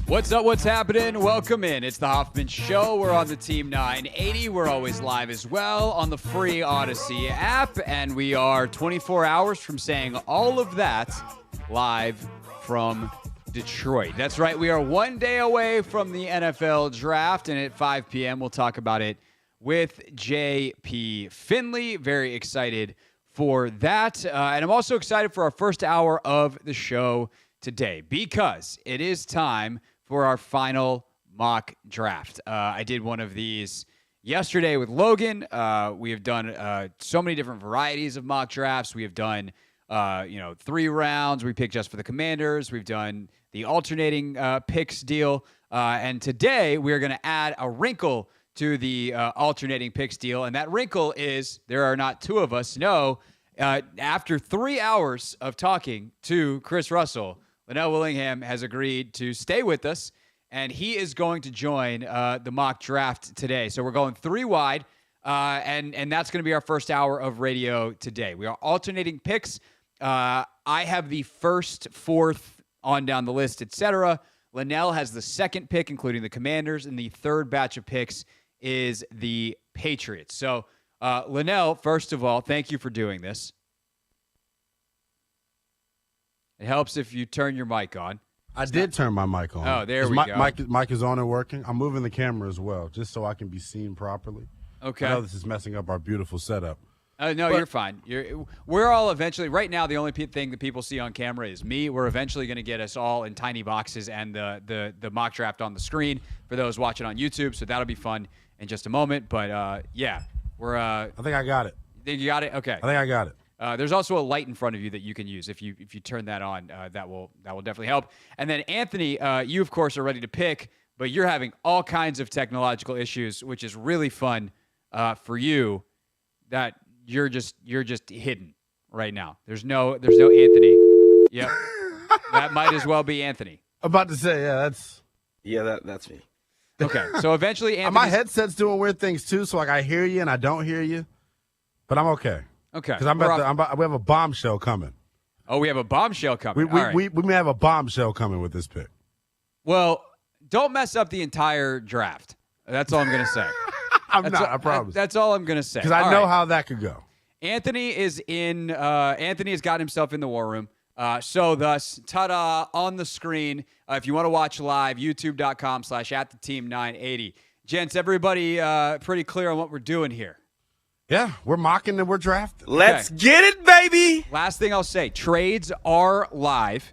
What's up? What's happening? Welcome in. It's the Hoffman Show. We're on the Team 980. We're always live as well on the free Odyssey app. And we are 24 hours from saying all of that live from Detroit. That's right. We are one day away from the NFL draft. And at 5 p.m., we'll talk about it with J.P. Finlay. Very excited for that. And I'm also excited for our first hour of the show today because it is time for our final mock draft. I did one of these yesterday with Logan. We have done so many different varieties of mock drafts. We have done, 3 rounds. We picked just for the Commanders. We've done the alternating picks deal. And today we are going to add a wrinkle to the alternating picks deal. And that wrinkle is there are not two of us. No, after 3 hours of talking to Chris Russell, Lynnell Willingham has agreed to stay with us, and he is going to join the mock draft today. So we're going 3 wide, and that's going to be our first hour of radio today. We are alternating picks. I have the first, 4th on down the list, etc. Lynnell has the second pick, including the Commanders, and the third batch of picks is the Patriots. So, Lynnell, first of all, thank you for doing this. It helps if you turn your mic on. I did turn my mic on. Oh, there we go. Mic is on and working. I'm moving the camera as well, just so I can be seen properly. Okay. I know this is messing up our beautiful setup. No, you're fine. We're all eventually, right now, the only thing that people see on camera is me. We're eventually going to get us all in tiny boxes and the mock draft on the screen for those watching on YouTube, so that'll be fun in just a moment. But, yeah, we're I think I got it. Think you got it? Okay. I think I got it. There's also a light in front of you that you can use. If you turn that on, that will definitely help. And then Anthony, you of course are ready to pick, but you're having all kinds of technological issues, which is really fun for you. That you're just hidden right now. There's no Anthony. Yep, that might as well be Anthony. I'm about to say, that's me. Okay, so eventually Anthony. My headset's doing weird things too, so like I hear you and I don't hear you, but I'm okay. Okay. Because we have a bombshell coming. Oh, we have a bombshell coming. We may have a bombshell coming with this pick. Well, don't mess up the entire draft. That's all I'm going to say. I promise. That's all I'm going to say. Because I know how that could go. Anthony is in. Anthony has got himself in the war room. So thus, ta-da, on the screen. If you want to watch live, youtube.com/@theteam980. Gents, everybody pretty clear on what we're doing here. Yeah, we're mocking and we're drafting. Let's get it, baby. Last thing I'll say, trades are live.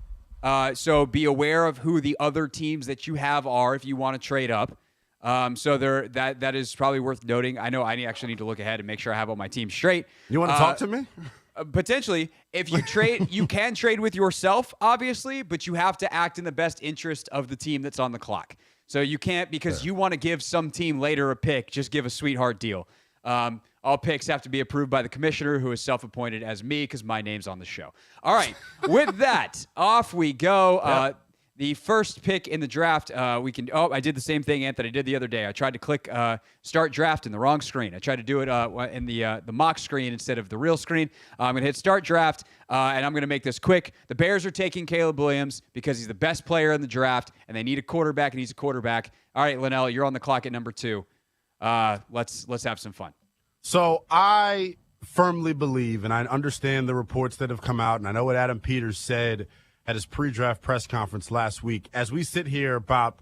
So be aware of who the other teams that you have are if you want to trade up. So that is probably worth noting. I know I actually need to look ahead and make sure I have all my teams straight. You want to talk to me? Potentially. If you trade, you can trade with yourself, obviously, but you have to act in the best interest of the team that's on the clock. So you can't, because you want to give some team later a pick, just give a sweetheart deal. All picks have to be approved by the commissioner, who is self-appointed as me because my name's on the show. All right. With that, off we go. Yep. The first pick in the draft, we can. Oh, I did the same thing, Anthony, I did the other day. I tried to click start draft in the wrong screen. I tried to do it in the mock screen instead of the real screen. I'm going to hit start draft, and I'm going to make this quick. The Bears are taking Caleb Williams because he's the best player in the draft, and they need a quarterback, and he's a quarterback. All right, Lynnell, you're on the clock at number 2. Let's have some fun. So I firmly believe, and I understand the reports that have come out, and I know what Adam Peters said at his pre-draft press conference last week. As we sit here about,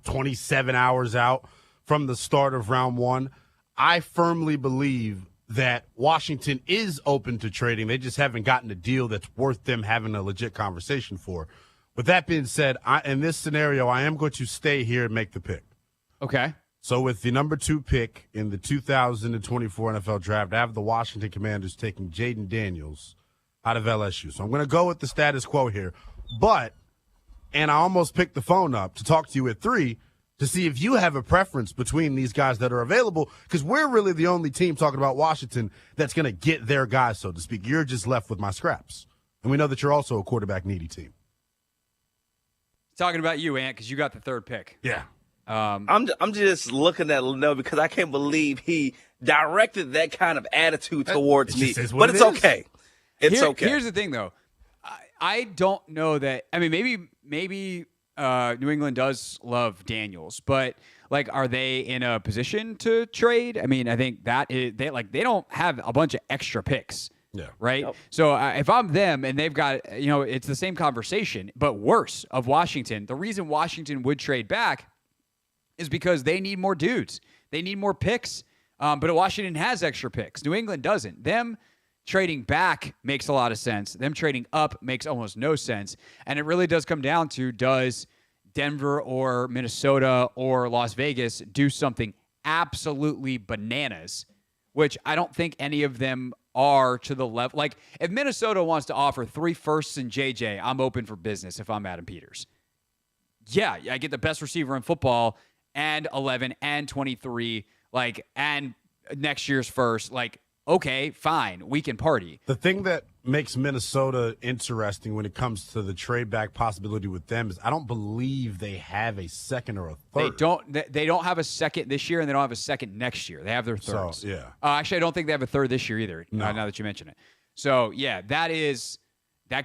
27 hours out from the start of round 1, I firmly believe that Washington is open to trading. They just haven't gotten a deal that's worth them having a legit conversation for. With that being said, in this scenario, I am going to stay here and make the pick. Okay. So with the number 2 pick in the 2024 NFL Draft, I have the Washington Commanders taking Jaden Daniels out of LSU. So I'm going to go with the status quo here. And I almost picked the phone up to talk to you at 3 to see if you have a preference between these guys that are available, because we're really the only team talking about Washington that's going to get their guys, so to speak. You're just left with my scraps. And we know that you're also a quarterback-needy team. Talking about you, Ant, because you got the 3rd pick. Yeah. I'm just looking at Lynnell because I can't believe he directed that kind of attitude towards me. But it's okay. It's okay. Here's the thing, though. I don't know that. I mean, maybe New England does love Daniels, but like, are they in a position to trade? I mean, I think that they don't have a bunch of extra picks. Yeah. Right. Nope. So if I'm them and they've got, it's the same conversation, but worse of Washington. The reason Washington would trade back is because they need more dudes. They need more picks. But Washington has extra picks. New England doesn't. Them trading back makes a lot of sense. Them trading up makes almost no sense. And it really does come down to, does Denver or Minnesota or Las Vegas do something absolutely bananas, which I don't think any of them are to the level. Like, if Minnesota wants to offer 3 firsts and JJ, I'm open for business if I'm Adam Peters. Yeah, I get the best receiver in football and 11 and 23, like, and next year's first. Like, okay, fine, we can party. The thing that makes Minnesota interesting when it comes to the trade back possibility with them is I don't believe they have a second or a third. They don't have a second this year, and they don't have a second next year. They have their thirds. So, yeah. Actually, I don't think they have a third this year either. No. Now that you mention it. So yeah, that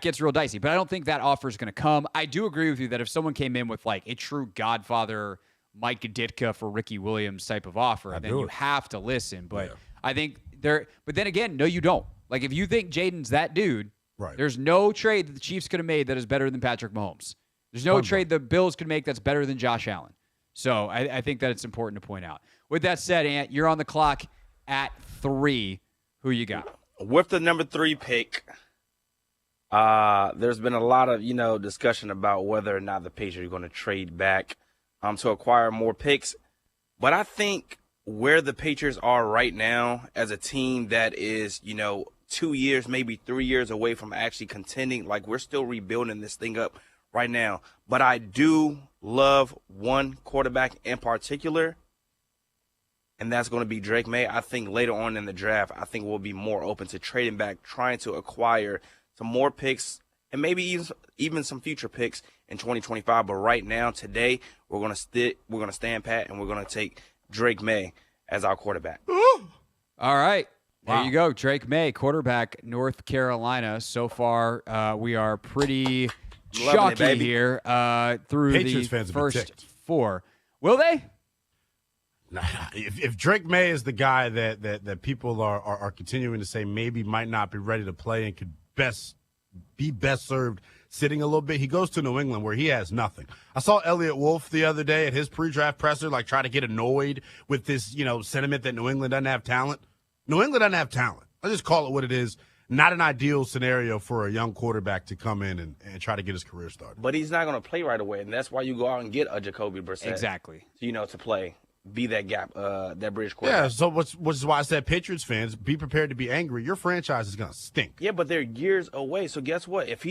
gets real dicey. But I don't think that offer is going to come. I do agree with you that if someone came in with like a true Godfather Mike Ditka for Ricky Williams type of offer, then you have to listen. But yeah. I think but then again, no, you don't. Like, if you think Jaden's that dude, right, there's no trade that the Chiefs could have made that is better than Patrick Mahomes. There's no trade the Bills could make that's better than Josh Allen. So I think that it's important to point out. With that said, Ant, you're on the clock at 3. Who you got? With the number 3 pick, there's been a lot of, discussion about whether or not the Patriots are going to trade back to acquire more picks. But I think where the Patriots are right now as a team that is, 2 years, maybe 3 years away from actually contending, like, we're still rebuilding this thing up right now. But I do love one quarterback in particular, and that's going to be Drake May. I think later on in the draft, I think we'll be more open to trading back, trying to acquire some more picks and maybe even some future picks in 2025. But right now, today, we're going to stand pat, and we're going to take Drake May as our quarterback. All right. There Wow. you go. Drake May, quarterback, North Carolina. So far, we are pretty chalky here through Patriots the fans have been first ticked. 4. Will they? Nah, if Drake May is the guy that people are continuing to say maybe might not be ready to play and could be best served sitting a little bit, he goes to New England where he has nothing. I saw Elliott Wolf the other day at his pre-draft presser, like, try to get annoyed with this, sentiment that New England doesn't have talent. New England doesn't have talent. I just call it what it is. Not an ideal scenario for a young quarterback to come in and try to get his career started. But he's not going to play right away, and that's why you go out and get a Jacoby Brissett. Exactly. To play. Be that gap, that bridge quarterback. Yeah, so which is why I said, Patriots fans, be prepared to be angry. Your franchise is going to stink. Yeah, but they're years away. So guess what? If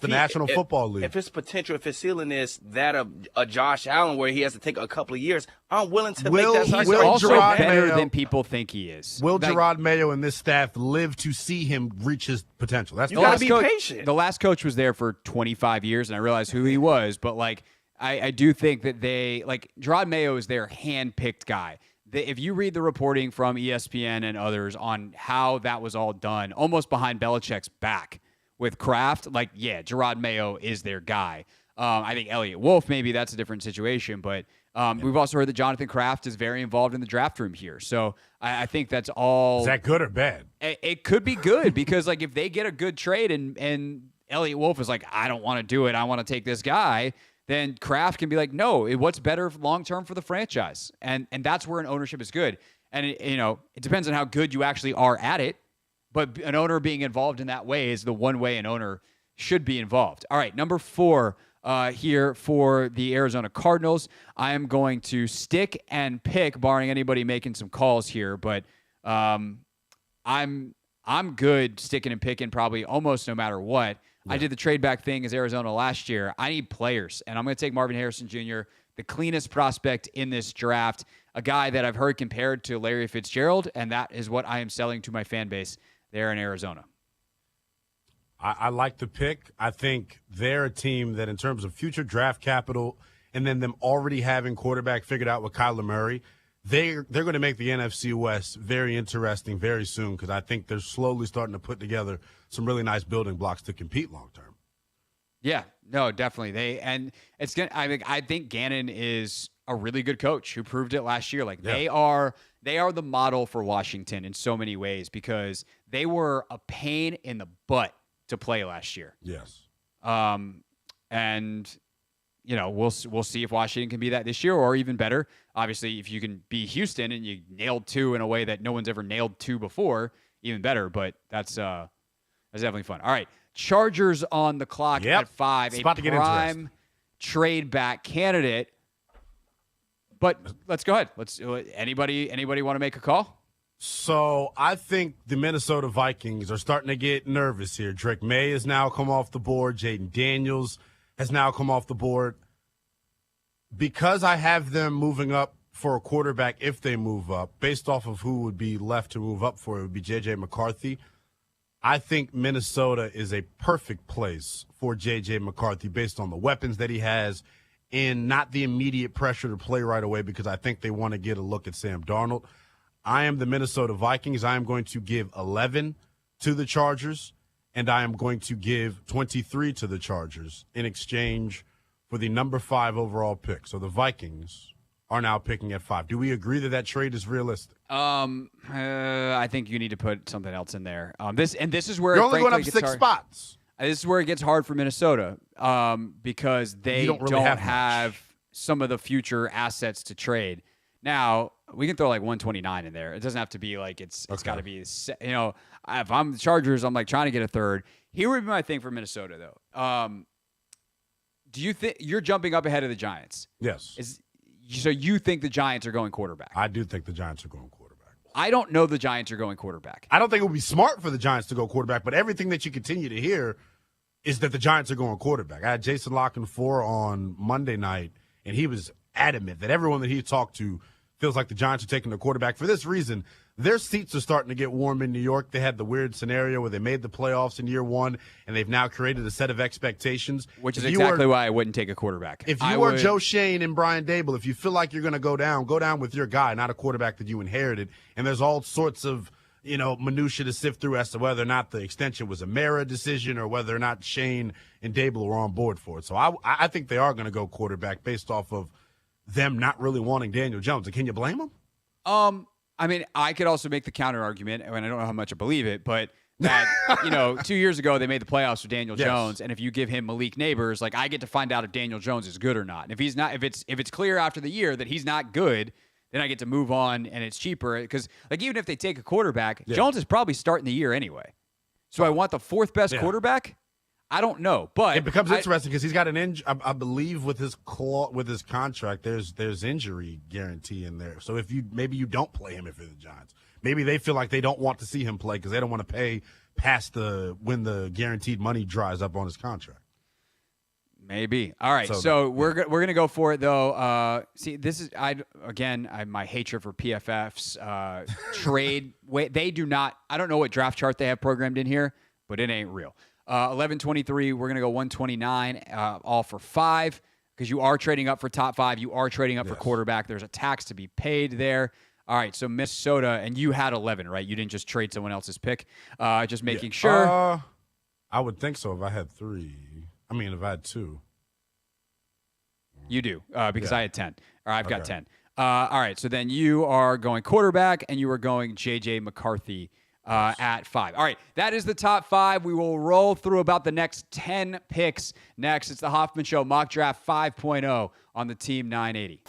National Football League, if his potential, if his ceiling is that of a Josh Allen, where he has to take a couple of years, I'm willing to make that He's sacrifice. also Gerard better Mayo- than people think he is. Will Like, Gerard Mayo and this staff live to see him reach his potential? That's You the gotta last be coach- patient. The last coach was there for 25 years, and I realized who he was. But, like, I do think that Gerard Mayo is their hand-picked guy. If you read the reporting from ESPN and others on how that was all done, almost behind Belichick's back with Kraft, like, yeah, Gerard Mayo is their guy. I think Elliott Wolf, maybe that's a different situation, but we've also heard that Jonathan Kraft is very involved in the draft room here. So I think that's all. Is that good or bad? It could be good because, like, if they get a good trade and Elliott Wolf is like, I don't want to do it, I want to take this guy, then Kraft can be like, no, what's better long-term for the franchise? And that's where an ownership is good. And, it depends on how good you actually are at it. But an owner being involved in that way is the one way an owner should be involved. All right, number 4 here for the Arizona Cardinals. I am going to stick and pick, barring anybody making some calls here. But I'm good sticking and picking probably almost no matter what. Yeah. I did the trade back thing as Arizona last year. I need players, and I'm going to take Marvin Harrison Jr., the cleanest prospect in this draft, a guy that I've heard compared to Larry Fitzgerald, and that is what I am selling to my fan base there in Arizona. I like the pick. I think they're a team that, in terms of future draft capital and then them already having quarterback figured out with Kyler Murray, they're going to make the NFC West very interesting very soon because I think they're slowly starting to put together some really nice building blocks to compete long term. Yeah, no, definitely. I think Gannon is a really good coach who proved it last year. Like they are the model for Washington in so many ways because they were a pain in the butt to play last year. Yes. And we'll see if Washington can be that this year or even better. Obviously, if you can be Houston and you nailed 2 in a way that no one's ever nailed 2 before, even better. But that's definitely fun. All right. Chargers on the clock at 5. It's about to get prime trade back candidate. But let's go ahead. Anybody want to make a call? So I think the Minnesota Vikings are starting to get nervous here. Drake May has now come off the board. Jaden Daniels has now come off the board. Because I have them moving up for a quarterback if they move up, based off of who would be left to move up for, it would be J.J. McCarthy. I think Minnesota is a perfect place for J.J. McCarthy based on the weapons that he has and not the immediate pressure to play right away because I think they want to get a look at Sam Darnold. I am the Minnesota Vikings. I am going to give 11 to the Chargers, and I am going to give 23 to the Chargers in exchange for the number 5 overall pick. So the Vikings are now picking at 5. Do we agree that trade is realistic? I think you need to put something else in there. This is where you're only going up gets 6 hard. spots. This is where it gets hard for Minnesota because they don't have some of the future assets to trade. Now, we can throw like 129 in there. It doesn't have to be like it's got to be, if I'm the Chargers, I'm like trying to get a third. Here would be my thing for Minnesota, though. Do you think you're jumping up ahead of the Giants? Yes. So you think the Giants are going quarterback? I do think the Giants are going quarterback. I don't know the Giants are going quarterback. I don't think it would be smart for the Giants to go quarterback, but everything that you continue to hear is that the Giants are going quarterback. I had Jason Lock-and-4 on Monday night, and he was adamant that everyone that he talked to feels like the Giants are taking their quarterback. For this reason, their seats are starting to get warm in New York. They had the weird scenario where they made the playoffs in year 1, and they've now created a set of expectations. Which is exactly why I wouldn't take a quarterback. If you are Joe Shane and Brian Dable, if you feel like you're going to go down with your guy, not a quarterback that you inherited. And there's all sorts of, minutia to sift through as to whether or not the extension was a Mara decision or whether or not Shane and Dable were on board for it. So I think they are going to go quarterback based off of them not really wanting Daniel Jones. And can you blame them? I mean, I could also make the counter argument, and I don't know how much I believe it, but that 2 years ago they made the playoffs with Daniel Jones, and if you give him Malik Neighbors, like I get to find out if Daniel Jones is good or not. And if he's not, if it's clear after the year that he's not good, then I get to move on, and it's cheaper because like even if they take a quarterback, Jones is probably starting the year anyway. So I want the 4th best quarterback. I don't know, but it becomes interesting because he's got an injury. I believe with his contract, there's injury guarantee in there. So if maybe you don't play him if you're the Giants, maybe they feel like they don't want to see him play because they don't want to pay past when the guaranteed money dries up on his contract. Maybe. All right. So we're gonna go for it though. See, this is my hatred for PFF's trade. They do not. I don't know what draft chart they have programmed in here, but it ain't real. 11-23, we're going to go 129, all for 5, because you are trading up for top 5. You are trading up for quarterback. There's a tax to be paid there. All right, so Minnesota, and you had 11, right? You didn't just trade someone else's pick. Just making sure. I would think so if I had 3. I mean, if I had 2. You do, because I had 10. Or I've got 10. All right, so then you are going quarterback, and you are going J.J. McCarthy at 5. All right, that is the top 5. We will roll through about the next 10 picks next. It's the Hoffman Show Mock Draft 5.0 on the Team 980.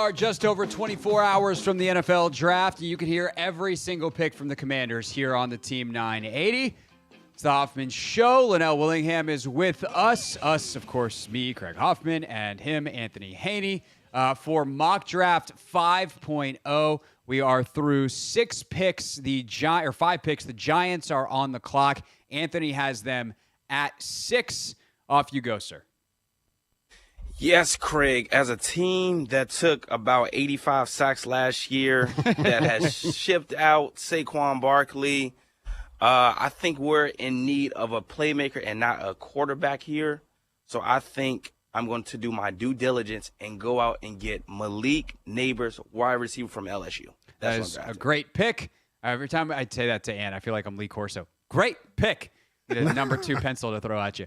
are just over 24 hours from the NFL draft. You can hear every single pick from the Commanders here on the Team 980. It's the Hoffman Show. Lynnell Willingham is with us. Us, of course, me, Craig Hoffman, and him, Anthony Haynie, for Mock Draft 5.0. We are through 5 picks. The Giants are on the clock. Anthony has them at 6. Off you go, sir. Yes, Craig, as a team that took about 85 sacks last year, that has shipped out Saquon Barkley, I think we're in need of a playmaker and not a quarterback here. So I think I'm going to do my due diligence and go out and get Malik Neighbors, wide receiver from LSU. That is a great pick. Every time I say that to Ann, I feel like I'm Lee Corso. Great pick. Get a number 2 pencil to throw at you.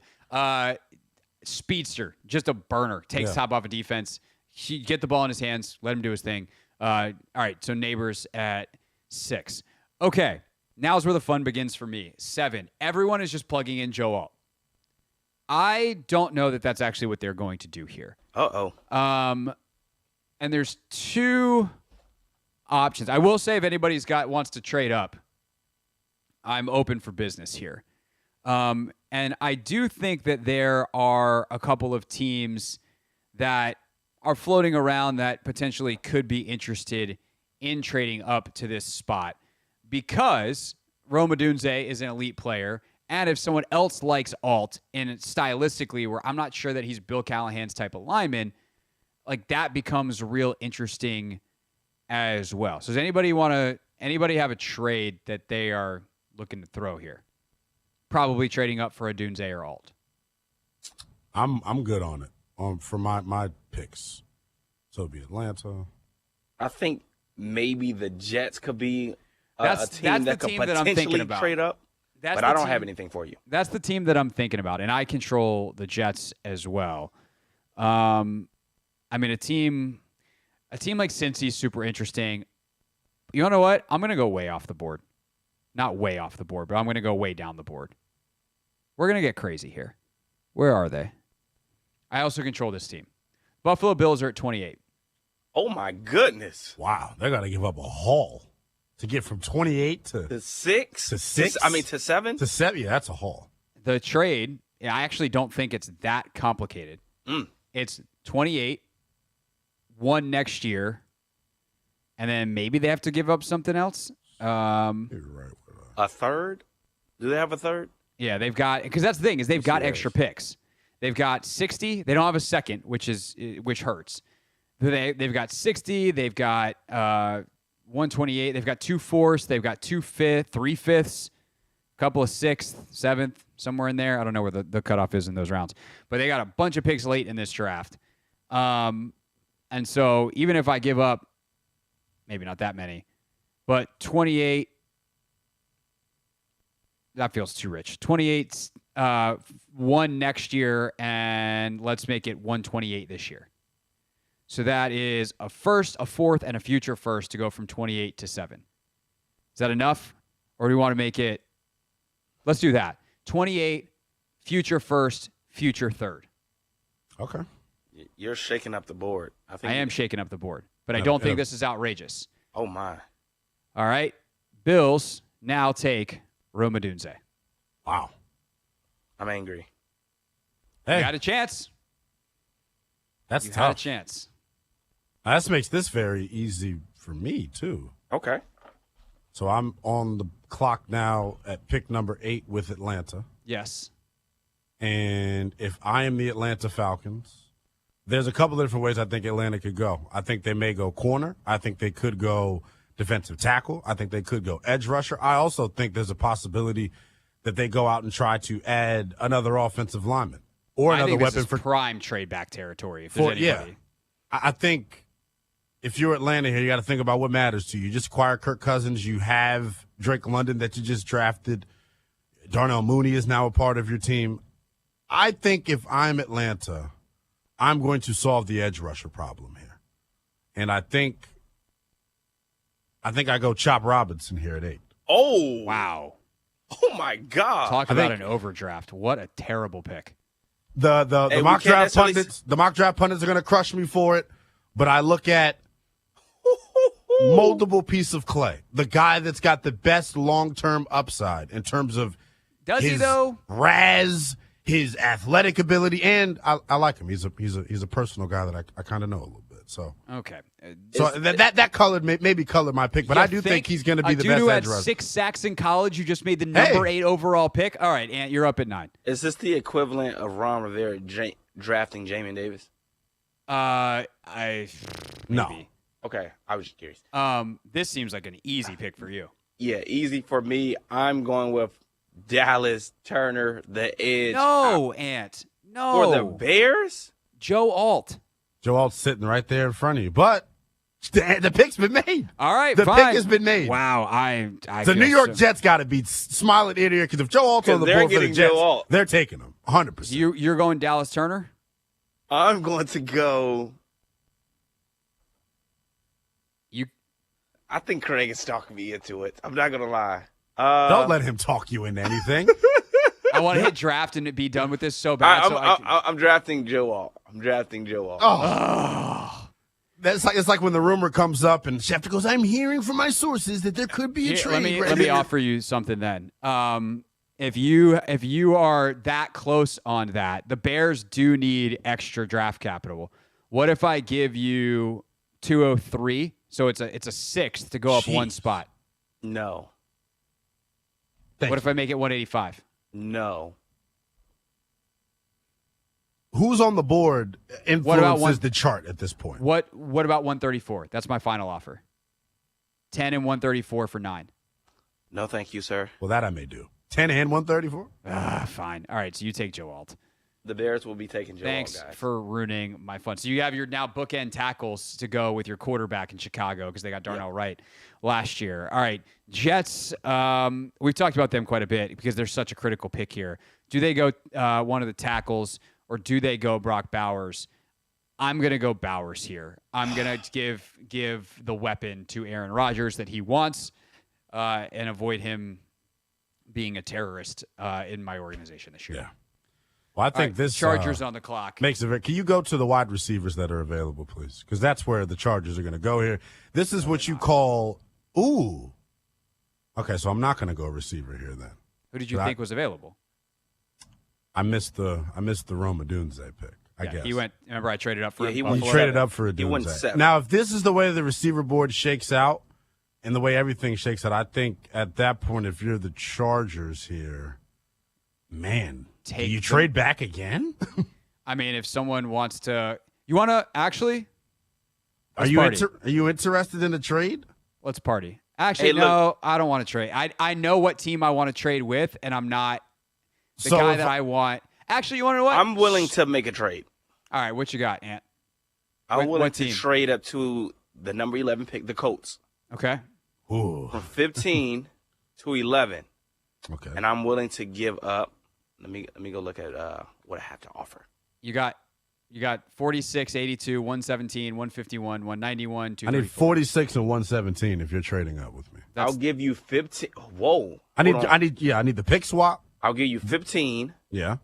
Speedster, just a burner. Takes top off a defense. Get the ball in his hands. Let him do his thing. All right, so Neighbors at 6. Okay, now's where the fun begins for me. 7. Everyone is just plugging in Joe Alt. I don't know that that's actually what they're going to do here. And there's 2 options. I will say if anybody's wants to trade up, I'm open for business here. And I do think that there are a couple of teams that are floating around that potentially could be interested in trading up to this spot because Rome Odunze is an elite player. And if someone else likes Alt and stylistically where I'm not sure that he's Bill Callahan's type of lineman, like that becomes real interesting as well. So does anybody have a trade that they are looking to throw here? Probably trading up for a Odunze or Alt. I'm good on it. For my picks, so it'd be Atlanta. I think maybe the Jets could be a team that could potentially trade up. But I don't have anything for you. That's the team that I'm thinking about, and I control the Jets as well. I mean, a team like Cincy is super interesting. You know what? I'm going to go way off the board. Not way off the board, but I'm going to go way down the board. We're going to get crazy here. Where are they? I also control this team. Buffalo Bills are at 28. Oh, my goodness. Wow. They're going to give up a haul to get from 28 to 6? To 6? To 7? To 7, yeah, that's a haul. The trade, I actually don't think it's that complicated. It's 28, 1 next year, and then maybe they have to give up something else. You're right. A third? Do they have a third? Yeah, they've got, because that's the thing is they've got extra picks. They've got 60. They don't have a second, which hurts. They've got 60. They've got 128. They've got 2 fourths. They've got 3 fifths, a couple of 6th, 7th, somewhere in there. I don't know where the cutoff is in those rounds, but they got a bunch of picks late in this draft. And so even if I give up, maybe not that many, but 28. That feels too rich. 28, 1 next year, and let's make it 128 this year. So that is a first, a fourth, and a future first to go from 28 to 7. Is that enough? Or do we want to make it? Let's do that. 28, future first, future third. Okay. You're shaking up the board. I am shaking up the board, but I don't think this is outrageous. Oh, my. All right. Bills now take Rome Odunze. Wow. I'm angry. Hey. You got a chance. That's you tough. had a chance. This makes this very easy for me, too. Okay. So I'm on the clock now at pick number 8 with Atlanta. Yes. And if I am the Atlanta Falcons, there's a couple of different ways I think Atlanta could go. I think they may go corner. I think they could go defensive tackle. I think they could go edge rusher. I also think there's a possibility that they go out and try to add another offensive lineman or another weapon for prime trade back territory. If there's anybody. Yeah, I think if you're Atlanta here, you got to think about what matters to you. You just acquired Kirk Cousins. You have Drake London that you just drafted. Darnell Mooney is now a part of your team. I think if I'm Atlanta, I'm going to solve the edge rusher problem here. And I think I go Chop Robinson here at 8. Oh, wow. Oh, my God. Talk about an overdraft. What a terrible pick. The mock draft pundits are going to crush me for it, but I look at moldable piece of clay. The guy that's got the best long-term upside in terms of Does his he though? Raz, his athletic ability, and I like him. He's a personal guy that I kind of know a little bit. So Okay. so that colored maybe colored my pick, but I do think he's going to be the best dude who had edge rusher. 6 sacks in college, you just made the number 8 overall pick. All right, Ant, you're up at 9. Is this the equivalent of Ron Rivera drafting Jamin Davis? Maybe. No. Okay, I was just curious. This seems like an easy pick for you. Yeah, easy for me. I'm going with Dallas Turner, the edge. No, Ant. No. For the Bears? Joe Alt. Joe Alt's sitting right there in front of you, but the pick's been made. All right, the fine. pick has been made. Wow, I The New feel York so- Jets got to be smiling ear to ear because if Joe Alt's on the they're board for the getting Jets, Joe Alt. they're taking him 100%. You're going Dallas Turner? I'm going to go. I think Craig is talking me into it. I'm not going to lie. Don't let him talk you into anything. I want to hit draft and be done with this so bad. I'm drafting Joe Alt. I'm drafting Joe Alt. Oh. It's like when the rumor comes up and Schefter goes, I'm hearing from my sources that there could be a trade. Let me offer you something then. If you are that close on that, the Bears do need extra draft capital. What if I give you 203? So it's a sixth to go up one spot. No. What if I make it 185? No. Who's on the board influences the chart at this point. What about 134? That's my final offer. 10 and 134 for 9. No, thank you, sir. Well, that I may do. 10 and 134? Fine. All right, so you take Joe Alt. The Bears will be taking Joe Alt, Thanks guys. for ruining my fun. So you have your now bookend tackles to go with your quarterback in Chicago because they got Darnell Wright last year. All right, Jets, we've talked about them quite a bit because they're such a critical pick here. Do they go one of the tackles or do they go Brock Bowers? I'm going to go Bowers here. I'm going to give the weapon to Aaron Rodgers that he wants and avoid him being a terrorist in my organization this year. Yeah. Well, I think this Chargers on the clock. Makes it. Can you go to the wide receivers that are available, please? Because that's where the Chargers are going to go here. This is what you call ooh. Okay, so I'm not going to go receiver here then. Who did you think was available? I missed the Roma Dunze pick. I guess he went. Remember, I traded up for him. He traded up for a Dunze. Now, if this is the way the receiver board shakes out and the way everything shakes out, I think at that point, if you're the Chargers here, man. Do you trade back again? I mean, if someone wants to, you want to actually? Are you interested in a trade? Let's party. Actually, no, I don't want to trade. I know what team I want to trade with, and I'm not the guy that I want. Actually, you want to know what? I'm willing to make a trade. All right, what you got, Ant? I'm willing to trade up to the number 11 pick, the Colts. Okay. Ooh. From 15 to 11. Okay. And I'm willing to give up. Let me go look at what I have to offer. You got 46, 82, 117, 151, 191, 234. I need 46 and 117 if you're trading up with me. I'll give you 15. Whoa. I need the pick swap. I'll give you 15. Yeah.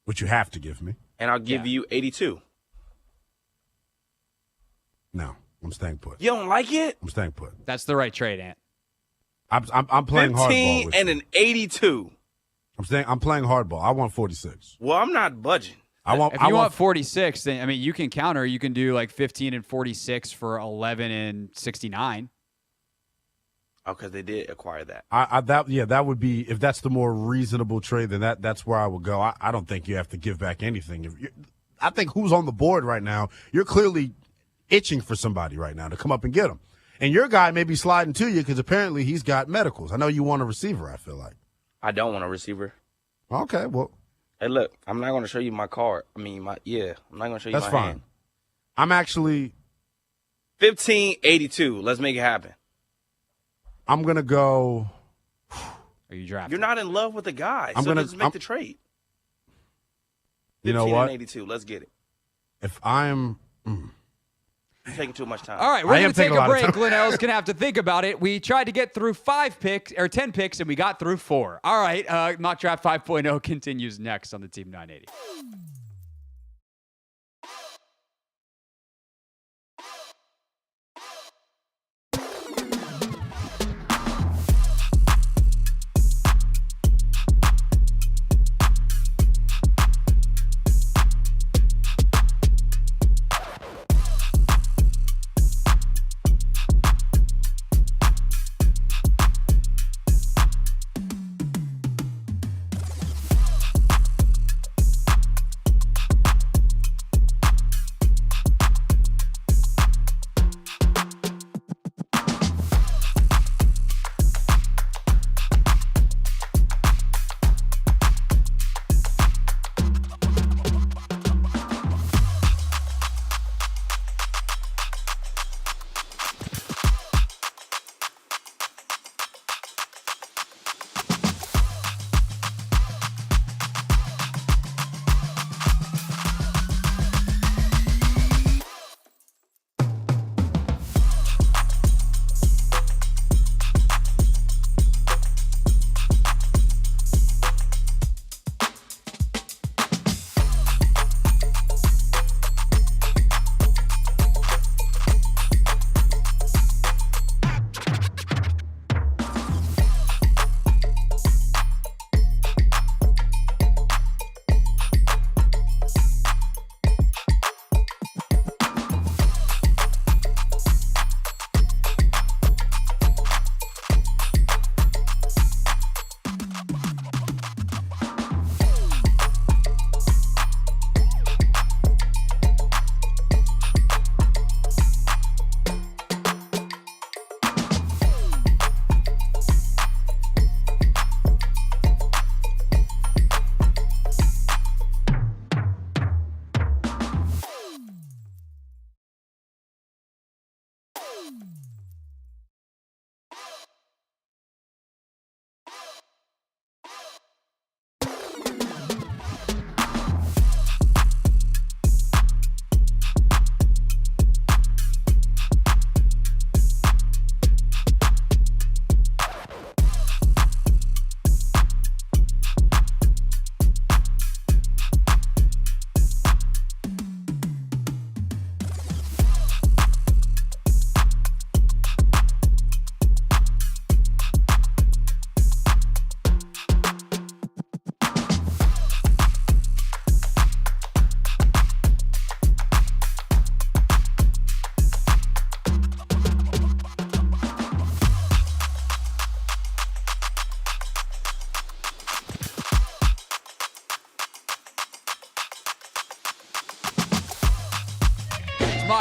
Which you have to give me. And I'll give you 82. No, I'm staying put. You don't like it? I'm staying put. That's the right trade, Ant. I'm playing hardball 15 with and you. an 82. I'm playing hardball. I want 46. Well, I'm not budging. If you want 46, then I mean you can counter. You can do like 15 and 46 for 11 and 69. Oh, because they did acquire that. That would be, if that's the more reasonable trade, then that's where I would go. I don't think you have to give back anything. I think who's on the board right now, you're clearly itching for somebody right now to come up and get him. And your guy may be sliding to you because apparently he's got medicals. I know you want a receiver, I feel like. I don't want a receiver. Okay, well. Hey, look, I'm not going to show you my card. I'm not going to show you that's my fine. hand. I'm actually 1582. Let's make it happen. I'm going to go. Are you drafting? You're not in love with the guy, let's make the trade. You know what? 1582. Let's get it. If I'm. You're taking too much time. All right, we're going to take a break. Lynnell's going to have to think about it. We tried to get through 10 picks, and we got through 4. All right, Mock Draft 5.0 continues next on the Team 980.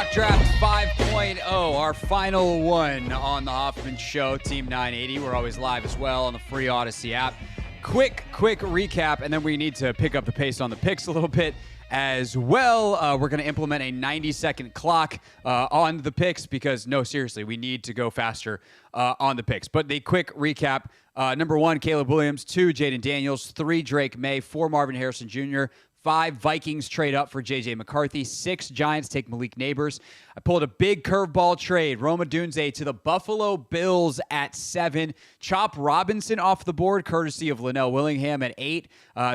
Mock Draft 5.0, our final one on the Hoffman Show, Team 980. We're always live as well on the free Odyssey app. Quick recap, and then we need to pick up the pace on the picks a little bit as well. We're going to implement a 90-second clock on the picks because, no, seriously, we need to go faster on the picks. But the quick recap, number 1, Caleb Williams. 2, Jaden Daniels. 3, Drake May. 4, Marvin Harrison Jr. 5, Vikings trade up for J.J. McCarthy. 6, Giants take Malik Neighbors. I pulled a big curveball trade. Rome Odunze to the Buffalo Bills at 7. Chop Robinson off the board, courtesy of Lynnell Willingham at 8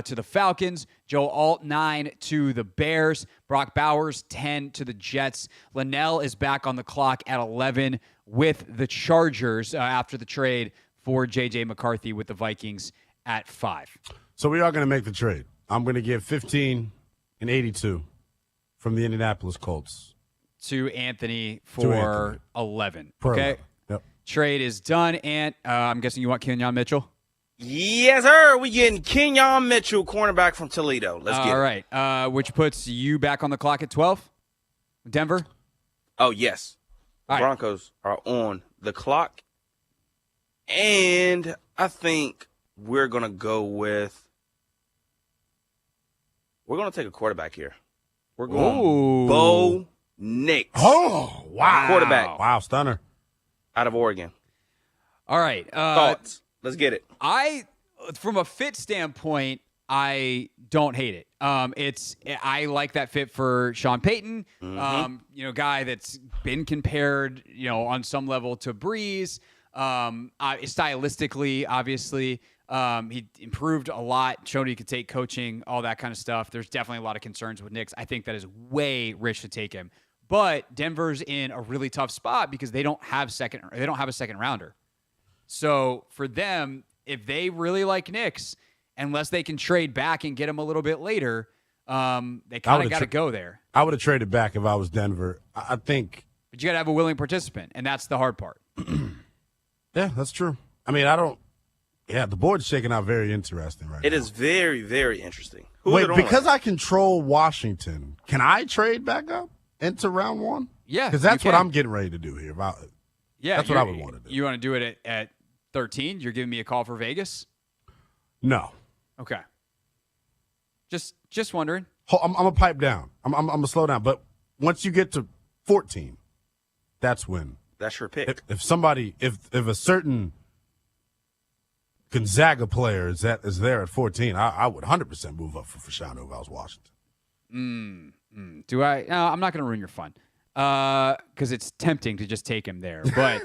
to the Falcons. Joe Alt, 9 to the Bears. Brock Bowers, 10 to the Jets. Lynnell is back on the clock at 11 with the Chargers after the trade for J.J. McCarthy with the Vikings at 5. So we are going to make the trade. I'm going to give 15 and 82 from the Indianapolis Colts to Anthony for 11. For okay. 11. Yep. Trade is done. And I'm guessing you want Kenyon Mitchell? Yes, sir. We getting Kenyon Mitchell, cornerback from Toledo. Let's get it. All right. Which puts you back on the clock at 12? Denver? Oh, yes. The All right. Broncos are on the clock. And I think we're going to go with – we're going to take a quarterback here. We're going Bo Nix. Oh, wow. Quarterback. Wow, stunner. Out of Oregon. All right. Thoughts? Let's get it. From a fit standpoint, I don't hate it. I like that fit for Sean Payton, guy that's been compared, on some level to Breeze. Stylistically, obviously, he improved a lot, showed he could take coaching, all that kind of stuff. There's definitely a lot of concerns with Nix. I think that is way rich to take him. But Denver's in a really tough spot because they don't have a second rounder. So for them, if they really like Nix, unless they can trade back and get him a little bit later, they kind of got to go there. I would have traded back if I was Denver. I think. But you got to have a willing participant, and that's the hard part. Yeah, that's true. I mean, the board's shaking out very interesting right now. It is very, very interesting. Wait, because I control Washington, can I trade back up into round 1? Yeah. Because that's what I'm getting ready to do here. That's what I would want to do. You want to do it at 13? You're giving me a call for Vegas? No. Okay. Just wondering. I'm going to pipe down. I'm going to slow down. But once you get to 14, that's when. That's your pick. If somebody, if a certain Gonzaga player is there at 14, I would 100% move up for Fashanu if I was Washington. Do I? No, I'm not going to ruin your fun because it's tempting to just take him there. But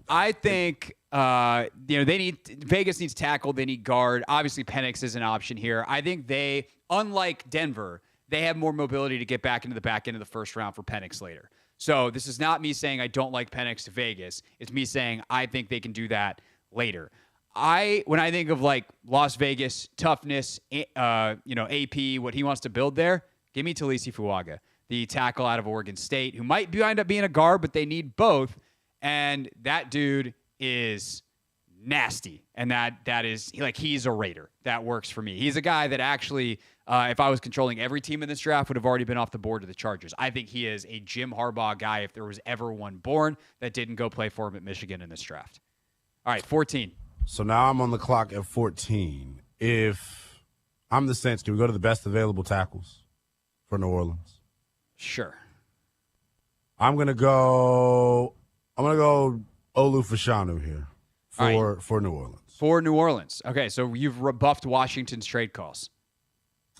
I think Vegas needs tackle. They need guard. Obviously, Penix is an option here. I think they, unlike Denver, they have more mobility to get back into the back end of the first round for Penix later. So this is not me saying I don't like Penix to Vegas. It's me saying I think they can do that later. When I think of like Las Vegas toughness, AP, what he wants to build there, give me Talisi Fuaga, the tackle out of Oregon State, who might wind up being a guard, but they need both. And that dude is nasty, and that is like he's a Raider. That works for me. He's a guy that actually, if I was controlling every team in this draft, would have already been off the board to the Chargers. I think he is a Jim Harbaugh guy if there was ever one born that didn't go play for him at Michigan in this draft. All right, 14. So now I'm on the clock at 14. If I'm the Saints, can we go to the best available tackles for New Orleans? Sure. I'm gonna go Olu Fashanu here for New Orleans. For New Orleans. Okay, so you've rebuffed Washington's trade calls.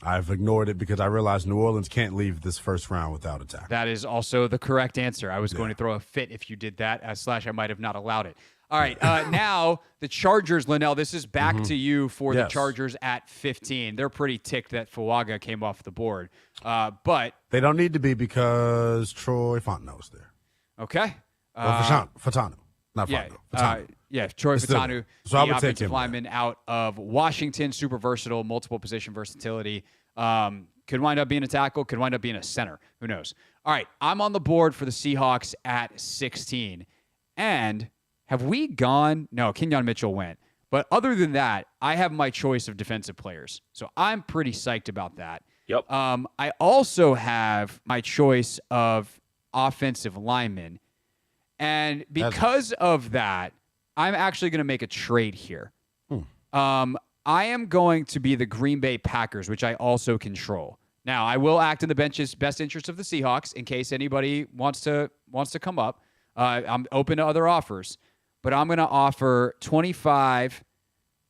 I've ignored it because I realized New Orleans can't leave this first round without a tackle. That is also the correct answer. I was going to throw a fit if you did that, / I might have not allowed it. All right, now the Chargers, Lynnell, this is back to you for the Chargers at 15. They're pretty ticked that Fuaga came off the board, but they don't need to be because Troy Fontenot's there. Okay. Fatanu. Not Fontenot. Fatanu. Troy Fatanu, so I would the take offensive him lineman out of Washington, super versatile, multiple position versatility. Could wind up being a tackle, could wind up being a center. Who knows? All right, I'm on the board for the Seahawks at 16. And have we gone? No, Kenyon Mitchell went. But other than that, I have my choice of defensive players. So I'm pretty psyched about that. Yep. I also have my choice of offensive lineman. And because of that, I'm actually going to make a trade here. I am going to be the Green Bay Packers, which I also control. Now, I will act in the bench's best interest of the Seahawks in case anybody wants to come up. I'm open to other offers, but I'm going to offer 25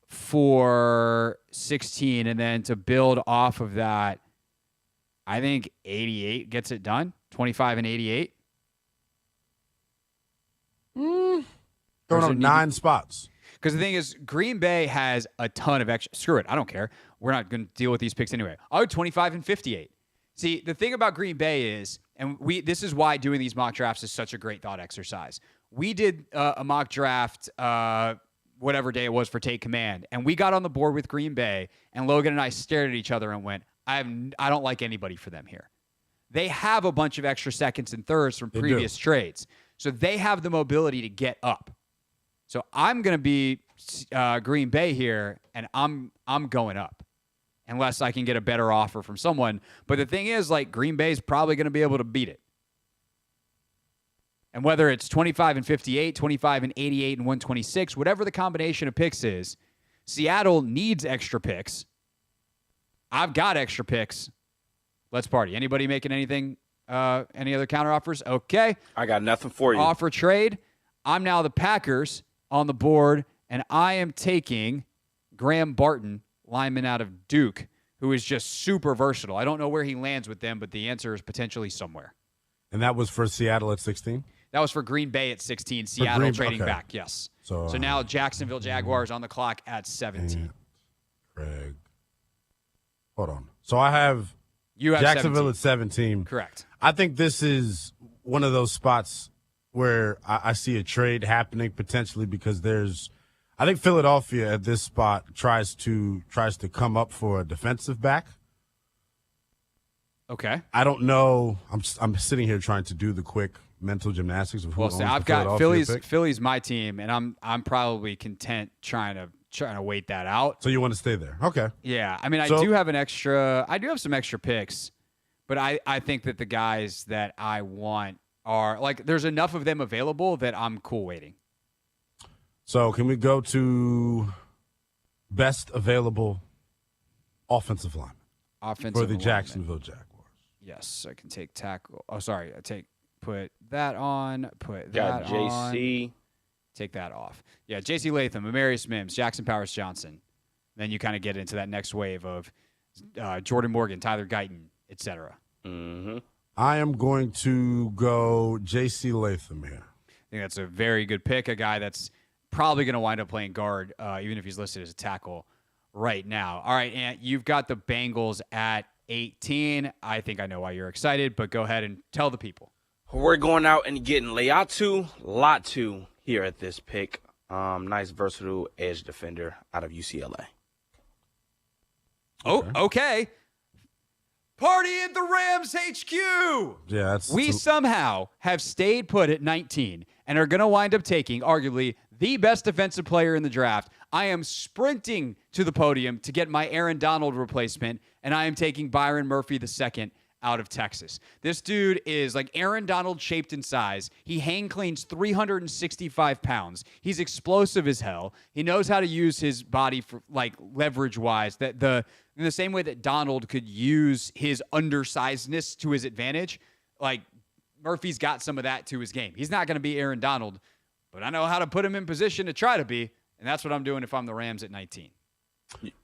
for 16, and then to build off of that, I think 88 gets it done. 25 and 88. Going up 9 spots. Because the thing is, Green Bay has a ton of extra. Screw it. I don't care. We're not going to deal with these picks anyway. I'll go 25 and 58. See, the thing about Green Bay is, and this is why doing these mock drafts is such a great thought exercise. We did a mock draft whatever day it was for Take Command, and we got on the board with Green Bay, and Logan and I stared at each other and went, I don't like anybody for them here. They have a bunch of extra seconds and thirds from previous trades. So they have the mobility to get up. So I'm going to be Green Bay here, and I'm going up unless I can get a better offer from someone. But the thing is, like, Green Bay's probably going to be able to beat it. And whether it's 25 and 58, 25 and 88 and 126, whatever the combination of picks is, Seattle needs extra picks. I've got extra picks. Let's party. Anybody making anything, any other counter offers? Okay. I got nothing for you. Offer trade. I'm now the Packers on the board, and I am taking Graham Barton, lineman out of Duke, who is just super versatile. I don't know where he lands with them, but the answer is potentially somewhere. And that was for Seattle at 16? That was for Green Bay at 16, Seattle trading back, yes. So now Jacksonville Jaguars on the clock at 17. Craig. Hold on. So I have you have Jacksonville 17. at 17. Correct. I think this is one of those spots where I see a trade happening potentially because I think Philadelphia at this spot tries to come up for a defensive back. Okay. I don't know. I'm sitting here trying to do the quick mental gymnastics of who owns I've the got Philadelphia pick. Philly's my team, and I'm probably content trying to wait that out. So you want to stay there? Okay. Yeah. I mean, I do have some extra picks, but I think that the guys that I want are like there's enough of them available that I'm cool waiting. So can we go to best available offensive lineman for the Jacksonville Jaguars? Yes, I can take tackle. Oh, sorry. Put that on. Put got that JC. on. Take that off. Yeah, J.C. Latham, Amarius Mims, Jackson Powers Johnson. Then you kind of get into that next wave of Jordan Morgan, Tyler Guyton, etc. Mm-hmm. I am going to go J.C. Latham here. I think that's a very good pick. A guy that's probably going to wind up playing guard, even if he's listed as a tackle right now. All right, Ant, you've got the Bengals at 18. I think I know why you're excited, but go ahead and tell the people. We're going out and getting Leatu Latu here at this pick. Nice, versatile edge defender out of UCLA. Oh, okay. Party at the Rams HQ. Yeah, we somehow have stayed put at 19 and are going to wind up taking arguably the best defensive player in the draft. I am sprinting to the podium to get my Aaron Donald replacement, and I am taking Byron Murphy II out of Texas. This dude is like Aaron Donald shaped in size. He hang cleans 365 pounds. He's explosive as hell. He knows how to use his body for like leverage wise. In the same way that Donald could use his undersizedness to his advantage, like Murphy's got some of that to his game. He's not going to be Aaron Donald, but I know how to put him in position to try to be, and that's what I'm doing if I'm the Rams at 19.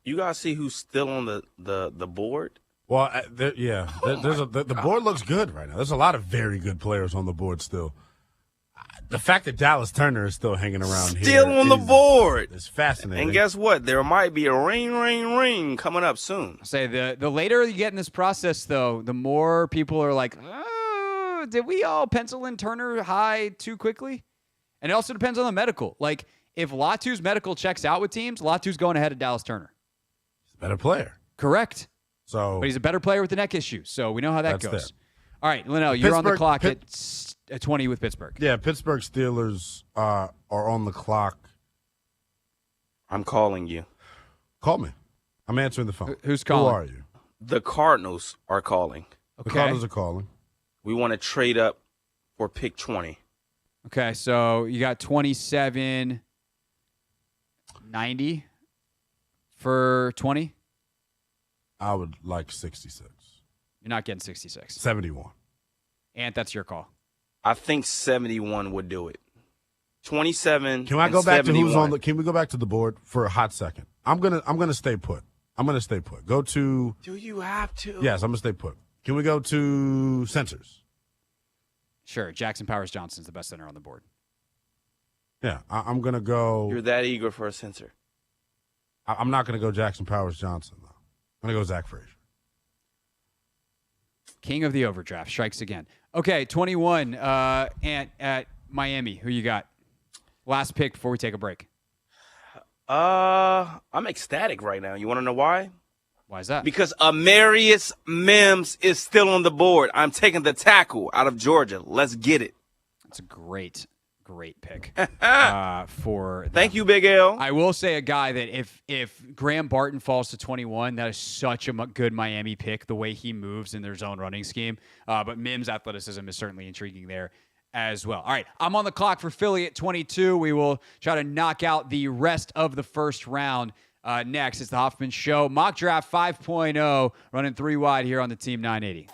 You guys see who's still on the board? Well, the board looks good right now. There's a lot of very good players on the board still. The fact that Dallas Turner is still hanging around still on the board is fascinating. And guess what? There might be a ring coming up soon. Say the later you get in this process, though, the more people are like, oh, did we all pencil in Turner high too quickly? And it also depends on the medical. Like, if Latu's medical checks out with teams, Latu's going ahead of Dallas Turner. He's a better player. Correct. But he's a better player with the neck issue, so we know how that goes. There. All right, Lynnell, you're on the clock at 20 with Pittsburgh. Yeah, Pittsburgh Steelers are on the clock. I'm calling you. Call me. I'm answering the phone. Who's calling? Who are you? The Cardinals are calling. The Cardinals are calling. We want to trade up for pick 20. Okay, so you got 27.90 for 20. I would like 66. You're not getting 66. 71. Ant, that's your call. I think 71 would do it. 27. Can I go back 71. to who's on the? Can we go back to the board for a hot second? I'm gonna stay put. Go to. Do you have to? Yes, I'm gonna stay put. Can we go to centers? Sure, Jackson Powers Johnson's the best center on the board. Yeah, I'm gonna go. You're that eager for a center. I'm not gonna go Jackson Powers Johnson though. I'm gonna go Zach Frazier. King of the overdraft strikes again. Okay, 21. Ant at Miami. Who you got? Last pick before we take a break. I'm ecstatic right now. You want to know why? Why is that? Because Amarius Mims is still on the board. I'm taking the tackle out of Georgia. Let's get it. That's a great pick for them. Thank you, Big L. I will say a guy that if Graham Barton falls to 21, that is such a good Miami pick, the way he moves in their zone running scheme. But Mims' athleticism is certainly intriguing there as well. All right, I'm on the clock for Philly at 22. We will try to knock out the rest of the first round next. It's the Hoffman Show. Mock Draft 5.0, running 3 wide here on the Team 980.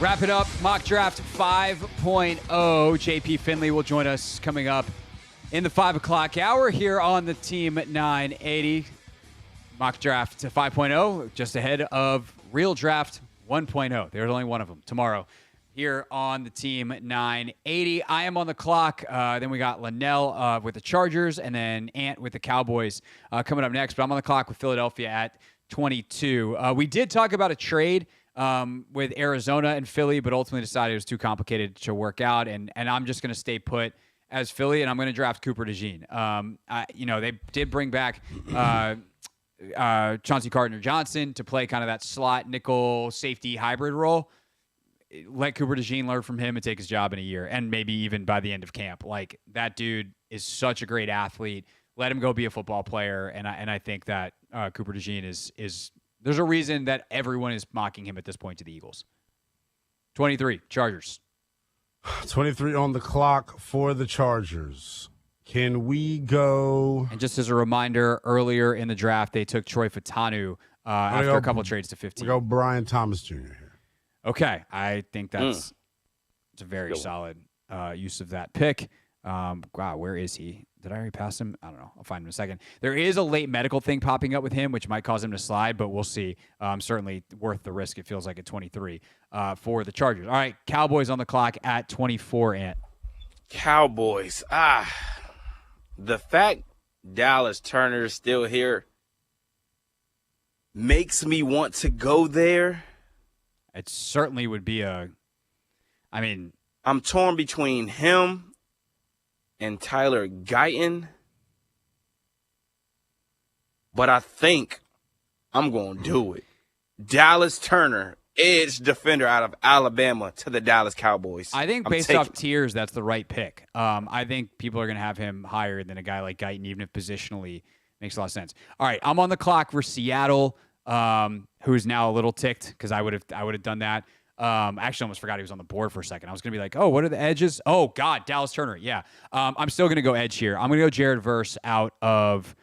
Wrap it up. Mock Draft 5.0. JP Finlay will join us coming up in the 5 o'clock hour here on the Team 980. Mock Draft 5.0, just ahead of Real Draft 1.0. There's only one of them tomorrow here on the Team 980. I am on the clock. Then we got Lynnell with the Chargers and then Ant with the Cowboys coming up next. But I'm on the clock with Philadelphia at 22. We did talk about a trade with Arizona and Philly, but ultimately decided it was too complicated to work out. And I'm just going to stay put as Philly, and I'm going to draft Cooper DeJean. They did bring back Chauncey Gardner-Johnson to play kind of that slot nickel safety hybrid role. Let Cooper DeJean learn from him and take his job in a year, and maybe even by the end of camp. Like, that dude is such a great athlete. Let him go be a football player, and I think that Cooper DeJean is there's a reason that everyone is mocking him at this point to the Eagles. 23, Chargers. 23 on the clock for the Chargers. Can we go? And just as a reminder, earlier in the draft, they took Troy Fautanu after a couple trades to 15. We go Brian Thomas Jr. here. Okay, I think it's a very solid use of that pick. Wow, where is he? Did I already pass him? I don't know. I'll find him in a second. There is a late medical thing popping up with him, which might cause him to slide, but we'll see. Certainly worth the risk, it feels like, at 23 for the Chargers. All right, Cowboys on the clock at 24, Ant. Cowboys. The fact Dallas Turner is still here makes me want to go there. It certainly would be I'm torn between him and Tyler Guyton, but I think I'm going to do it. Dallas Turner, edge defender out of Alabama to the Dallas Cowboys. I think based off tiers, that's the right pick. I think people are going to have him higher than a guy like Guyton, even if positionally makes a lot of sense. All right, I'm on the clock for Seattle, who's now a little ticked because I would have done that. I actually almost forgot he was on the board for a second. I was going to be like, oh, what are the edges? Oh, God, Dallas Turner. Yeah. I'm still going to go edge here. I'm going to go Jared Verse out of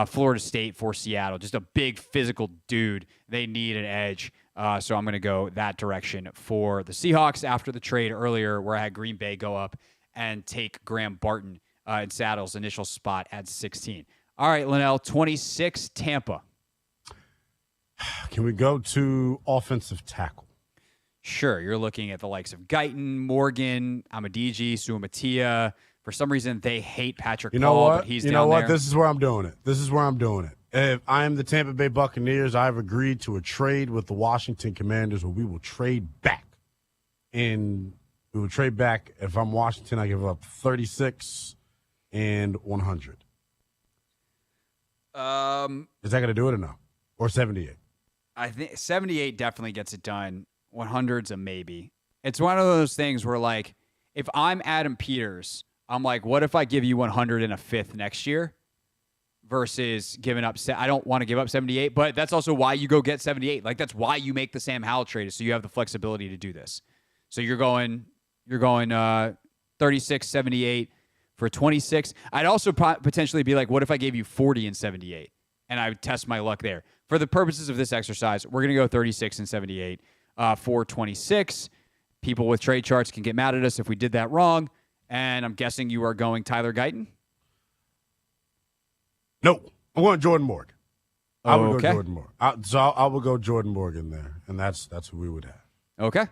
Florida State for Seattle. Just a big physical dude. They need an edge. So I'm going to go that direction for the Seahawks after the trade earlier where I had Green Bay go up and take Graham Barton in Saddle's initial spot at 16. All right, Lynnell, 26, Tampa. Can we go to offensive tackle? Sure, you're looking at the likes of Guyton, Morgan, Amadiji, Suamatia. For some reason, they hate Patrick Paul, but he's down there. You know what? This is where I'm doing it. If I am the Tampa Bay Buccaneers, I've agreed to a trade with the Washington Commanders where we will trade back. And we will trade back. If I'm Washington, I give up 36 and 100. Is that going to do it or no? Or 78? I think 78 definitely gets it done. 100's a maybe. It's one of those things where, like, if I'm Adam Peters, I'm like, what if I give you 100 and a fifth next year versus giving up? I don't want to give up 78, but that's also why you go get 78. Like, that's why you make the Sam Howell trade, so you have the flexibility to do this. So you're going 36, 78 for 26. I'd also potentially be like, what if I gave you 40 and 78? And I would test my luck there. For the purposes of this exercise, we're going to go 36 and 78. 426. People with trade charts can get mad at us if we did that wrong. And I'm guessing you are going Tyler Guyton? No, I'm going Jordan Morgan. I would Okay. go Jordan Morgan. I will go Jordan Morgan there, and that's who we would have. Okay.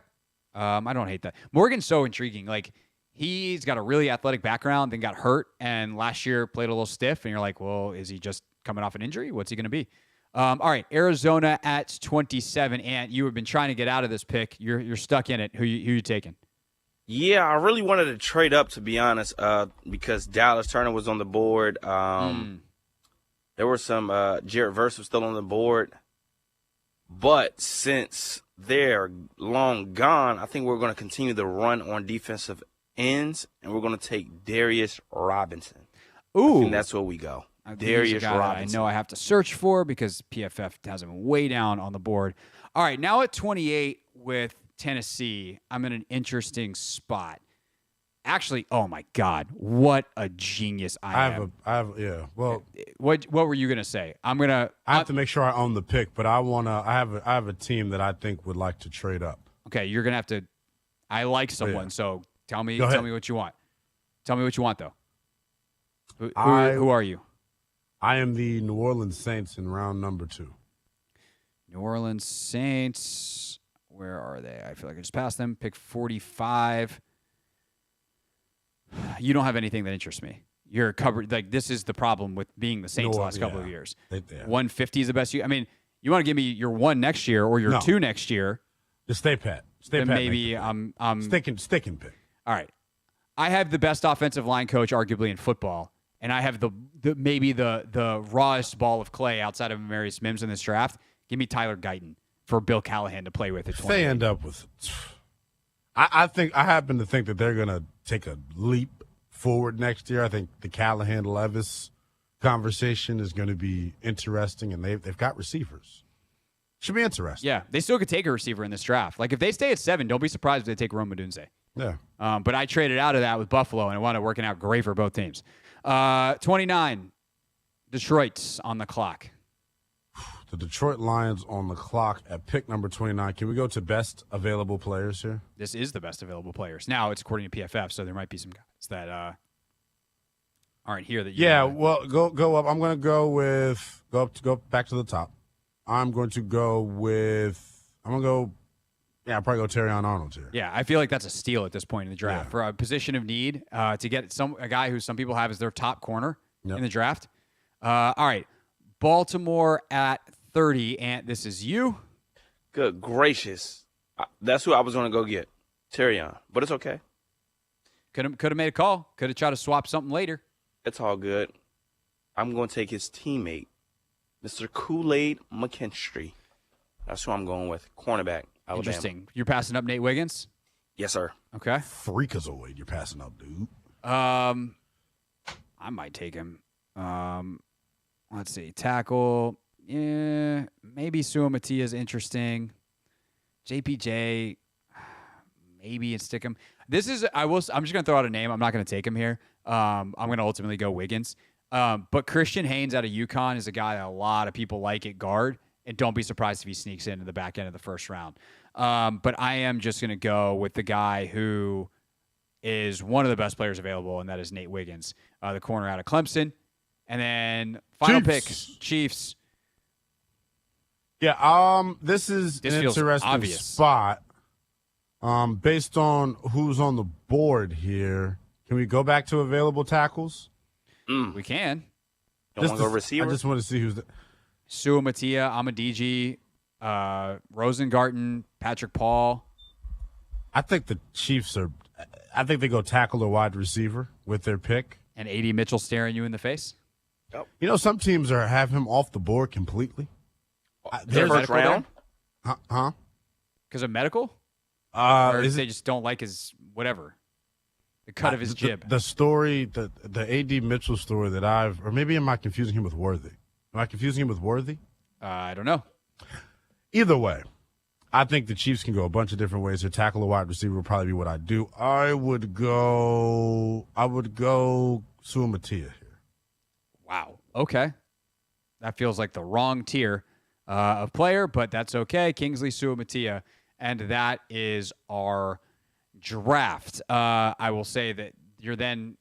I don't hate that. Morgan's so intriguing. Like, he's got a really athletic background, then got hurt, and last year played a little stiff. And you're like, well, is he just coming off an injury? What's he going to be? All right, Arizona at 27. Ant, you have been trying to get out of this pick. You're stuck in it. Who you taking? Yeah, I really wanted to trade up, to be honest, because Dallas Turner was on the board. There were some Jared Verse was still on the board. But since they're long gone, I think we're going to continue the run on defensive ends, and we're going to take Darius Robinson. Ooh. And that's where we go. Darius Robinson. I know I have to search for because PFF has him way down on the board. All right, now at 28 with Tennessee, I'm in an interesting spot. Actually, oh my God, what a genius I am. Yeah. Well, what were you gonna say? I have to make sure I own the pick, but I have a team that I think would like to trade up. Okay, you're gonna have to I like someone, so tell me Go ahead. what you want. Tell me what you want, though. Who are you? I am the New Orleans Saints in round number 2. New Orleans Saints. Where are they? I feel like I just passed them. Pick 45. You don't have anything that interests me. You're covered. Like, this is the problem with being the Saints the last couple of years. 150 is the best. I mean, you want to give me your 1 next year or your 2 next year. Just stay pat. Then maybe I'm stick and pick. All right. I have the best offensive line coach arguably in football, and I have the maybe the rawest ball of clay outside of Marius Mims in this draft. Give me Tyler Guyton for Bill Callahan to play with at 20. They end up with I happen to think that they're going to take a leap forward next year. I think the Callahan-Levis conversation is going to be interesting, and they've got receivers. Should be interesting. Yeah, they still could take a receiver in this draft. Like, if they stay at 7, don't be surprised if they take Rome Odunze. Yeah. But I traded out of that with Buffalo, and it wound up working out great for both teams. 29, Detroit's on the clock. The Detroit Lions on the clock at pick number 29. Can we go to best available players here? This is the best available players. Now, it's according to PFF, so there might be some guys that aren't here that you well, go up. I'm going to go back to the top. I'm going to probably go Terrion Arnold here. Yeah, I feel like that's a steal at this point in the draft. For a position of need, to get a guy who some people have as their top corner in the draft. All right, Baltimore at 30, and this is you. Good gracious. That's who I was going to go get, Terrion, but it's okay. Could have made a call. Could have tried to swap something later. It's all good. I'm going to take his teammate, Mr. Kool-Aid McKinstry. That's who I'm going with, cornerback, Alabama. Interesting. You're passing up Nate Wiggins? Yes, sir. Okay. Freakazoid you're passing up, dude. I might take him. Let's see. Tackle. Yeah, maybe Suamatia is interesting. JPJ, maybe and stick him. I'm just gonna throw out a name. I'm not gonna take him here. I'm gonna ultimately go Wiggins. But Christian Haynes out of UConn is a guy that a lot of people like at guard, and don't be surprised if he sneaks into the back end of the first round. But I am just gonna go with the guy who is one of the best players available, and that is Nate Wiggins, the corner out of Clemson. And then final pick, Chiefs. Yeah, this is an feels interesting obvious. spot. Based on who's on the board here, can we go back to available tackles? We can. Don't want to go receiver? I just want to see who's Suamatia, Amadiji, Rosengarten, Patrick Paul. I think the Chiefs they go tackle or wide receiver with their pick. And A.D. Mitchell staring you in the face. You know, some teams have him off the board completely. Their first round? Huh? Because of medical? Or Is they just don't like his whatever. The cut of his jib. The story, the A.D. Mitchell story that or maybe am I confusing him with Worthy? Am I confusing him with Worthy? I don't know. Either way, I think the Chiefs can go a bunch of different ways. Their tackle or wide receiver would probably be what I do. I would go Suamatia here. Wow. Okay. That feels like the wrong tier of player, but that's okay. Kingsley Suamatia, and that is our draft. I will say that you're then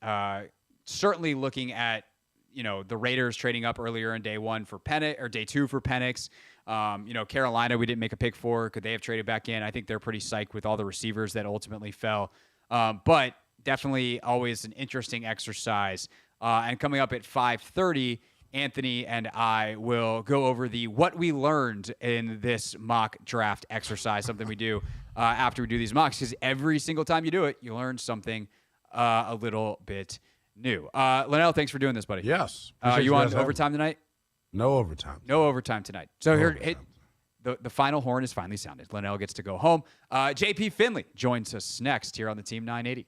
certainly looking at the Raiders trading up earlier in day 1 for Penix or day 2 for Penix. Carolina, we didn't make a pick for. Could they have traded back in? I think they're pretty psyched with all the receivers that ultimately fell. But definitely always an interesting exercise. And coming up at 5:30, Anthony and I will go over what we learned in this mock draft exercise, something we do after we do these mocks, because every single time you do it, you learn something a little bit new. Lynnell, thanks for doing this, buddy. Yes. You on overtime tonight? No overtime. No overtime tonight. So the final horn is finally sounded. Lynnell gets to go home. JP Finlay joins us next here on the Team 980.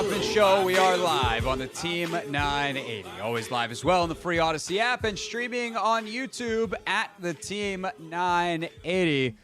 Hoffman Show. We are live on the Team 980. Always live as well on the free Odyssey app and streaming on YouTube at the Team 980.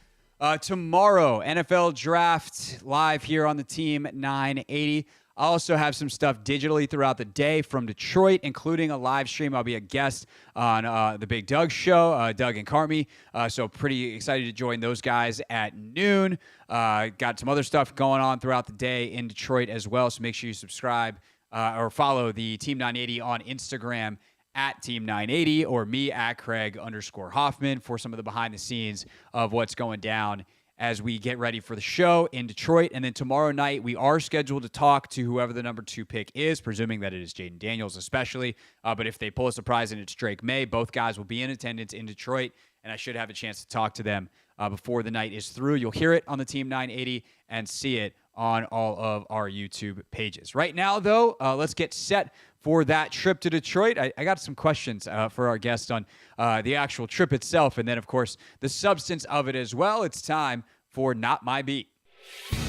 Tomorrow, NFL Draft live here on the Team 980. I also have some stuff digitally throughout the day from Detroit, including a live stream. I'll be a guest on the Big Doug Show, Doug and Carmi. So pretty excited to join those guys at noon. Got some other stuff going on throughout the day in Detroit as well. So make sure you subscribe or follow the Team 980 on Instagram at Team 980 or me at Craig_Hoffman for some of the behind the scenes of what's going down as we get ready for the show in Detroit. And then tomorrow night, we are scheduled to talk to whoever the number 2 pick is, presuming that it is Jaden Daniels especially. But if they pull a surprise and it's Drake May, both guys will be in attendance in Detroit, and I should have a chance to talk to them before the night is through. You'll hear it on the Team 980 and see it on all of our YouTube pages. Right now, though, let's get set for that trip to Detroit. I got some questions for our guest on the actual trip itself, and then, of course, the substance of it as well. It's time for Not My Beat.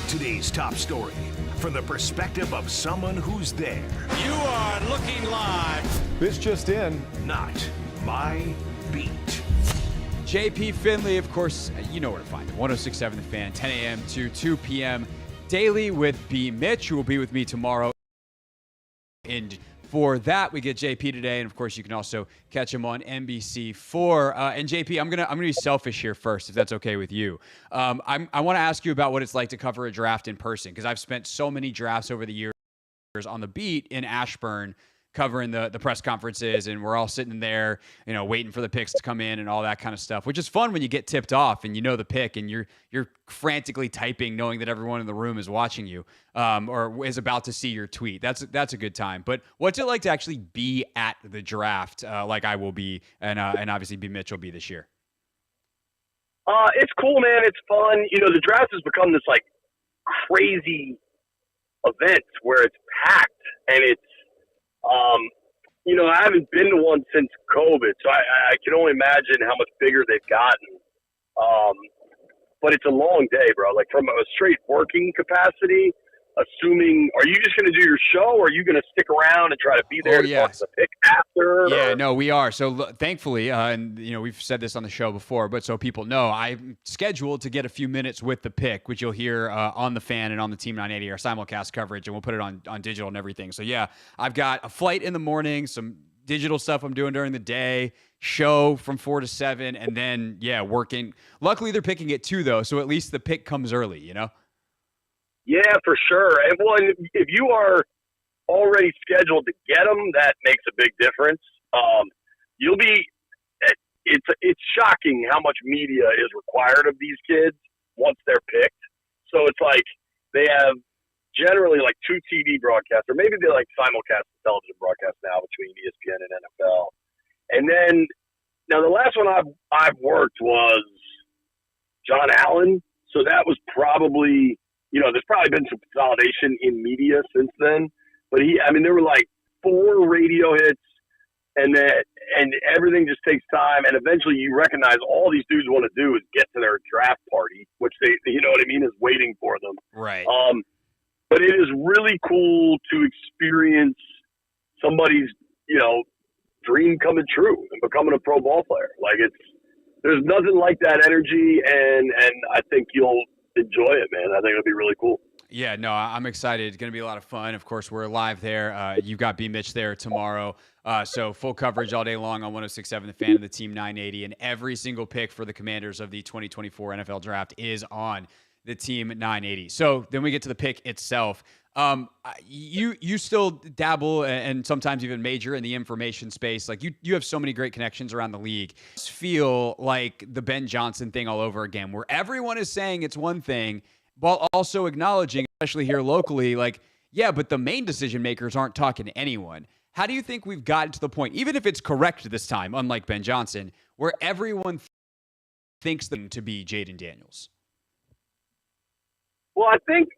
Today's top story from the perspective of someone who's there. You are looking live. This just in, Not My Beat. JP Finlay, of course, you know where to find him. 106.7 The Fan, 10 a.m. to 2 p.m. daily with B. Mitch, who will be with me tomorrow. And for that, we get JP today, and of course, you can also catch him on NBC4. And JP, I'm gonna be selfish here first, if that's okay with you. I want to ask you about what it's like to cover a draft in person, because I've spent so many drafts over the years on the beat in Ashburn, covering the press conferences, and we're all sitting there, you know, waiting for the picks to come in and all that kind of stuff, which is fun when you get tipped off and you know the pick and you're frantically typing, knowing that everyone in the room is watching you or is about to see your tweet. That's a good time. But what's it like to actually be at the draft, like I will be, and obviously B. Mitch will be this year? It's cool, man. It's fun. You know, the draft has become this like crazy event where it's packed and it's. You know, I haven't been to one since COVID, so I can only imagine how much bigger they've gotten. But it's a long day, bro. Like from a straight working capacity, assuming, are you just going to do your show, or are you going to stick around and try to be there to talk to the pick after? Yeah, no, we are. So thankfully, and you know, we've said this on the show before, but so people know, I'm scheduled to get a few minutes with the pick, which you'll hear on the Fan and on the Team 980, our simulcast coverage, and we'll put it on digital and everything. So yeah, I've got a flight in the morning, some digital stuff I'm doing during the day, show from 4 to 7, and then yeah, working. Luckily, they're picking it too, though, so at least the pick comes early, you know. Yeah, for sure. And well, if you are already scheduled to get them, that makes a big difference. You'll be. It's shocking how much media is required of these kids once they're picked. So it's like they have generally like 2 TV broadcasts, or maybe they like simulcast the television broadcast now between ESPN and NFL. And then now the last one I've worked was John Allen, so that was probably. You know, there's probably been some consolidation in media since then, but there were like 4 radio hits, and everything just takes time. And eventually, you recognize all these dudes want to do is get to their draft party, which they, you know what I mean, is waiting for them. Right. But it is really cool to experience somebody's, you know, dream coming true and becoming a pro ball player. Like there's nothing like that energy, and I think you'll enjoy it, man. I think it'll be really cool. Yeah, no, I'm excited. It's going to be a lot of fun. Of course, we're live there. You've got B. Mitch there tomorrow. So full coverage all day long on 106.7 The Fan and the Team 980. And every single pick for the Commanders of the 2024 NFL Draft is on the team 980. So then we get to the pick itself. You still dabble and sometimes even major in the information space. Like you have so many great connections around the league. It's feel like the Ben Johnson thing all over again, where everyone is saying it's one thing while also acknowledging, especially here locally, like, yeah, but the main decision makers aren't talking to anyone. How do you think we've gotten to the point, even if it's correct this time, unlike Ben Johnson, where everyone thinks them to be Jaden Daniels? Well, I think,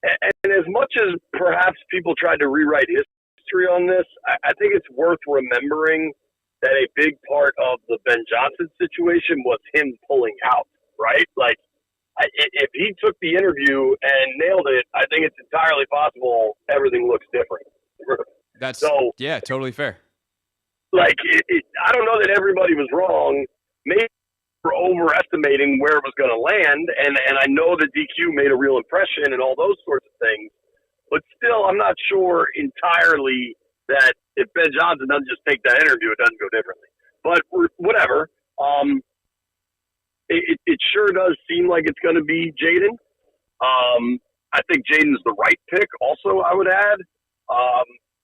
and as much as perhaps people tried to rewrite history on this, I think it's worth remembering that a big part of the Ben Johnson situation was him pulling out, right? Like, if he took the interview and nailed it, I think it's entirely possible everything looks different. That's so, yeah, totally fair. Like, I don't know that everybody was wrong. Maybe we're overestimating where it was going to land, and I know that DQ made a real impression and all those sorts of things. But still, I'm not sure entirely that if Ben Johnson doesn't just take that interview, it doesn't go differently. But whatever. It sure does seem like it's going to be Jaden. I think Jaden's the right pick also, I would add.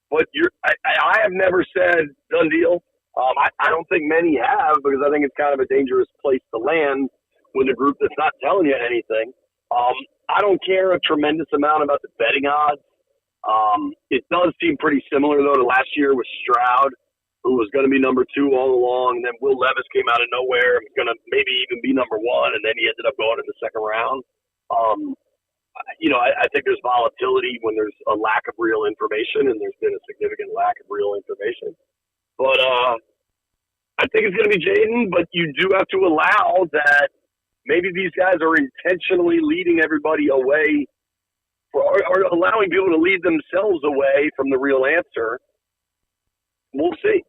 But I have never said done deal. I don't think many have, because I think it's kind of a dangerous place to land with a group that's not telling you anything. I don't care a tremendous amount about the betting odds. It does seem pretty similar, though, to last year with Stroud, who was going to be number 2 all along, and then Will Levis came out of nowhere and was going to maybe even be number 1, and then he ended up going in the second round. I think there's volatility when there's a lack of real information, and there's been a significant lack of real information. But I think it's going to be Jaden, but you do have to allow that maybe these guys are intentionally leading everybody away or allowing people to lead themselves away from the real answer. We'll see.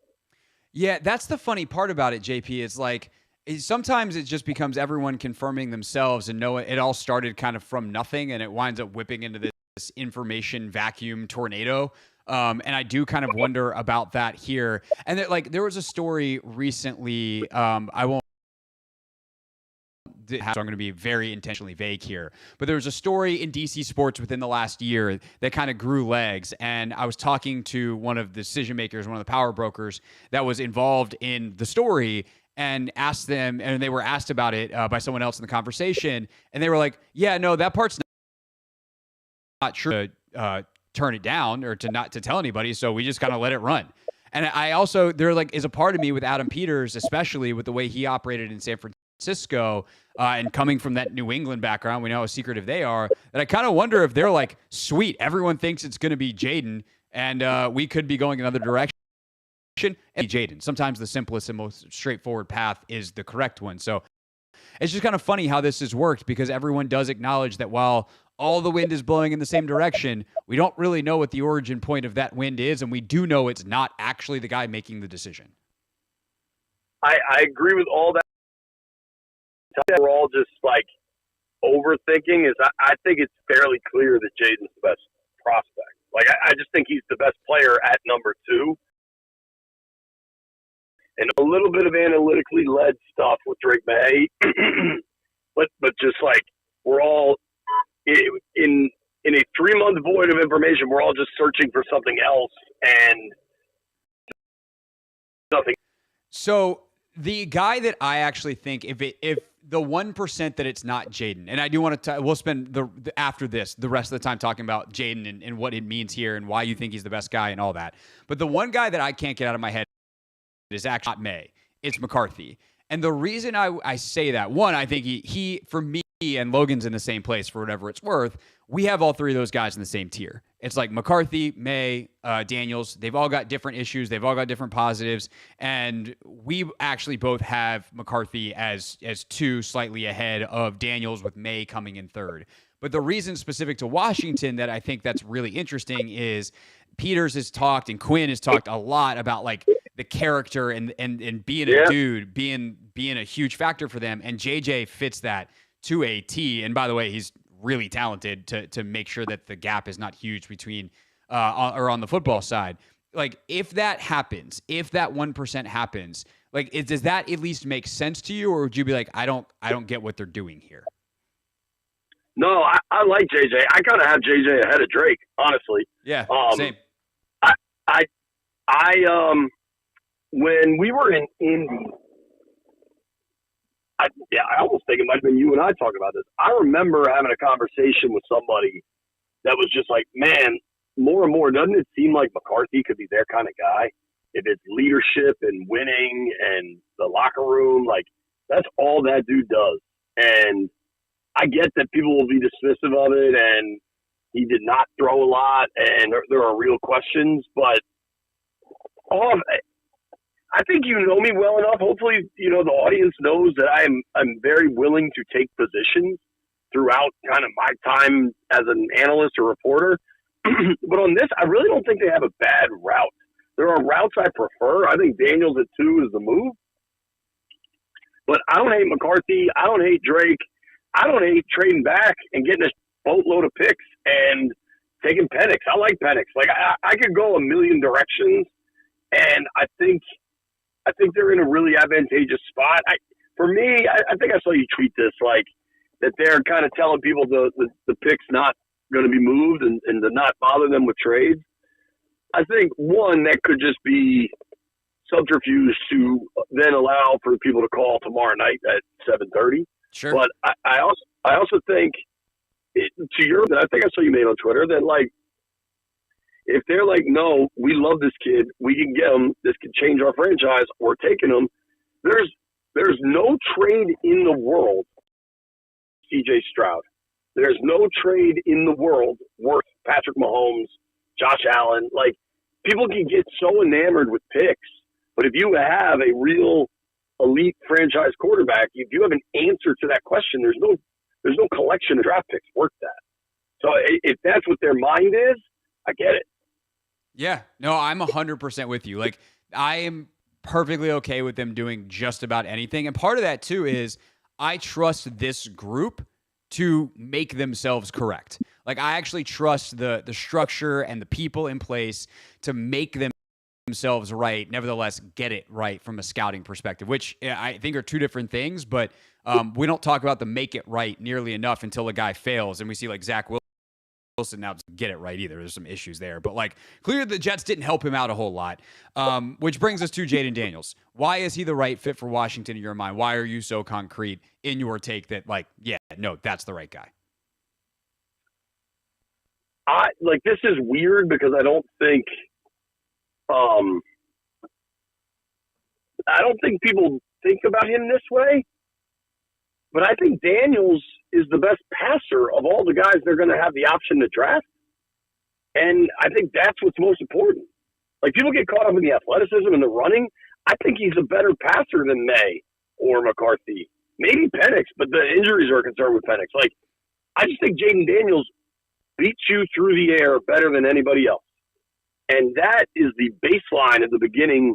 Yeah, that's the funny part about it, JP, is like sometimes it just becomes everyone confirming themselves and know it all started kind of from nothing, and it winds up whipping into this information vacuum tornado. And I do kind of wonder about that here. And there was a story recently, I won't, so I'm going to be very intentionally vague here, but there was a story in DC sports within the last year that kind of grew legs. And I was talking to one of the decision makers, one of the power brokers that was involved in the story, and asked them, and they were asked about it by someone else in the conversation. And they were like, yeah, no, that part's not true. Turn it down or to tell anybody. So we just kind of let it run. And I also, there is a part of me with Adam Peters, especially with the way he operated in San Francisco and coming from that New England background, we know how secretive they are, that I kind of wonder if they're like, sweet, everyone thinks it's going to be Jaden and we could be going another direction. And Jaden, sometimes the simplest and most straightforward path is the correct one. So it's just kind of funny how this has worked, because everyone does acknowledge that while all the wind is blowing in the same direction, we don't really know what the origin point of that wind is, and we do know it's not actually the guy making the decision. I agree with all that. We're all just like overthinking. I think it's fairly clear that Jaden's the best prospect. Like I just think he's the best player at number 2. And a little bit of analytically led stuff with Drake May, but just like we're all in a 3-month void of information, we're all just searching for something else and nothing. So the guy that I actually think, if the 1% that it's not Jaden, and I do want to, we'll spend after this the rest of the time talking about Jaden and what it means here and why you think he's the best guy and all that. But the one guy that I can't get out of my head is actually not May. It's McCarthy. And the reason I say that, one, I think he for me, and Logan's in the same place for whatever it's worth, we have all 3 of those guys in the same tier. It's like McCarthy, May, Daniels. They've all got different issues. They've all got different positives. And we actually both have McCarthy as 2 slightly ahead of Daniels, with May coming in 3rd. But the reason specific to Washington that I think that's really interesting is Peters has talked and Quinn has talked a lot about like the character and being a dude, being a huge factor for them. And JJ fits that to a T. And by the way, he's really talented to make sure that the gap is not huge between or on the football side. Like if that happens, if that 1% happens, like does that at least make sense to you, or would you be like, I don't get what they're doing here? No, I like JJ. I kind of have JJ ahead of Drake, honestly. Yeah, same. I when we were in Indy, I almost think it might have been you and I talking about this. I remember having a conversation with somebody that was just like, man, more and more, doesn't it seem like McCarthy could be their kind of guy? If it's leadership and winning and the locker room, like that's all that dude does. And I get that people will be dismissive of it, and he did not throw a lot, and there are real questions. But I think you know me well enough. Hopefully, the audience knows that I'm very willing to take positions throughout kind of my time as an analyst or reporter. But on this, I really don't think they have a bad route. There are routes I prefer. I think Daniels at 2 is the move. But I don't hate McCarthy. I don't hate Drake. I don't hate trading back and getting a boatload of picks and taking Penix. I like Penix. Like I could go a million directions, and I think they're in a really advantageous spot. For me, I think I saw you tweet this, like that they're kind of telling people the pick's not going to be moved and to not bother them with trades. I think one, that could just be subterfuge to then allow for people to call tomorrow night at 7:30. Sure. But I also think I think I saw you made on Twitter that like if they're like, no, we love this kid, we can get him, this could change our franchise, we're taking him. There's no trade in the world, CJ Stroud. There's no trade in the world worth Patrick Mahomes, Josh Allen. Like people can get so enamored with picks, but if you have a real elite franchise quarterback, if you have an answer to that question, there's no collection of draft picks worth that. So if that's what their mind is, I get it. Yeah, no, I'm 100% with you. Like I am perfectly okay with them doing just about anything. And part of that too is I trust this group to make themselves correct. Like I actually trust the structure and the people in place to make themselves right, nevertheless get it right from a scouting perspective, which I think are two different things, but we don't talk about the make it right nearly enough until a guy fails, and we see like Zach Wilson now doesn't get it right either. There's some issues there, but like clearly the Jets didn't help him out a whole lot, which brings us to Jaden Daniels. Why is he the right fit for Washington in your mind? Why are you so concrete in your take that like, yeah, no, that's the right guy? This is weird because I don't think people think about him this way, but I think Daniels is the best passer of all the guys they're going to have the option to draft. And I think that's what's most important. Like people get caught up in the athleticism and the running. I think he's a better passer than May or McCarthy. Maybe Penix, but the injuries are a concern with Penix. Like, I just think Jaden Daniels beats you through the air better than anybody else. And that is the baseline at the beginning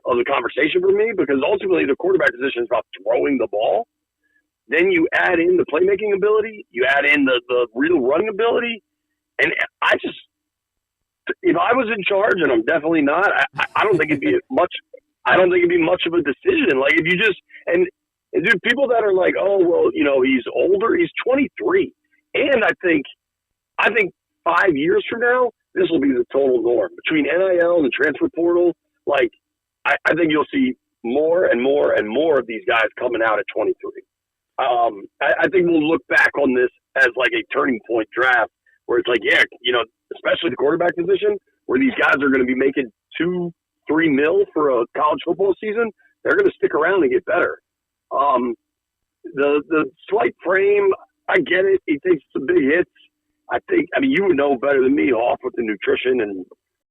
of the conversation for me, because ultimately the quarterback position is about throwing the ball. Then you add in the playmaking ability, you add in the real running ability. And I just, if I was in charge, and I'm definitely not, I don't think it'd be much. I don't think it'd be much of a decision. Like if you just and dude, people that are like, oh well, he's older. He's 23, and I think 5 years from now, this will be the total norm between NIL and the transfer portal. Like I think you'll see more and more and more of these guys coming out at 23. I think we'll look back on this as like a turning point draft where it's like, yeah, especially the quarterback position, where these guys are going to be making $2-3 million for a college football season. They're going to stick around and get better. The slight frame, I get it. He takes some big hits. I mean, you would know better than me, off with the nutrition and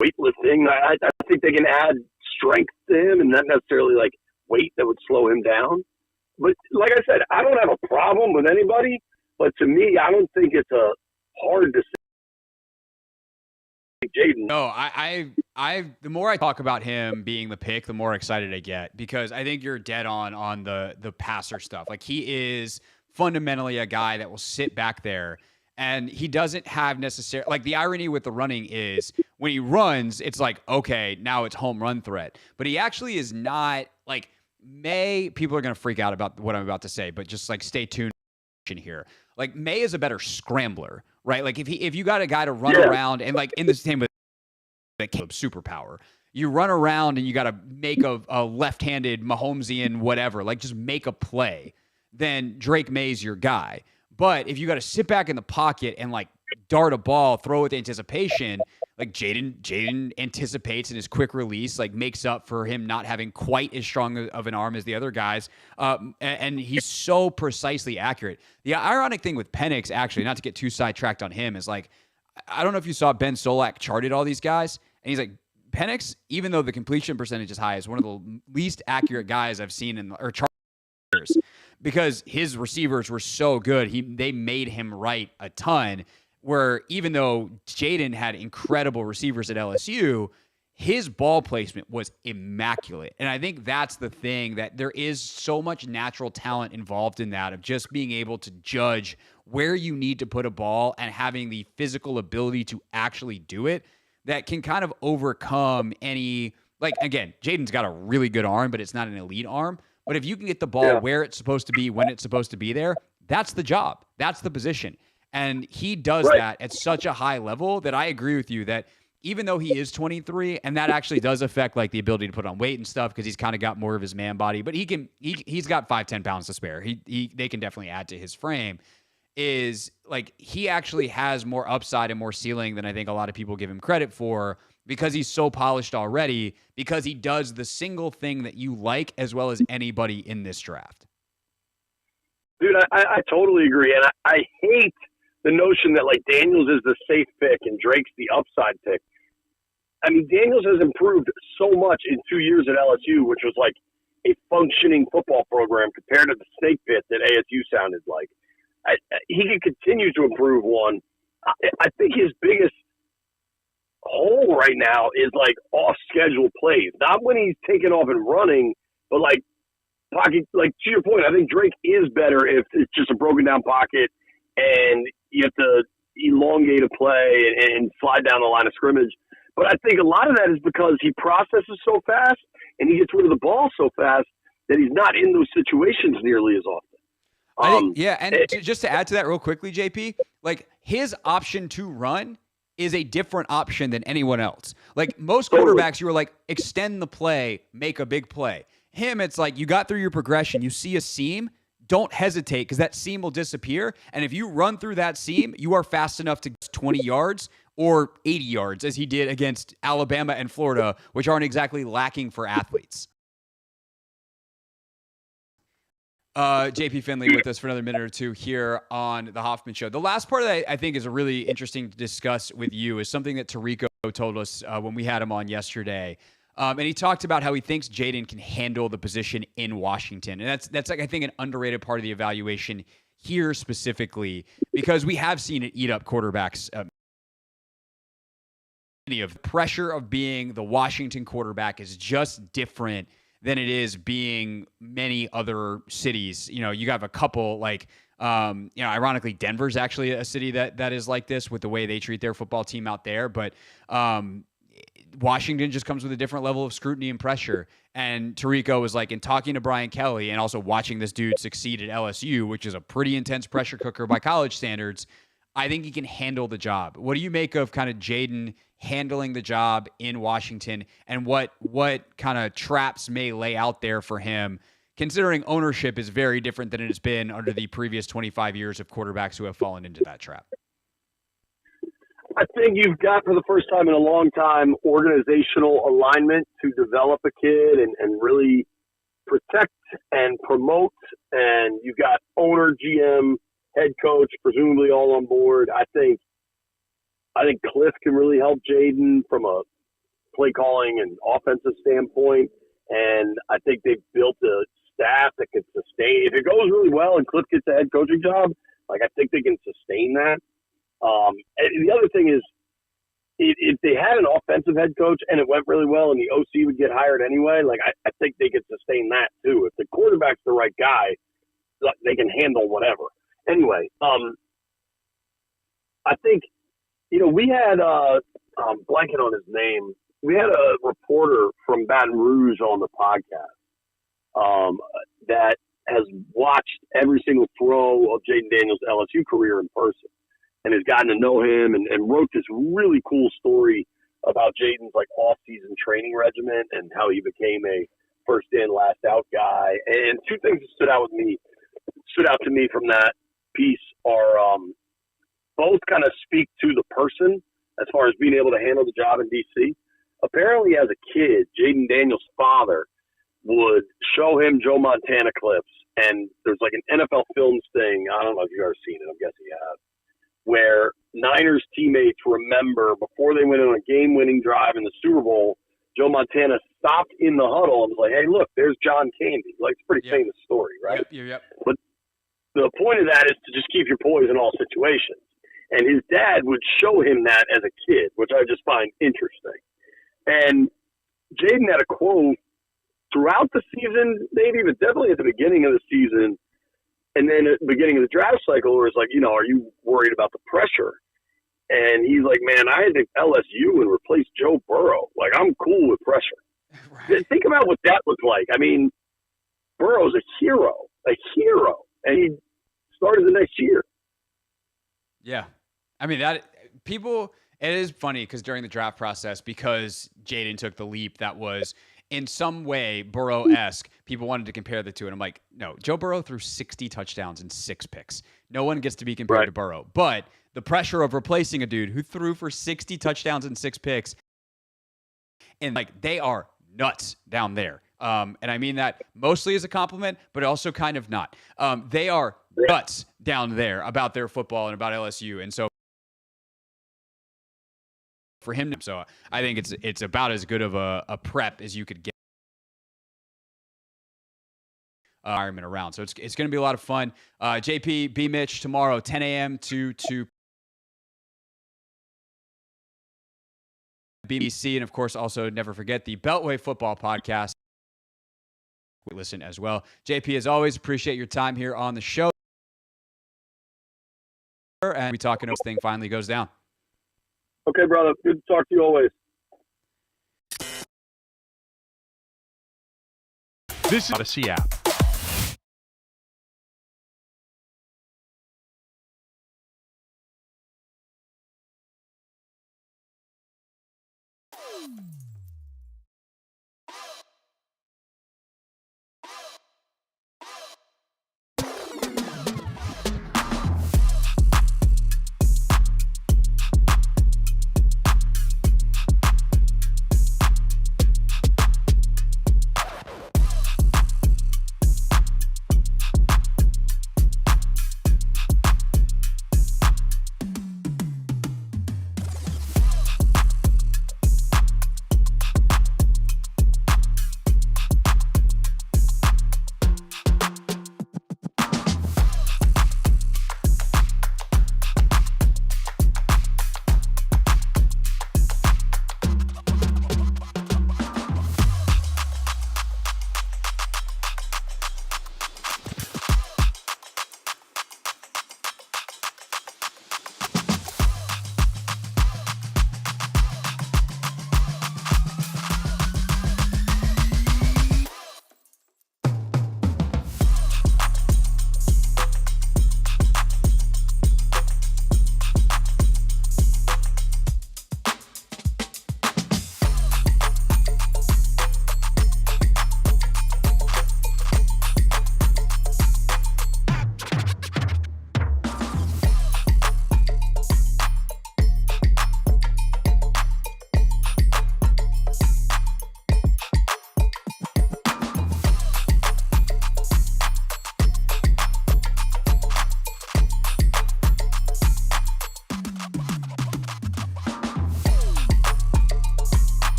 weightlifting. I think they can add strength to him and not necessarily like weight that would slow him down. But like I said, I don't have a problem with anybody, but to me, I don't think it's a hard decision. Jaden. No, the more I talk about him being the pick, the more excited I get, because I think you're dead on the passer stuff. Like he is fundamentally a guy that will sit back there, and he doesn't have necessarily, like the irony with the running is when he runs, it's like, okay, now it's home run threat. But he actually is not like people are going to freak out about what I'm about to say, but just like stay tuned here. Like May is a better scrambler, right? Like if you got a guy to run around and like in the same with Caleb's superpower, you run around and you got to make a left-handed Mahomesian whatever, like just make a play, then Drake May's your guy. But if you got to sit back in the pocket and like dart a ball, throw with anticipation, like Jaden anticipates in his quick release, like makes up for him not having quite as strong of an arm as the other guys. And he's so precisely accurate. The ironic thing with Penix, actually, not to get too sidetracked on him, is like, I don't know if you saw Ben Solak charted all these guys, and he's like, Penix, even though the completion percentage is high, is one of the least accurate guys I've seen in or charters, because his receivers were so good. They made him right a ton, where even though Jaden had incredible receivers at LSU, his ball placement was immaculate. And I think that's the thing, that there is so much natural talent involved in that, of just being able to judge where you need to put a ball and having the physical ability to actually do it, that can kind of overcome any, like, again, Jaden's got a really good arm, but it's not an elite arm. But if you can get the ball where it's supposed to be, when it's supposed to be there, that's the job. That's the position. And he does that at such a high level that I agree with you that even though he is 23, and that actually does affect like the ability to put on weight and stuff, because he's kind of got more of his man body, but he's got 5-10 pounds to spare. They can definitely add to his frame. Is like he actually has more upside and more ceiling than I think a lot of people give him credit for, because he's so polished already, because he does the single thing that you like as well as anybody in this draft. Dude, I totally agree. And I hate the notion that like Daniels is the safe pick and Drake's the upside pick. I mean, Daniels has improved so much in 2 years at LSU, which was like a functioning football program compared to the snake pit that ASU sounded like. He can continue to improve one. I think his biggest hole right now is like off-schedule plays. Not when he's taking off and running, but like pocket. Like to your point, I think Drake is better if it's just a broken down pocket and you have to elongate a play and slide down the line of scrimmage. But I think a lot of that is because he processes so fast and he gets rid of the ball so fast that he's not in those situations nearly as often. Just to add to that real quickly, JP, like his option to run is a different option than anyone else. Like most quarterbacks, you were like, extend the play, make a big play. Him, it's like you got through your progression, you see a seam, don't hesitate, because that seam will disappear. And if you run through that seam, you are fast enough to get 20 yards or 80 yards, as he did against Alabama and Florida, which aren't exactly lacking for athletes. JP Finlay with us for another minute or two here on the Hoffman Show. The last part that I think is really interesting to discuss with you is something that Tirico told us when we had him on yesterday. And he talked about how he thinks Jaden can handle the position in Washington. And that's like, I think, an underrated part of the evaluation here specifically, because we have seen it eat up quarterbacks. Of the pressure of being the Washington quarterback is just different than it is being many other cities. You know, you have a couple like, ironically, Denver's actually a city that is like this with the way they treat their football team out there. But Washington just comes with a different level of scrutiny and pressure. And Tirico was like, in talking to Brian Kelly and also watching this dude succeed at LSU, which is a pretty intense pressure cooker by college standards, I think he can handle the job. What do you make of kind of Jaden handling the job in Washington, and what kind of traps may lay out there for him, considering ownership is very different than it has been under the previous 25 years of quarterbacks who have fallen into that trap? I think you've got, for the first time in a long time, organizational alignment to develop a kid and really protect and promote. And you've got owner, GM, head coach, presumably all on board. I think Cliff can really help Jaden from a play calling and offensive standpoint. And I think they've built a staff that can sustain. If it goes really well and Cliff gets a head coaching job, like I think they can sustain that. And the other thing is, if they had an offensive head coach and it went really well and the OC would get hired anyway, like I think they could sustain that too. If the quarterback's the right guy, they can handle whatever. Anyway, I think, we had, I'm blanking on his name. We had a reporter from Baton Rouge on the podcast that has watched every single throw of Jaden Daniels' LSU career in person and has gotten to know him and wrote this really cool story about Jaden's like off-season training regimen and how he became a first in, last out guy. And two things that stood out to me from that piece are both kind of speak to the person as far as being able to handle the job in DC. Apparently, as a kid, Jaden Daniels' father would show him Joe Montana clips, and there's like an NFL Films thing. I don't know if you've ever seen it. I'm guessing you have. Where Niners teammates remember before they went on a game-winning drive in the Super Bowl, Joe Montana stopped in the huddle and was like, "Hey, look, there's John Candy." Like, it's a pretty famous story, right? Yep. But the point of that is to just keep your poise in all situations. And his dad would show him that as a kid, which I just find interesting. And Jaden had a quote throughout the season, maybe, but definitely at the beginning of the season, and then at the beginning of the draft cycle, where it's like, are you worried about the pressure? And he's like, man, I think LSU would replace Joe Burrow. Like, I'm cool with pressure. Right. Think about what that looked like. I mean, Burrow's a hero, and he started the next year. Yeah. I mean, it is funny because during the draft process, because Jaden took the leap that was in some way Burrow-esque, people wanted to compare the two. And I'm like, no, Joe Burrow threw 60 touchdowns and 6 picks. No one gets to be compared to Burrow. But the pressure of replacing a dude who threw for 60 touchdowns and 6 picks, and like, they are nuts down there. And I mean that mostly as a compliment, but also kind of not. They are nuts down there about their football and about LSU. And so for him, so I think it's about as good of a prep as you could get. Environment around. So it's going to be a lot of fun. JP, B. Mitch tomorrow, 10 a.m. to BBC. And of course, also never forget the Beltway Football Podcast. We listen as well. JP, as always, appreciate your time here on the show. And we talking this thing finally goes down. Okay, brother. Good to talk to you always. This is Odyssey app.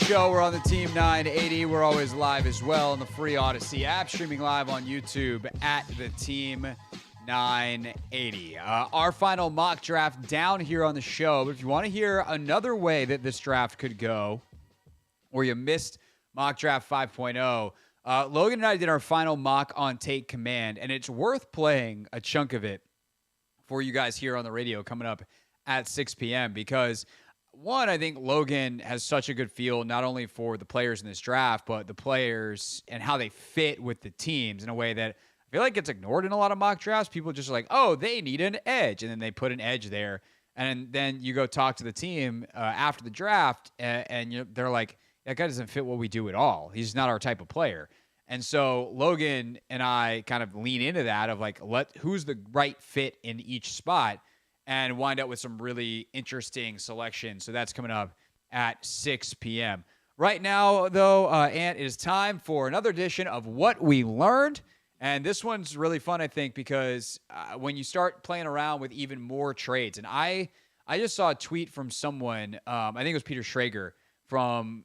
Show. We're on the Team 980. We're always live as well on the free Odyssey app, streaming live on YouTube at the Team 980. Our final mock draft down here on the show. But if you want to hear another way that this draft could go, or you missed mock draft 5.0, Logan and I did our final mock on Take Command, and it's worth playing a chunk of it for you guys here on the radio coming up at 6 p.m. because, one, I think Logan has such a good feel not only for the players in this draft, but the players and how they fit with the teams in a way that I feel like gets ignored in a lot of mock drafts. People just are like, oh, they need an edge, and then they put an edge there. And then you go talk to the team after the draft, and they're like, that guy doesn't fit what we do at all. He's not our type of player. And so Logan and I kind of lean into that of like, who's the right fit in each spot, and wind up with some really interesting selections. So that's coming up at 6 p.m. Right now, though, Ant, it is time for another edition of What We Learned. And this one's really fun, I think, because when you start playing around with even more trades, and I just saw a tweet from someone, I think it was Peter Schrager from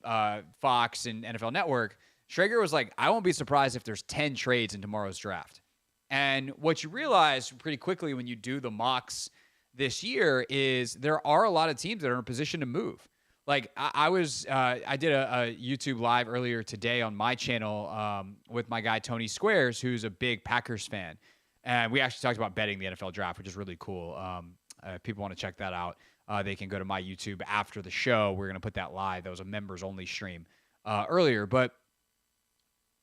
Fox and NFL Network. Schrager was like, I won't be surprised if there's 10 trades in tomorrow's draft. And what you realize pretty quickly when you do the mocks this year is there are a lot of teams that are in a position to move. Like I did a YouTube live earlier today on my channel with my guy Tony Squares, who's a big Packers fan. And we actually talked about betting the NFL draft, which is really cool. If people want to check that out, they can go to my YouTube after the show. We're going to put that live. That was a members-only stream earlier. But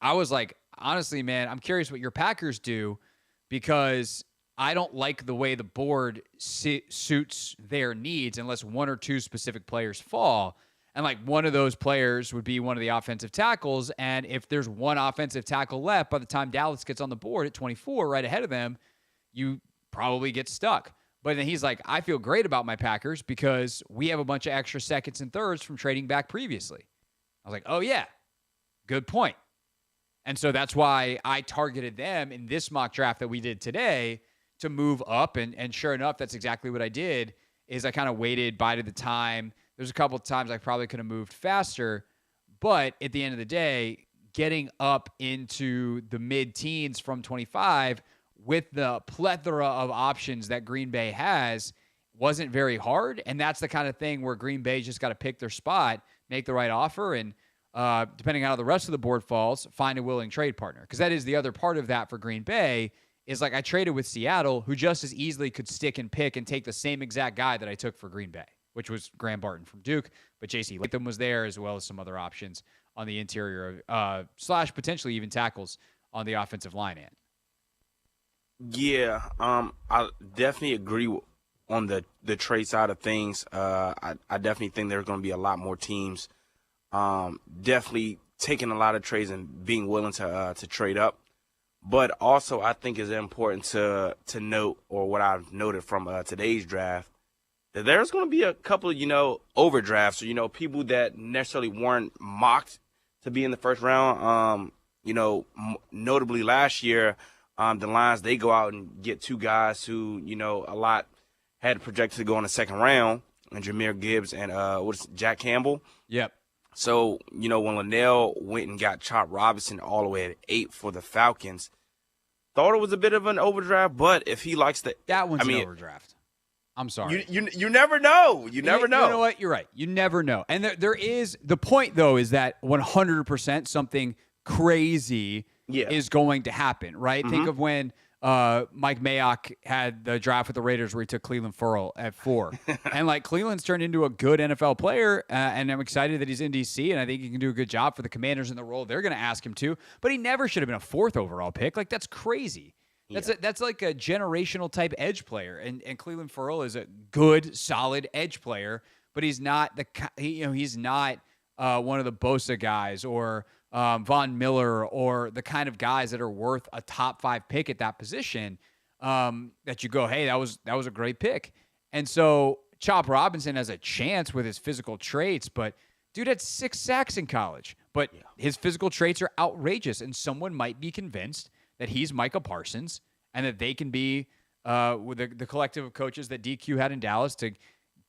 I was like, honestly, man, I'm curious what your Packers do because I don't like the way the board suits their needs unless one or two specific players fall. And like one of those players would be one of the offensive tackles. And if there's one offensive tackle left by the time Dallas gets on the board at 24, right ahead of them, you probably get stuck. But then he's like, I feel great about my Packers because we have a bunch of extra seconds and thirds from trading back previously. I was like, oh, yeah, good point. And so that's why I targeted them in this mock draft that we did today to move up. And sure enough, that's exactly what I did, is I kind of waited, bided the time. There's a couple of times I probably could have moved faster. But at the end of the day, getting up into the mid-teens from 25 with the plethora of options that Green Bay has wasn't very hard. And that's the kind of thing where Green Bay just got to pick their spot, make the right offer, and depending on how the rest of the board falls, find a willing trade partner. Because that is the other part of that for Green Bay is like I traded with Seattle, who just as easily could stick and pick and take the same exact guy that I took for Green Bay, which was Graham Barton from Duke. But J.C. Latham was there as well as some other options on the interior / potentially even tackles on the offensive line end. Yeah, I definitely agree on the trade side of things. I definitely think there's going to be a lot more teams definitely taking a lot of trades and being willing to trade up. But also I think it's important to note, or what I've noted from today's draft, that there's going to be a couple of, overdrafts, or, people that necessarily weren't mocked to be in the first round. Notably last year, the Lions, they go out and get two guys who, a lot had projected to go in the second round, and Jahmyr Gibbs and Jack Campbell. Yep. So, when Lynnell went and got Chop Robinson all the way at 8 for the Falcons, thought it was a bit of an overdraft, but if he likes that one's an overdraft. I'm sorry. You never know. You never know. You know what? You're right. You never know. And there is the point, though, is that 100% something crazy is going to happen, right? Mm-hmm. Think of when Mike Mayock had the draft with the Raiders where he took Cleveland Ferrell at 4. And Cleveland's turned into a good NFL player, and I'm excited that he's in DC, and I think he can do a good job for the Commanders in the role they're going to ask him to. But he never should have been a 4th overall pick. That's crazy. That's like a generational type edge player, and Cleveland Ferrell is a good, solid edge player, but he's not he's not one of the Bosa guys or Von Miller or the kind of guys that are worth a top 5 pick at that position that you go, hey, that was a great pick. And so Chop Robinson has a chance with his physical traits, but dude had 6 sacks in college. But his physical traits are outrageous, and someone might be convinced that he's Micah Parsons and that they can be with the collective of coaches that DQ had in Dallas to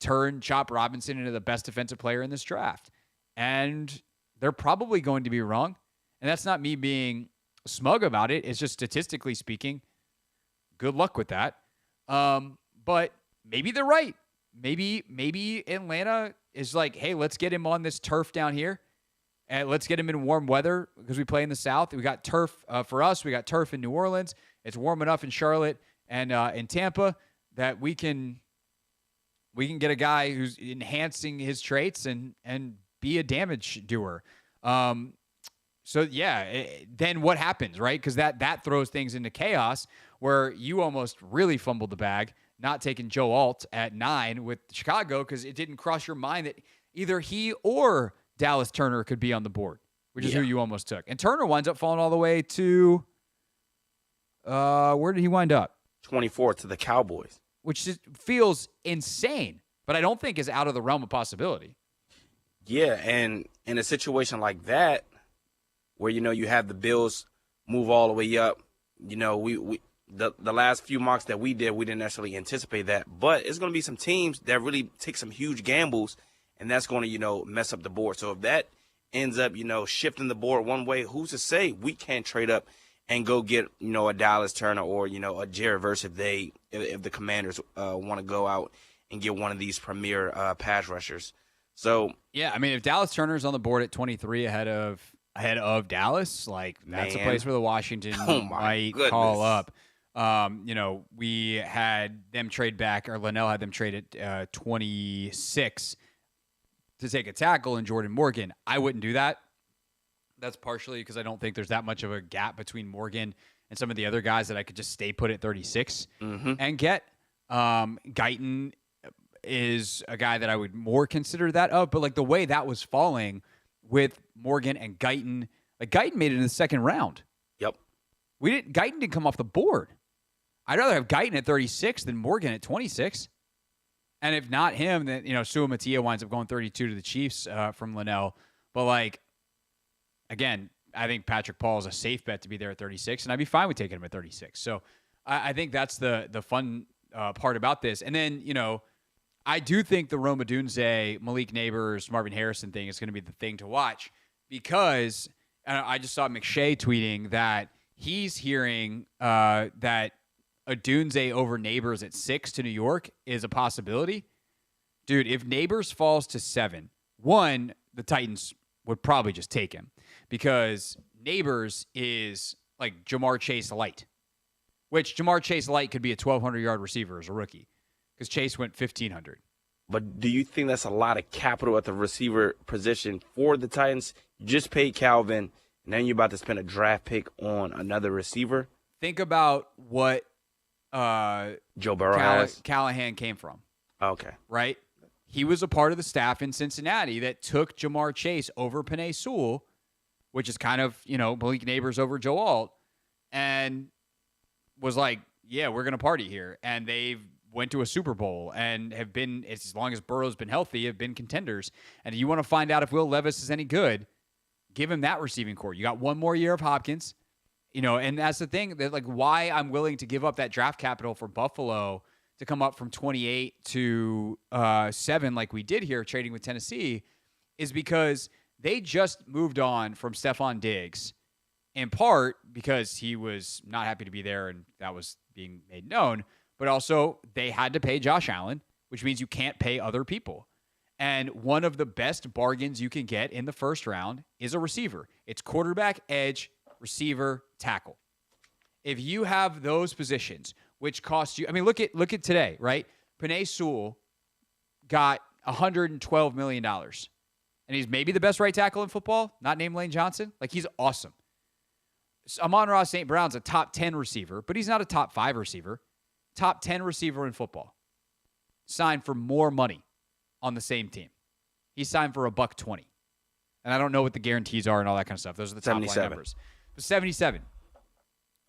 turn Chop Robinson into the best defensive player in this draft. and they're probably going to be wrong. And that's not me being smug about it. It's just statistically speaking, good luck with that. But maybe they're right. Maybe Atlanta is like, hey, let's get him on this turf down here. And let's get him in warm weather because we play in the South. We got turf for us. We got turf in New Orleans. It's warm enough in Charlotte and in Tampa that we can get a guy who's enhancing his traits and be a damage doer. Then what happens, right? Because that throws things into chaos where you almost really fumbled the bag, not taking Joe Alt at 9 with Chicago because it didn't cross your mind that either he or Dallas Turner could be on the board, which is who you almost took. And Turner winds up falling all the way to where did he wind up? 24 to the Cowboys. Which just feels insane, but I don't think is out of the realm of possibility. Yeah, and in a situation like that, where, you have the Bills move all the way up, the last few mocks that we did, we didn't necessarily anticipate that. But it's going to be some teams that really take some huge gambles, and that's going to, mess up the board. So if that ends up, shifting the board one way, who's to say we can't trade up and go get, a Dallas Turner or, a Jared Verse if the Commanders want to go out and get one of these premier pass rushers. So yeah, I mean, if Dallas Turner's on the board at 23 ahead of Dallas, like that's a place where the Washington might call up. We had them trade back, or Lynnell had them trade at 26 to take a tackle in Jordan Morgan. I wouldn't do that. That's partially because I don't think there's that much of a gap between Morgan and some of the other guys that I could just stay put at 36 and get. Guyton is a guy that I would more consider that of, but like the way that was falling with Morgan and Guyton, like Guyton made it in the second round. Yep. Guyton didn't come off the board. I'd rather have Guyton at 36 than Morgan at 26. And if not him, then, Sua Mattia winds up going 32 to the Chiefs from Lynnell. But like, again, I think Patrick Paul is a safe bet to be there at 36, and I'd be fine with taking him at 36. So I think that's the fun part about this. And then, I do think the Rome Odunze, Malik Neighbors, Marvin Harrison thing is going to be the thing to watch because I just saw McShay tweeting that he's hearing that Odunze over Neighbors at 6 to New York is a possibility. Dude, if Neighbors falls to 7, the Titans would probably just take him because Neighbors is like Jamar Chase light, which Jamar Chase light could be a 1,200-yard receiver as a rookie. Because Chase went 1,500. But do you think that's a lot of capital at the receiver position for the Titans? You just paid Calvin, and then you're about to spend a draft pick on another receiver? Think about what Joe Burrow Callahan came from. Okay. Right? He was a part of the staff in Cincinnati that took Jamar Chase over Penei Sewell, which is kind of, Malik Neighbors over Joe Alt, and was like, yeah, we're going to party here. And they've went to a Super Bowl and have been, as long as Burrow's been healthy, have been contenders. And you want to find out if Will Levis is any good, give him that receiving core. You got one more year of Hopkins, and that's the thing that like why I'm willing to give up that draft capital for Buffalo to come up from 28 to 7 like we did here trading with Tennessee is because they just moved on from Stephon Diggs in part because he was not happy to be there and that was being made known. But also, they had to pay Josh Allen, which means you can't pay other people. And one of the best bargains you can get in the first round is a receiver. It's quarterback, edge, receiver, tackle. If you have those positions, which cost you, look at today, right? Penei Sewell got $112 million. And he's maybe the best right tackle in football, not named Lane Johnson. Like, he's awesome. Amon-Ra St. Brown's a top 10 receiver, but he's not a top 5 receiver. Top 10 receiver in football. Signed for more money on the same team. He signed for $120. And I don't know what the guarantees are and all that kind of stuff. Those are the top line numbers. But 77.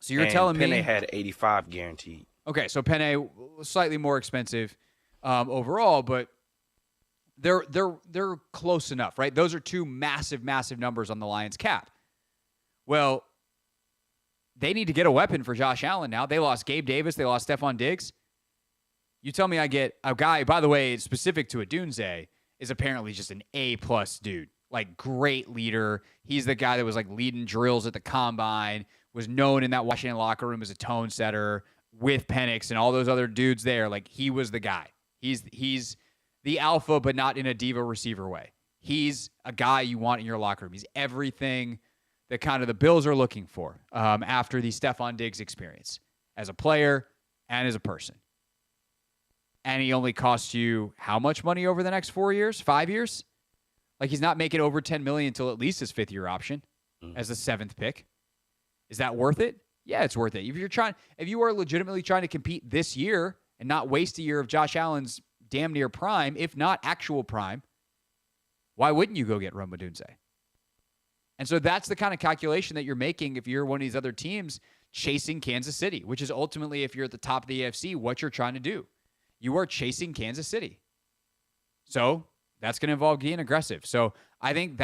So you're telling me Penei had 85 guaranteed. Okay, so Penei slightly more expensive overall, but they're close enough, right? Those are two massive numbers on the Lions cap. Well, they need to get a weapon for Josh Allen now. They lost Gabe Davis. They lost Stephon Diggs. You tell me I get a guy, by the way, specific to Odunze, is apparently just an A-plus dude. like great leader. He's the guy that was like leading drills at the combine, was known in that Washington locker room as a tone setter with Penix and all those other dudes there. Like he was the guy. He's the alpha, but not in a diva receiver way. He's a guy you want in your locker room. He's everything that kind of the Bills are looking for after the Stephon Diggs experience as a player and as a person. And he only costs you how much money over the next 4 years, 5 years? Like he's not making over $10 million until at least his fifth year option as the 7th pick. Is that worth it? Yeah, it's worth it. If you are legitimately trying to compete this year and not waste a year of Josh Allen's damn near prime, if not actual prime, why wouldn't you go get Rome Odunze? And so that's the kind of calculation that you're making if you're one of these other teams chasing Kansas City, which is ultimately, if you're at the top of the AFC, what you're trying to do. You are chasing Kansas City. So that's going to involve being aggressive. So I think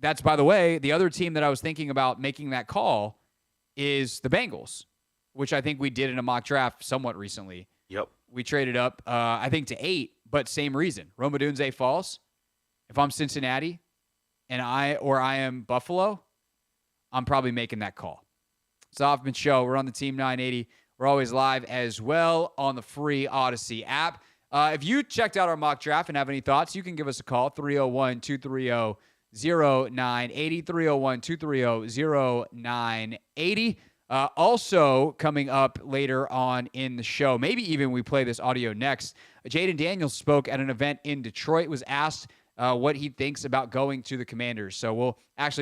that's, by the way, the other team that I was thinking about making that call is the Bengals, which I think we did in a mock draft somewhat recently. Yep. We traded up, I think, to 8, but same reason. Rome Odunze falls. If I'm Cincinnati and I am Buffalo, I'm probably making that call. It's the Hoffman Show. We're on the Team 980. We're always live as well on the free Odyssey app. If you checked out our mock draft and have any thoughts, you can give us a call, 301-230-0980, 301-230-0980. Also coming up later on in the show, maybe even we play this audio next, Jaden Daniels spoke at an event in Detroit, was asked what he thinks about going to the Commanders. So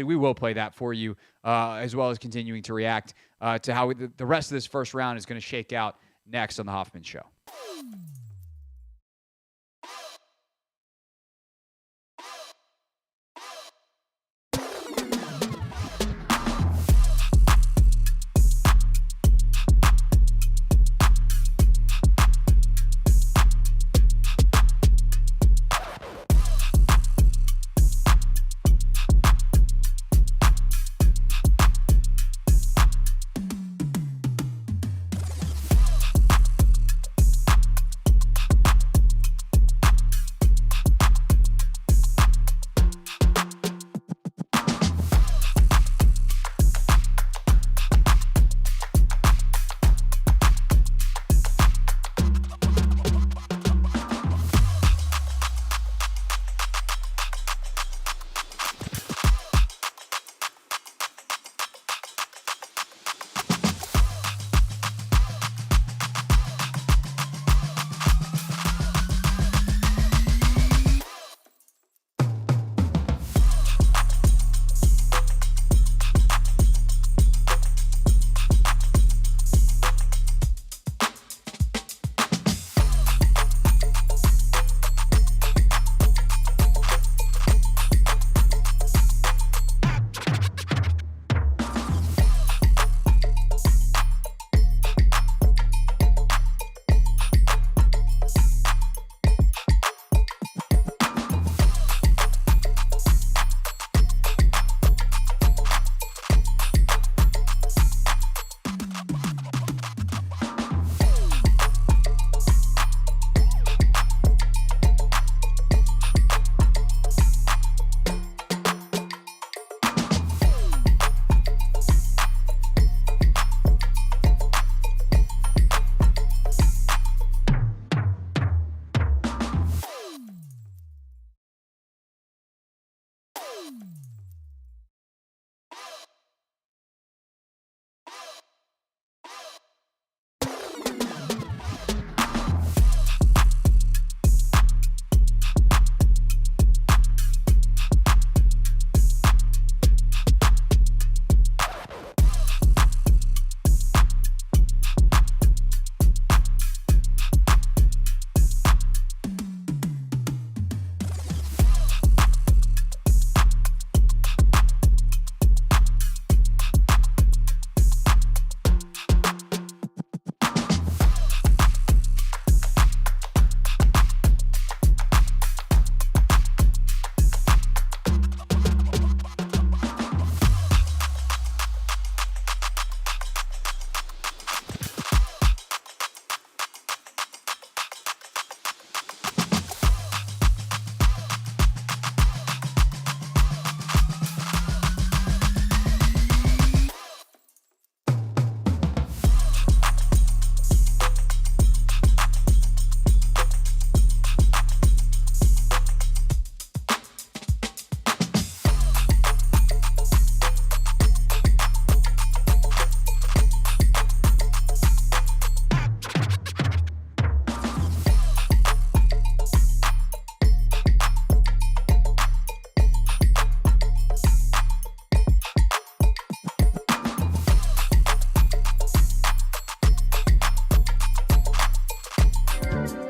we will play that for you, as well as continuing to react to how the rest of this first round is going to shake out next on the Hoffman Show.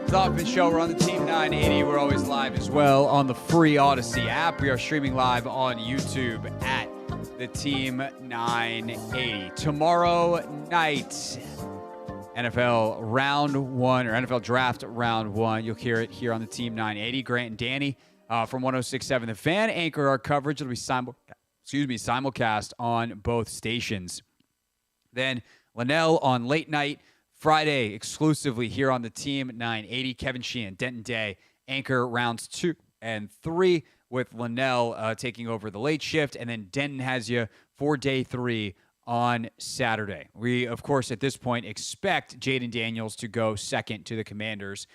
It's the Hoffman Show. We're on the Team 980. We're always live as well on the free Odyssey app. We are streaming live on YouTube at the Team 980. Tomorrow night, NFL Round 1 or NFL Draft Round 1. You'll hear it here on the Team 980. Grant and Danny from 106.7 The Fan anchor our coverage. It'll be simulcast on both stations. Then Lynnell on late night Friday exclusively here on the Team 980. Kevin Sheehan, Denton Day, anchor rounds 2 and 3 with Lynnell taking over the late shift. And then Denton has you for day 3 on Saturday. We, of course, at this point expect Jaden Daniels to go second to the Commanders.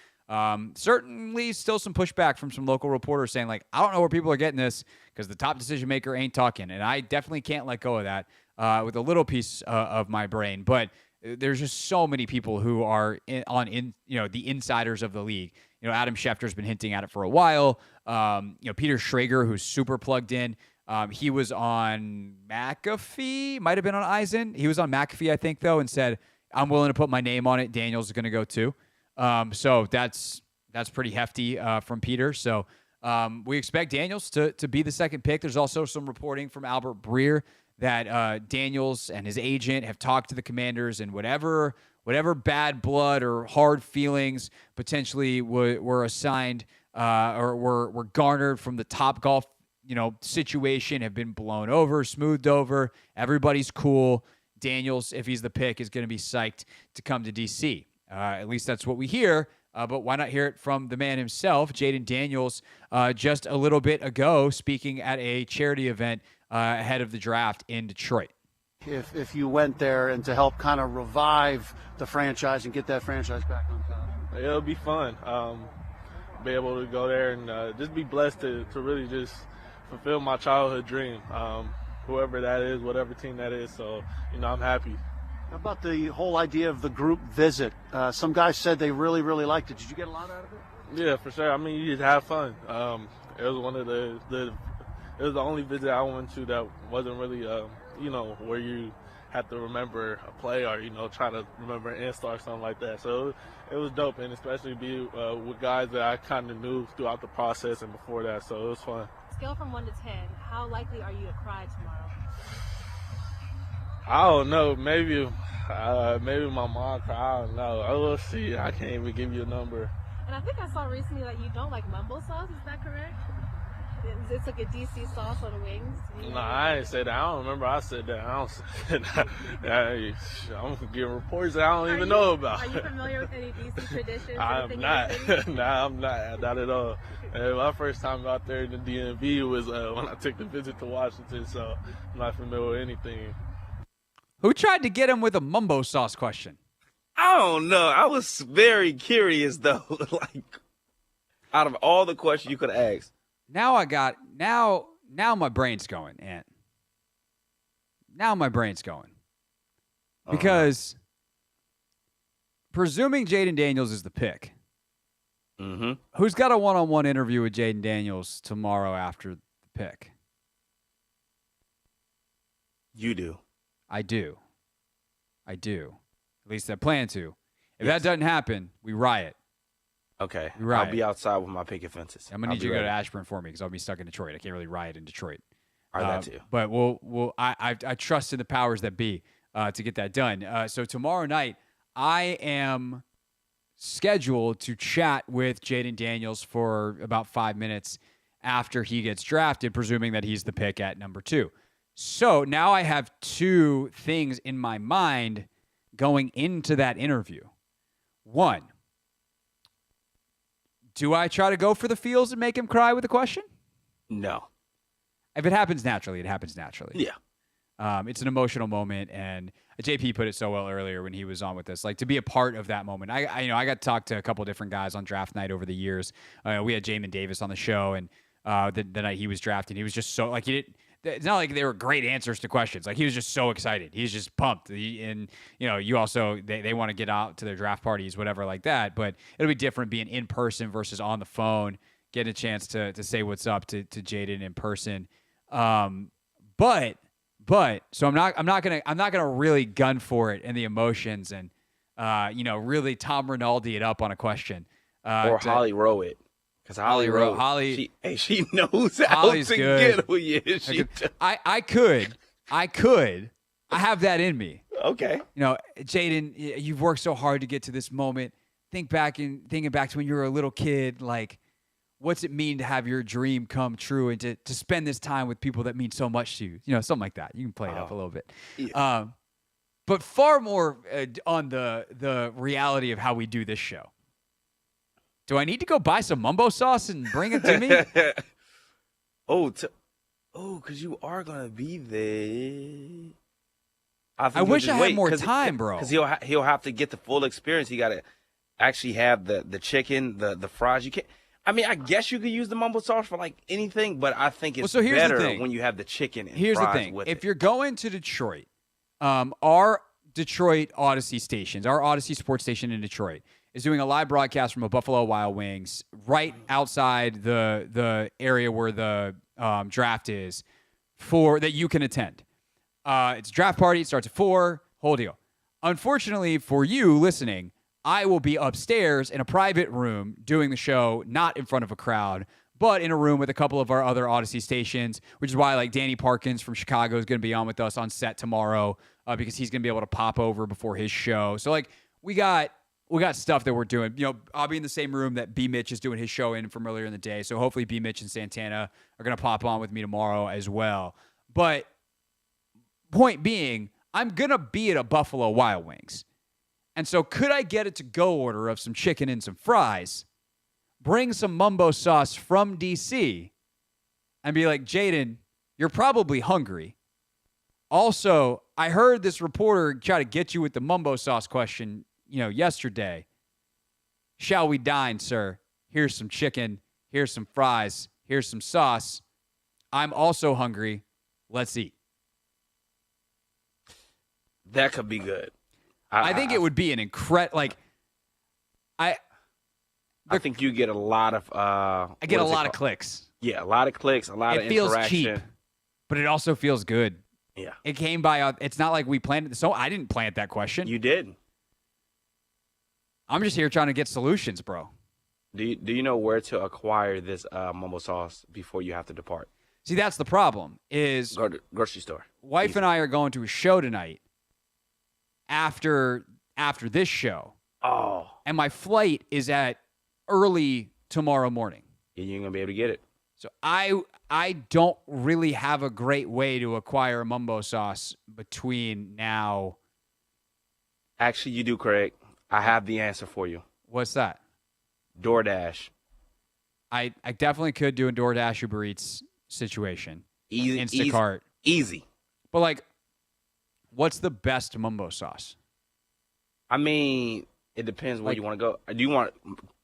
Certainly still some pushback from some local reporters saying, like, I don't know where people are getting this because the top decision maker ain't talking. And I definitely can't let go of that with a little piece of my brain. But there's just so many people who are the insiders of the league. Adam Schefter's been hinting at it for a while. Peter Schrager, who's super plugged in. He was on McAfee, might have been on Eisen. He was on McAfee, I think, though, and said, I'm willing to put my name on it. Daniels is going to go too. So that's pretty hefty from Peter. So we expect Daniels to be the second pick. There's also some reporting from Albert Breer that Daniels and his agent have talked to the Commanders, and whatever bad blood or hard feelings potentially were assigned or were garnered from the Topgolf situation have been blown over, smoothed over. Everybody's cool. Daniels, if he's the pick, is going to be psyched to come to D.C. At least that's what we hear. But why not hear it from the man himself, Jaden Daniels, just a little bit ago, speaking at a charity event ahead of the draft in Detroit. If you went there and to help kind of revive the franchise and get that franchise back on top? It'll be fun. Be able to go there and just be blessed to really just fulfill my childhood dream, whoever that is, whatever team that is. So, I'm happy. How about the whole idea of the group visit? Some guys said they really, really liked it. Did you get a lot out of it? Yeah, for sure. I mean, you just have fun. It was one of it was the only visit I went to that wasn't really, where you have to remember a play or, try to remember an install or something like that. So it was dope, and especially be with guys that I kind of knew throughout the process and before that. So it was fun. Scale from 1 to 10, how likely are you to cry tomorrow? I don't know. Maybe my mom cried. I don't know. I will see. I can't even give you a number. And I think I saw recently that you don't like mumbo sauce. Is that correct? It's like a DC sauce on the wings. No, I ain't said that. I don't remember I said that. I don't say that. I'm getting reports that I don't even know about. Are you familiar with any DC traditions? I'm not. Nah, I'm not at all. My first time out there in the DMV was when I took the visit to Washington, so I'm not familiar with anything. Who tried to get him with a mumbo sauce question? I don't know. I was very curious, though. Like, out of all the questions you could ask. Now my brain's going, Ant. Now my brain's going. Because presuming Jaden Daniels is the pick, who's got a one-on-one interview with Jaden Daniels tomorrow after the pick? You do. I do. At least I plan to. If that doesn't happen, we riot. Okay. Right. I'll be outside with my picket fences. I'm gonna need you to go to Ashburn for me because I'll be stuck in Detroit. I can't really riot in Detroit. All right, that too. But I trust in the powers that be to get that done. So tomorrow night, I am scheduled to chat with Jaden Daniels for about 5 minutes after he gets drafted, presuming that he's the pick at number 2. So now I have 2 things in my mind going into that interview. 1, do I try to go for the feels and make him cry with a question? No. If it happens naturally, it happens naturally. Yeah. It's an emotional moment, and JP put it so well earlier when he was on with us. Like, to be a part of that moment. I got to talk to a couple of different guys on draft night over the years. We had Jamin Davis on the show, and the night he was drafted, he was just so, like, it's not like they were great answers to questions. Like, he was just so excited. He's just pumped. You also, they want to get out to their draft parties, whatever like that. But it'll be different being in person versus on the phone, getting a chance to say what's up to Jaden in person. But so I'm not gonna really gun for it and the emotions and really Tom Rinaldi it up on a question. Or Holly row it. Because Holly row. She knows how Holly's to good. get with you. I could. I have that in me. Okay. You know, Jaden, you've worked so hard to get to this moment. Thinking back to when you were a little kid, like, what's it mean to have your dream come true and to spend this time with people that mean so much to you? You know, something like that. You can play it up a little bit. Yeah. But far more on the reality of how we do this show. Do I need to go buy some mumbo sauce and bring it to me? Because you are going to be there. I wish I had more time, bro. Because he'll have to get the full experience. He got to actually have the chicken, the fries. You can't. I mean, I guess you could use the mumbo sauce for like anything, but I think it's better when you have the chicken and here's fries the thing. with If it. you're going to Detroit, our Detroit Odyssey stations, our Odyssey sports station in Detroit, is doing a live broadcast from a Buffalo Wild Wings right outside the area where the draft is that you can attend. It's a draft party. It starts at 4. Whole deal. Unfortunately for you listening, I will be upstairs in a private room doing the show, not in front of a crowd, but in a room with a couple of our other Odyssey stations, which is why like Danny Parkins from Chicago is going to be on with us on set tomorrow because he's going to be able to pop over before his show. So like we got stuff that we're doing. You know, I'll be in the same room that B. Mitch is doing his show in from earlier in the day. So hopefully B. Mitch and Santana are going to pop on with me tomorrow as well. But point being, I'm going to be at a Buffalo Wild Wings. And so could I get a to-go order of some chicken and some fries, bring some mumbo sauce from D.C., and be like, Jaden, you're probably hungry. Also, I heard this reporter try to get you with the mumbo sauce question, yesterday. Shall we dine, sir? Here's some chicken. Here's some fries. Here's some sauce. I'm also hungry. Let's eat. That could be good. I think it would be an incredible, I think you get a lot of I get a lot of clicks. Yeah, a lot of clicks, a lot of interaction. It feels cheap, but it also feels good. Yeah. It came by, it's not like we planned it. So I didn't plant that question. You did. I'm just here trying to get solutions, bro. Do you know where to acquire this mumbo sauce before you have to depart? See, that's the problem is go to grocery store. Wife and I are going to a show tonight after this show. Oh. And my flight is at early tomorrow morning. Yeah, you ain't going to be able to get it. So I don't really have a great way to acquire a mumbo sauce between now. Actually, you do, Craig. I have the answer for you. What's that? DoorDash. I definitely could do a DoorDash Uber Eats situation. Easy. Instacart. Easy. But what's the best mumbo sauce? I mean, it depends where you want to go. Do you want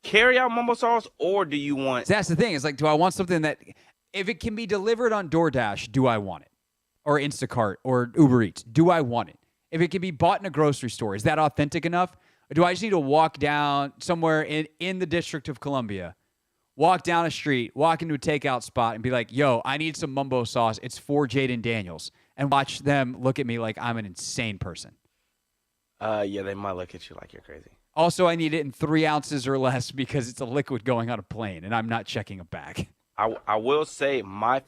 carry out mumbo sauce or do you want... That's the thing. It's do I want something that, if it can be delivered on DoorDash, do I want it? Or Instacart or Uber Eats, do I want it? If it can be bought in a grocery store, is that authentic enough? Or do I just need to walk down somewhere in the District of Columbia, walk down a street, walk into a takeout spot and be like, yo, I need some mumbo sauce. It's for Jaden Daniels. And watch them look at me like I'm an insane person. Yeah, they might look at you like you're crazy. Also, I need it in 3 ounces or less because it's a liquid going on a plane, and I'm not checking a bag. I will say my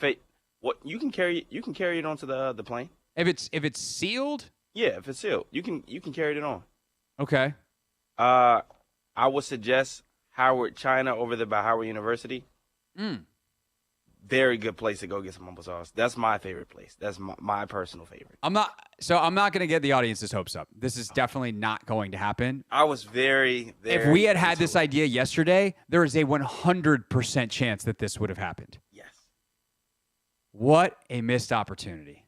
what you can carry it onto the plane. If it's sealed? Yeah, if it's sealed, you can carry it on. Okay. I would suggest Howard China over there by Howard University. Very good place to go get some mumbo sauce. That's my favorite place. That's my personal favorite. I'm not going to get the audience's hopes up. This is definitely not going to happen. I was very if we had this idea yesterday, there is a 100% chance that this would have happened. Yes. What a missed opportunity.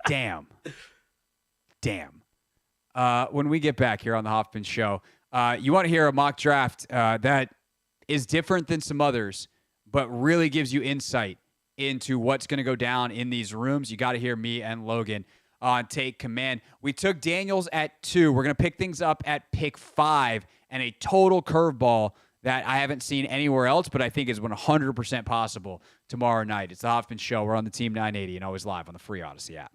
Damn. When we get back here on the Hoffman Show, you want to hear a mock draft that is different than some others, but really gives you insight into what's going to go down in these rooms. You got to hear me and Logan take command. We took Daniels at 2. We're going to pick things up at pick 5 and a total curveball that I haven't seen anywhere else, but I think is 100% possible tomorrow night. It's the Hoffman Show. We're on the Team 980 and always live on the free Odyssey app.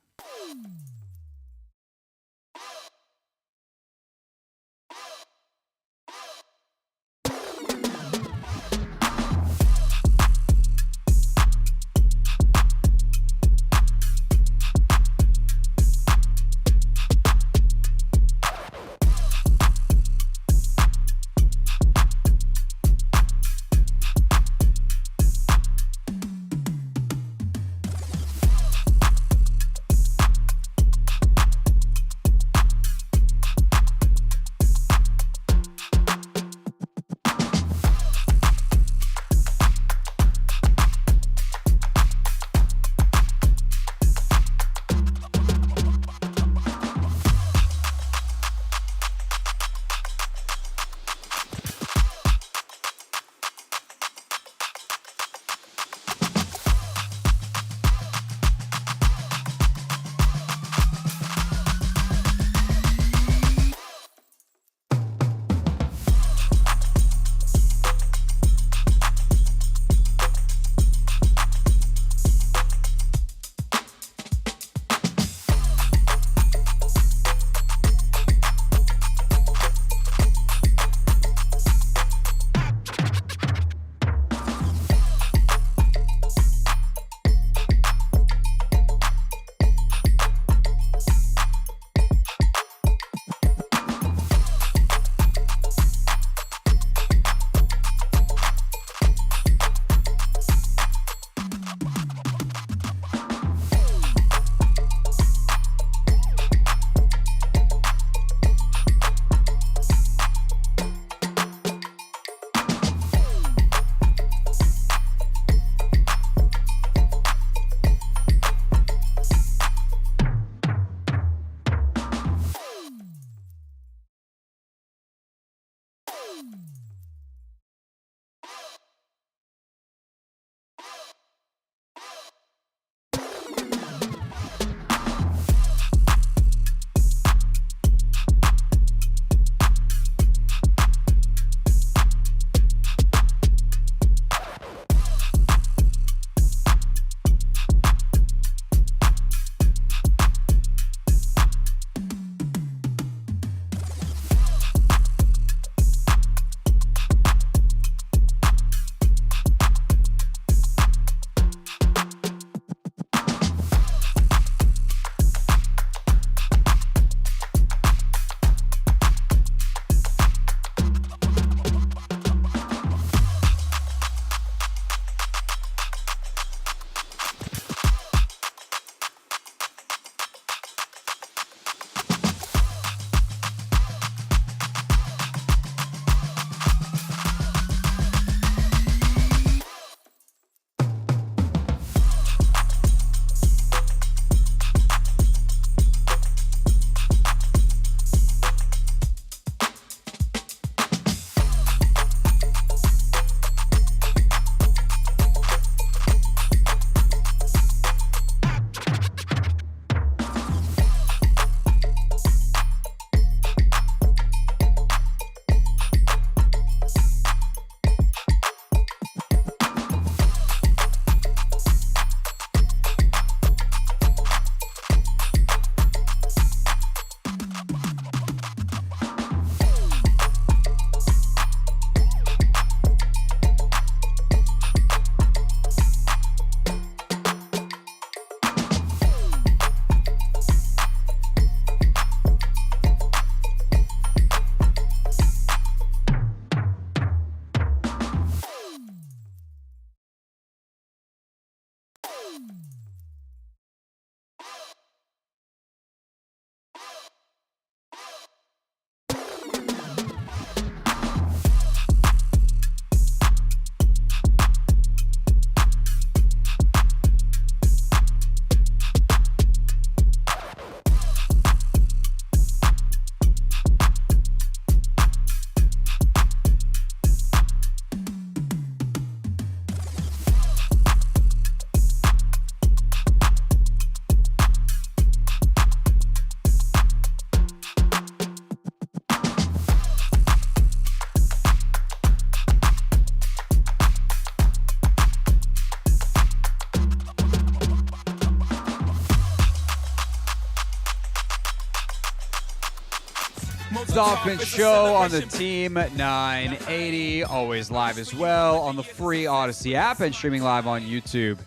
It's the Hoffman Show on the Team 980, always live as well on the free Odyssey app and streaming live on YouTube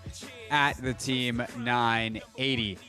at the Team 980.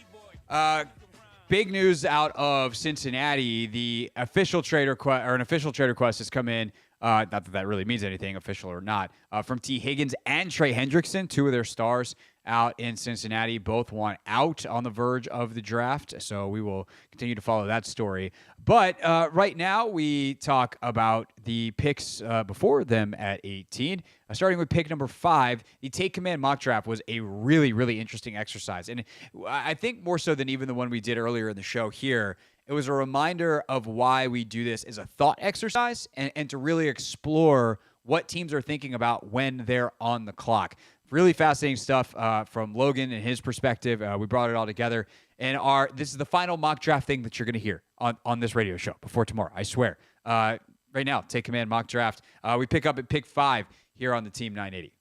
Big news out of Cincinnati. The official trade request, or an official trade request, has come in. Not that really means anything, official or not, from T. Higgins and Trey Hendrickson, two of their stars out in Cincinnati. Both want out on the verge of the draft, so we will continue to follow that story. But right now, we talk about the picks before them at 18. Starting with pick number 5, the Take Command mock draft was a really, really interesting exercise. And I think more so than even the one we did earlier in the show here, it was a reminder of why we do this as a thought exercise and to really explore what teams are thinking about when they're on the clock. Really fascinating stuff from Logan and his perspective. We brought it all together. And this is the final mock draft thing that you're going to hear on this radio show before tomorrow, I swear. Right now, Take Command mock draft. We pick up at pick 5 here on the Team 980.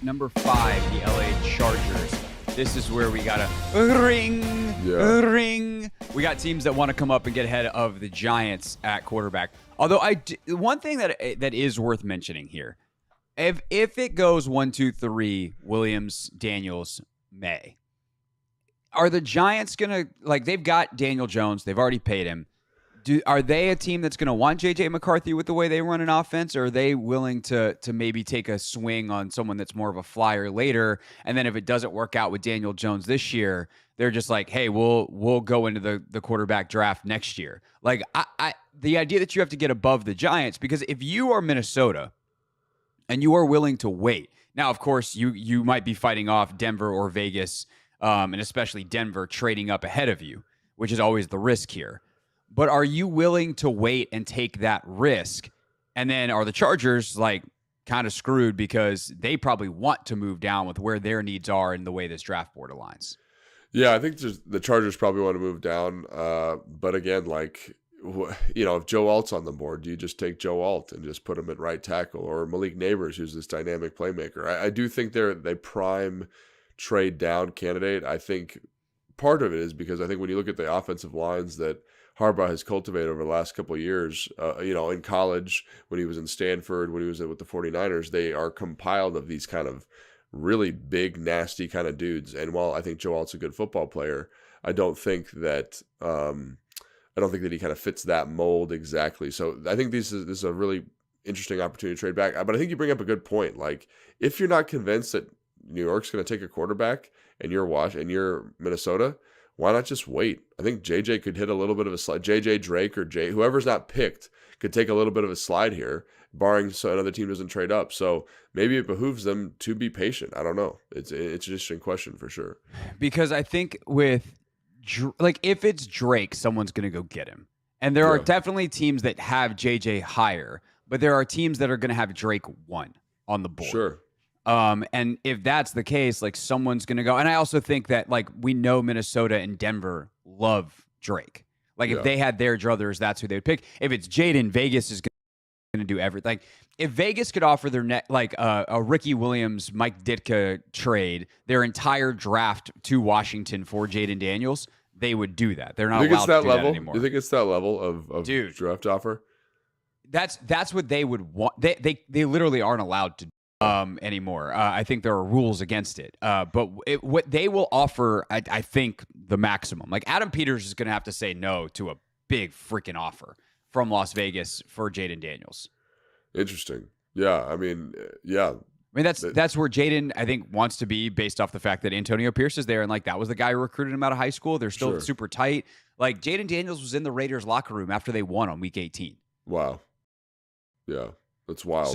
Number 5, the LA Chargers. This is where we got a ring. We got teams that want to come up and get ahead of the Giants at quarterback. Although one thing that is worth mentioning here, if it goes 1, 2, 3, Williams, Daniels, May, are the Giants gonna they've got Daniel Jones, they've already paid him. Are they a team that's going to want J.J. McCarthy with the way they run an offense, or are they willing to maybe take a swing on someone that's more of a flyer later, and then if it doesn't work out with Daniel Jones this year, they're just like, hey, we'll go into the quarterback draft next year? The idea that you have to get above the Giants, because if you are Minnesota and you are willing to wait, now, of course, you might be fighting off Denver or Vegas, and especially Denver trading up ahead of you, which is always the risk here. But are you willing to wait and take that risk? And then are the Chargers kind of screwed because they probably want to move down with where their needs are and the way this draft board aligns? Yeah, I think the Chargers probably want to move down. But again, if Joe Alt's on the board, do you just take Joe Alt and just put him at right tackle, or Malik Neighbors, who's this dynamic playmaker? I do think they're prime trade down candidate. I think part of it is because I think when you look at the offensive lines that Harbaugh has cultivated over the last couple of years, in college, when he was in Stanford, when he was with the 49ers, they are compiled of these kind of really big, nasty kind of dudes. And while I think Joe Alt's a good football player, I don't think that he kind of fits that mold exactly. So I think this is a really interesting opportunity to trade back. But I think you bring up a good point. If you're not convinced that New York's going to take a quarterback and you're Minnesota, why not just wait? I think JJ could hit a little bit of a slide. JJ Drake or whoever's not picked could take a little bit of a slide here, barring so another team doesn't trade up. So maybe it behooves them to be patient. I don't know. It's an interesting question for sure. Because I think if it's Drake, someone's going to go get him. And there are definitely teams that have JJ higher, but there are teams that are going to have Drake 1 on the board. Sure. And if that's the case, someone's going to go. And I also think that we know Minnesota and Denver love Drake. If they had their druthers, that's who they would pick. If it's Jaden, Vegas is going to do everything. If Vegas could offer their a Ricky Williams, Mike Ditka trade, their entire draft to Washington for Jaden Daniels, they would do that. They're not allowed to do that anymore. You think it's that level of draft offer? That's what they would want. They literally aren't allowed to anymore. I think there are rules against it. But what they will offer, I think, the maximum. Adam Peters is going to have to say no to a big freaking offer from Las Vegas for Jaden Daniels. Interesting. Yeah. I mean, that's where Jaden, I think, wants to be, based off the fact that Antonio Pierce is there, and that was the guy who recruited him out of high school. They're still super tight. Jaden Daniels was in the Raiders locker room after they won on week 18. Wow. Yeah, that's wild.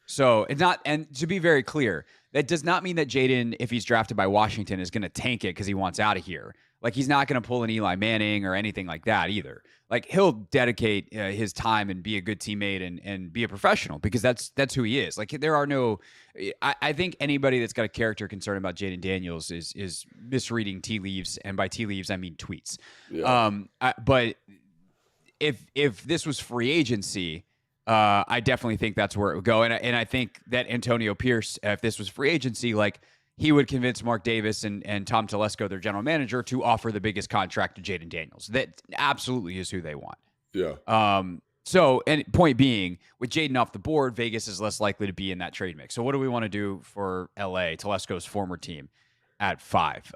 So it's not, and to be very clear, that does not mean that Jaden, if he's drafted by Washington, is going to tank it because he wants out of here. He's not going to pull an Eli Manning or anything like that either. He'll dedicate his time and be a good teammate and be a professional, because that's who he is. There are no, I think anybody that's got a character concern about Jaden Daniels is misreading tea leaves, and by tea leaves I mean tweets. Yeah. But if this was free agency, I definitely think that's where it would go. And I think that Antonio Pierce, if this was free agency, he would convince Mark Davis and Tom Telesco, their general manager, to offer the biggest contract to Jaden Daniels. That absolutely is who they want. Yeah. So, and point being, with Jaden off the board, Vegas is less likely to be in that trade mix. So what do we want to do for LA, Telesco's former team, at 5?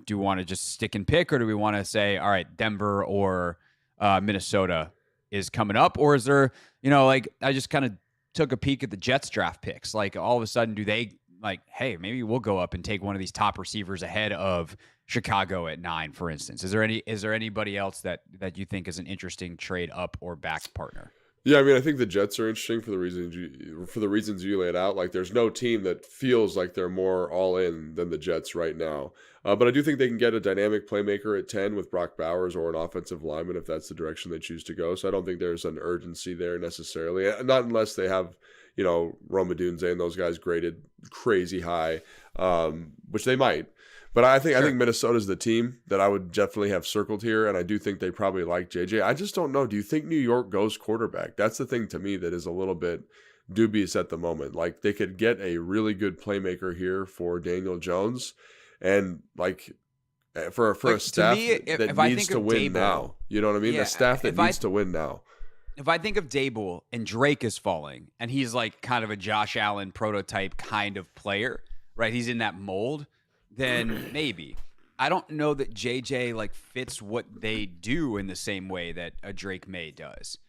Do we want to just stick and pick, or do we want to say, all right, Denver or Minnesota is coming up? Or is there, like, I just kind of took a peek at the Jets draft picks. Like, all of a sudden, do they, like, hey, maybe we'll go up and take one of these top receivers ahead of Chicago at 9, for instance? Is there anybody else that you think is an interesting trade up or back partner? Yeah, I mean, I think the Jets are interesting for the reasons you laid out. Like, there's no team that feels like they're more all in than the Jets right now. But I do think they can get a dynamic playmaker at 10 with Brock Bowers, or an offensive lineman if that's the direction they choose to go. So I don't think there's an urgency there necessarily, not unless they have, Rome Odunze and those guys graded crazy high, which they might. But I think Minnesota's the team that I would definitely have circled here, and I do think they probably like JJ. I just don't know. Do you think New York goes quarterback? That's the thing to me that is a little bit dubious at the moment. Like, they could get a really good playmaker here for Daniel Jones, and like for a staff that needs to win now. You know what I mean? The staff that needs to win now. If I think of Dable and Drake is falling, and he's like kind of a Josh Allen prototype kind of player, right? He's in that mold. Then maybe. I don't know that JJ like fits what they do in the same way that a Drake May does.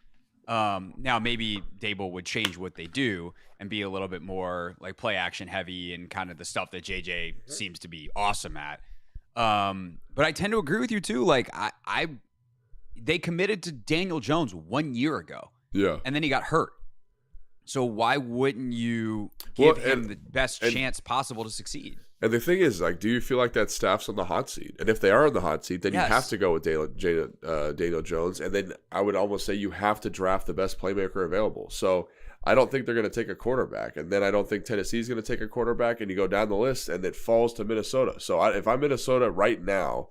Now maybe Dable would change what they do and be a little bit more like play action heavy and kind of the stuff that JJ seems to be awesome at. But I tend to agree with you too. Like they committed to Daniel Jones 1 year ago. Yeah. And then he got hurt. So why wouldn't you give him the best chance possible to succeed? And the thing is, like, do you feel like that staff's on the hot seat? And if they are on the hot seat, then you have to go with Daniel Jones. And then I would almost say you have to draft the best playmaker available. So I don't think they're going to take a quarterback. And then I don't think Tennessee's going to take a quarterback. And you go down the list, and it falls to Minnesota. So if I'm Minnesota right now,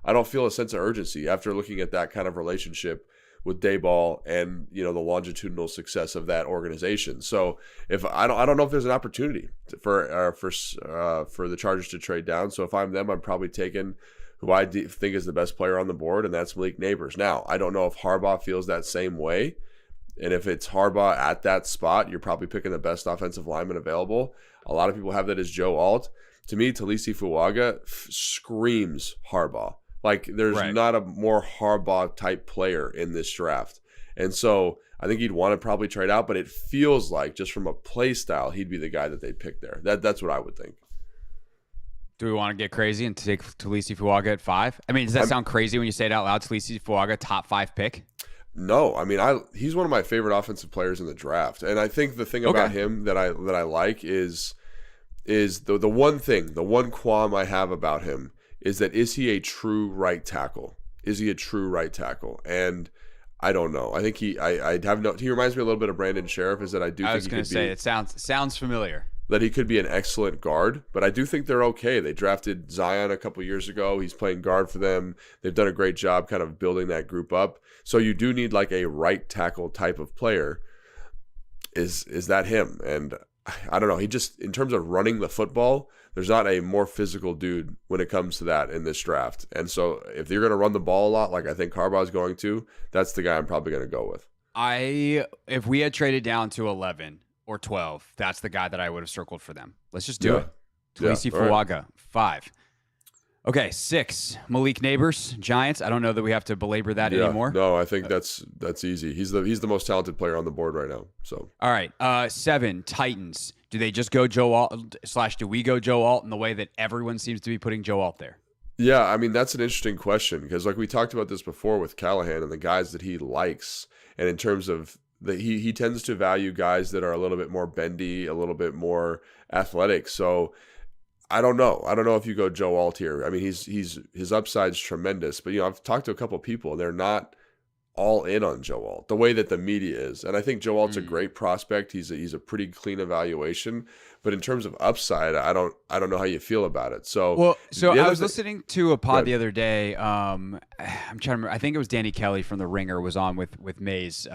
I don't feel a sense of urgency after looking at that kind of relationship with Dayball and the longitudinal success of that organization. So if I don't know if there's an opportunity for the Chargers to trade down. So if I'm them, I'm probably taking who I think is the best player on the board, and that's Malik Neighbors. Now, I don't know if Harbaugh feels that same way, and if it's Harbaugh at that spot, you're probably picking the best offensive lineman available. A lot of people have that as Joe Alt. To me, Talisi Fuaga screams Harbaugh. Like, there's not a more Harbaugh-type player in this draft. And so I think he'd want to probably trade out, but it feels like, just from a play style, he'd be the guy that they'd pick there. That's what I would think. Do we want to get crazy and take Talisi Fuaga at 5? I mean, does that sound crazy when you say it out loud? Talisi Fuaga, top 5 pick? No. I mean, he's one of my favorite offensive players in the draft. And I think the thing about him that I like is the one qualm I have about him is he a true right tackle? Is he a true right tackle? And I don't know. I think he reminds me a little bit of Brandon Sheriff. Is that I was going to say it sounds familiar. That he could be an excellent guard, but I do think they're okay. They drafted Zion a couple years ago. He's playing guard for them. They've done a great job kind of building that group up. So you do need like a right tackle type of player. Is that him? And I don't know. He just, in terms of running the football, there's not a more physical dude when it comes to that in this draft. And so if you're going to run the ball a lot, like I think Harbaugh's going to, that's the guy I'm probably going to go with. If we had traded down to 11 or 12, that's the guy that I would have circled for them. Let's just do it. Talisi Fuaga, 5. Okay, 6. Malik Neighbors, Giants. I don't know that we have to belabor that anymore. No, I think that's easy. He's the most talented player on the board right now. So all right, 7. Titans. Do they just go Joe Alt / do we go Joe Alt in the way that everyone seems to be putting Joe Alt there? Yeah, I mean, that's an interesting question because like we talked about this before with Callahan and the guys that he likes, and in terms of he tends to value guys that are a little bit more bendy, a little bit more athletic. So I don't know. I don't know if you go Joe Alt here. I mean, his upside's tremendous, but I've talked to a couple of people. They're not all in on Joe Alt the way that the media is. And I think Joe Alt's a great prospect. He's a pretty clean evaluation, but in terms of upside, I don't know how you feel about it. So I was listening to a pod the other day. I'm trying to remember. I think it was Danny Kelly from The Ringer was on with Mays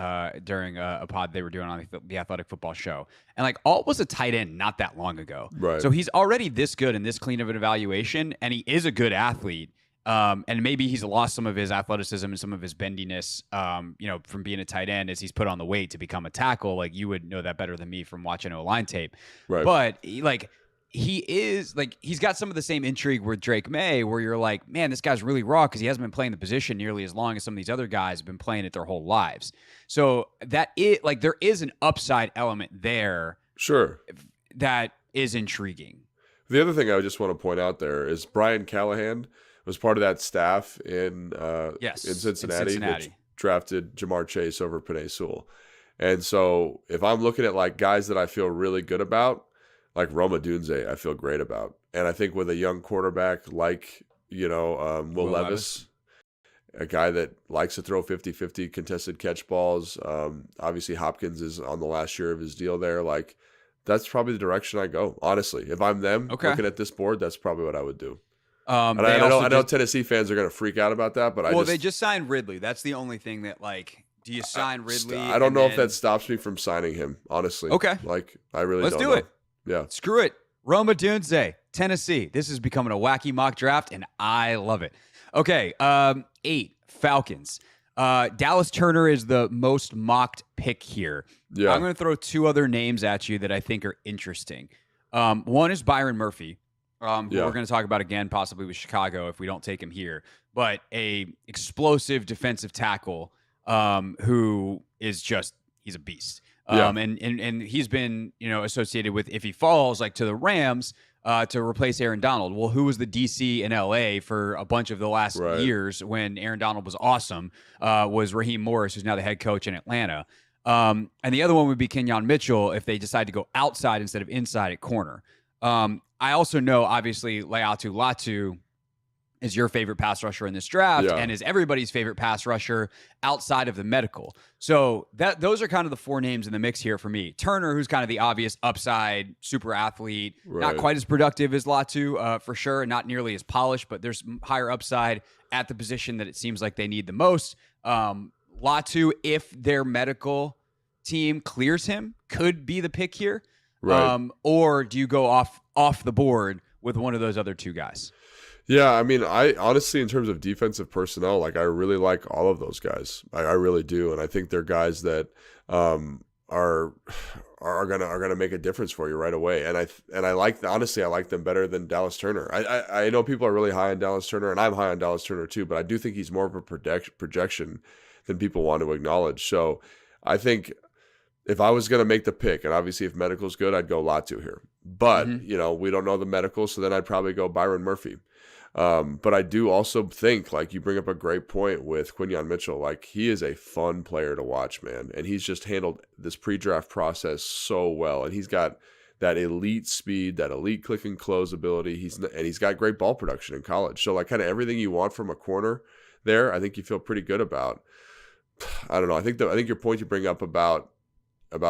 during a pod they were doing on the Athletic Football Show. And like Alt was a tight end not that long ago. Right. So he's already this good and this clean of an evaluation, and he is a good athlete. And maybe he's lost some of his athleticism and some of his bendiness, from being a tight end as he's put on the weight to become a tackle. Like you would know that better than me from watching O-line tape. Right. But he's got some of the same intrigue with Drake May, where you're like, man, this guy's really raw because he hasn't been playing the position nearly as long as some of these other guys have been playing it their whole lives. So there is an upside element there. Sure. That is intriguing. The other thing I just want to point out there is Brian Callahan was part of that staff in Cincinnati. Which drafted Jamar Chase over Penei Sewell. And so if I'm looking at like guys that I feel really good about, like Roma Dunze, I feel great about. And I think with a young quarterback like, Will Levis, a guy that likes to throw 50-50 contested catch balls. Obviously Hopkins is on the last year of his deal there. Like that's probably the direction I go. Honestly, if I'm them looking at this board, that's probably what I would do. And I know Tennessee fans are going to freak out about that, but they just signed Ridley. That's the only thing that, like, do you sign Ridley? I don't know if that stops me from signing him, honestly. Okay. Like, I really Let's don't do know. it. Yeah. Screw it. Roma Dunze, Tennessee. This is becoming a wacky mock draft, and I love it. Okay, 8, Falcons. Dallas Turner is the most mocked pick here. Yeah. I'm going to throw 2 other names at you that I think are interesting. One is Byron Murphy. Who we're going to talk about again, possibly with Chicago if we don't take him here. But a explosive defensive tackle who is he's a beast. And he's been associated with, if he falls like to the Rams to replace Aaron Donald. Well, who was the DC in LA for a bunch of the last years when Aaron Donald was awesome was Raheem Morris, who's now the head coach in Atlanta. And the other one would be Kenyon Mitchell if they decide to go outside instead of inside at corner. I also know, obviously, Laiatu Latu is your favorite pass rusher in this draft and is everybody's favorite pass rusher outside of the medical. So those are kind of the 4 names in the mix here for me. Turner, who's kind of the obvious upside super athlete, not quite as productive as Latu for sure, and not nearly as polished, but there's higher upside at the position that it seems like they need the most. Latu, if their medical team clears him, could be the pick here. Or do you go off the board with one of those other 2 guys? Yeah, I mean, I honestly, in terms of defensive personnel, like I really like all of those guys. I really do, and I think they're guys that are gonna make a difference for you right away. And I like, honestly, I like them better than Dallas Turner. I know people are really high on Dallas Turner, and I'm high on Dallas Turner too. But I do think he's more of a projection than people want to acknowledge. So I think if I was going to make the pick, and obviously if medical's good, I'd go Latu here. But, we don't know the medical, so then I'd probably go Byron Murphy. But I do also think, like, you bring up a great point with Quinyon Mitchell. Like, he is a fun player to watch, man. And he's just handled this pre-draft process so well. And he's got that elite speed, that elite click and close ability. He's got great ball production in college. So, like, kind of everything you want from a corner there, I think you feel pretty good about. I don't know. I think your point you bring up about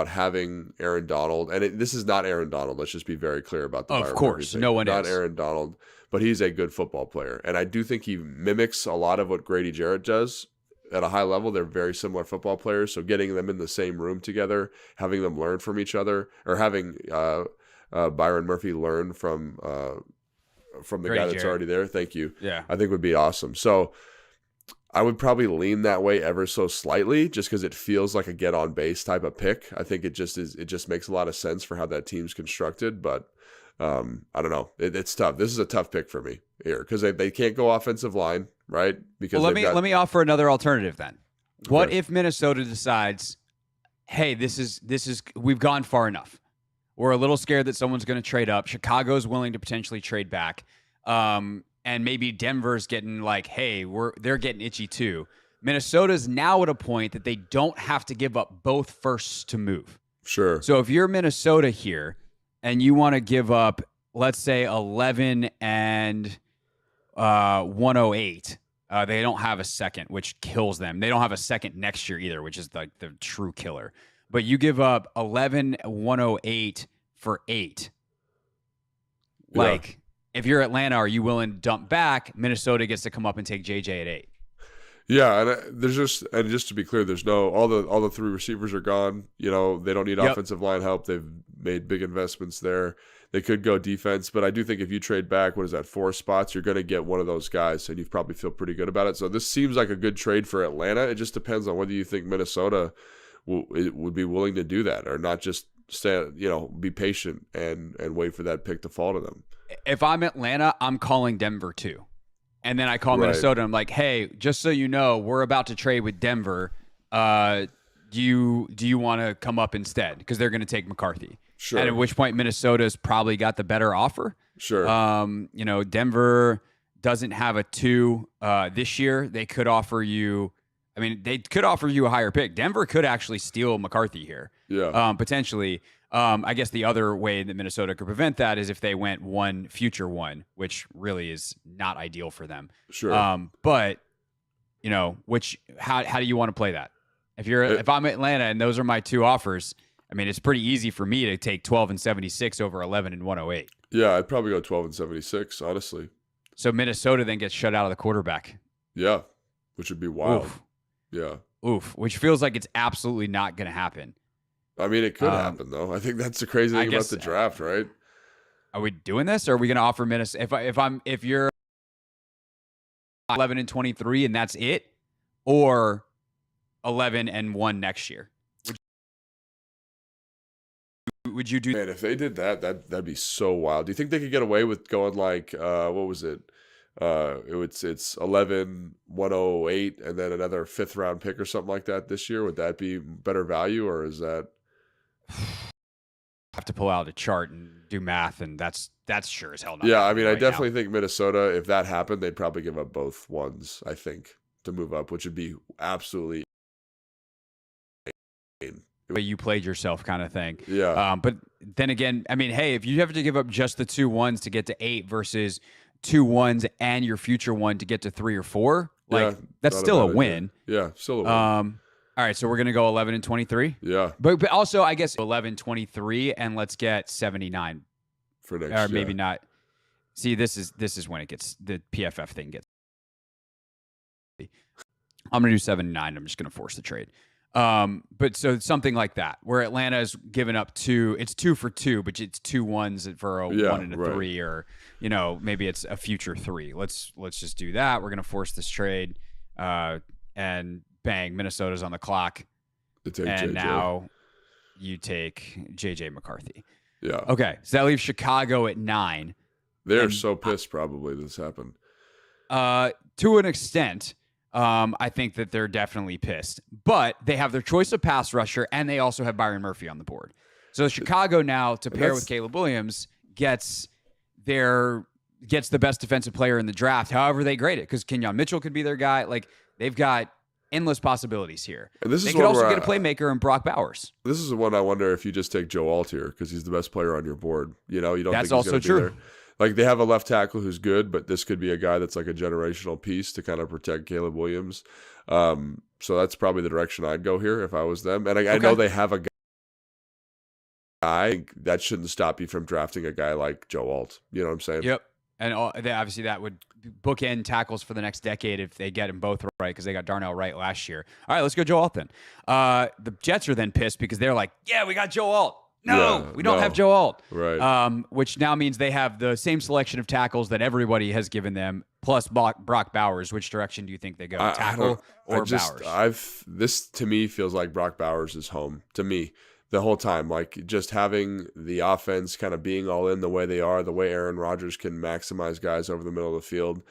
having Aaron Donald, and this is not Aaron Donald. Let's just be very clear about the Of course, no one not is. Aaron Donald, but he's a good football player, and I do think he mimics a lot of what Grady Jarrett does at a high level. They're very similar football players, so getting them in the same room together, having them learn from each other, or having Byron Murphy learn from the Grady guy that's Jarrett. already there. Thank you. Yeah, I think would be awesome. So I would probably lean that way ever so slightly, just because it feels like a get on base type of pick. I think it just makes a lot of sense for how that team's constructed. But I don't know. It's tough. This is a tough pick for me here because they can't go offensive line, right? Because let me offer another alternative then. What if Minnesota decides, hey, this is we've gone far enough. We're a little scared that someone's going to trade up. Chicago's willing to potentially trade back. And maybe Denver's getting like, hey, they're getting itchy too. Minnesota's now at a point that they don't have to give up both firsts to move. Sure. So if you're Minnesota here and you want to give up, let's say 11 and 108 They don't have a second, which kills them. They don't have a second next year either, which is like the true killer. But you give up 11,108 for 8. Like, if you're Atlanta, are you willing to dump back? Minnesota gets to come up and take JJ at 8. Yeah, and just to be clear, there's no all the 3 receivers are gone. You know, they don't need offensive line help. They've made big investments there. They could go defense, but I do think if you trade back, 4 spots, you're going to get one of those guys, and you probably feel pretty good about it. So this seems like a good trade for Atlanta. It just depends on whether you think Minnesota would be willing to do that or not. Just be patient and wait for that pick to fall to them. If I'm Atlanta, I'm calling Denver too. And then I call Minnesota. I'm like, hey, just so you know, we're about to trade with Denver. Do you want to come up instead? Because they're going to take McCarthy. Sure. And at which point Minnesota's probably got the better offer. Sure. Denver doesn't have a 2 this year. They could offer you. I mean, they could offer you a higher pick. Denver could actually steal McCarthy here. Yeah. Potentially. I guess the other way that Minnesota could prevent that is if they went future one, which really is not ideal for them. Sure. But how do you want to play that? If I'm Atlanta and those are my 2 offers, I mean, it's pretty easy for me to take 12 and 76 over 11 and 108. Yeah, I'd probably go 12 and 76, honestly. So Minnesota then gets shut out of the quarterback. Yeah, which would be wild. Oof. Yeah. Oof, which feels like it's absolutely not going to happen. I mean, it could happen, though. I think that's the crazy thing about the draft, right? Are we doing this, or are we going to offer Minnesota? If you're 11 and 23 and that's it, or 11 and 1 next year, would you do? Man, if they did that'd be so wild. Do you think they could get away with going like what was it? It's 11, 108, and then another 5th round pick or something like that this year. Would that be better value, or is that? Have to pull out a chart and do math, and that's sure as hell not. Yeah, I mean, I definitely think Minnesota, if that happened, they'd probably give up both ones, I think, to move up, which would be absolutely the way you played yourself kind of thing. Yeah. But then again, I mean, hey, if you have to give up just the 2 1s to get to 8 versus 2 1s and your future one to get to 3 or 4, that's still a win. Yeah, still a win. All right, so we're going to go 11 and 23. Yeah. But also, I guess 11, 23, and let's get 79 for next. Or maybe not. See, this is when it gets the PFF thing gets. I'm going to do 79. I'm just going to force the trade. But so something like that, where Atlanta's given up 2. It's 2 for 2, but it's 2 1s for a 1 and a 3, or maybe it's a future 3. Let's just do that. We're going to force this trade, and bang, Minnesota's on the clock. And JJ. Now you take JJ McCarthy. Yeah. Okay, so that leaves Chicago at 9. They're so pissed probably this happened. To an extent, I think that they're definitely pissed. But they have their choice of pass rusher, and they also have Byron Murphy on the board. So Chicago now, to pair with Caleb Williams, gets the best defensive player in the draft, however they grade it, because Kenyon Mitchell could be their guy. Like, they've got endless possibilities here. And they could also get a playmaker in Brock Bowers. This is the one I wonder if you just take Joe Alt here, because he's the best player on your board. You don't That's think he's also gonna be true. there. Like, they have a left tackle who's good, but this could be a guy that's like a generational piece to kind of protect Caleb Williams. So that's probably the direction I'd go here if I was them. And I know they have a guy that shouldn't stop you from drafting a guy like Joe Alt. You know what I'm saying? Yep. And obviously that would bookend tackles for the next decade if they get them both right, because they got Darnell Wright last year. All right, let's go Joe Alt then. The Jets are then pissed because they're like, yeah, we got Joe Alt. No, we don't have Joe Alt. Right. Which now means they have the same selection of tackles that everybody has given them, plus Brock Bowers. Which direction do you think they go? Tackle or Bowers? This to me feels like Brock Bowers is home to me the whole time. Like, just having the offense kind of being all in the way they are, the way Aaron Rodgers can maximize guys over the middle of the field.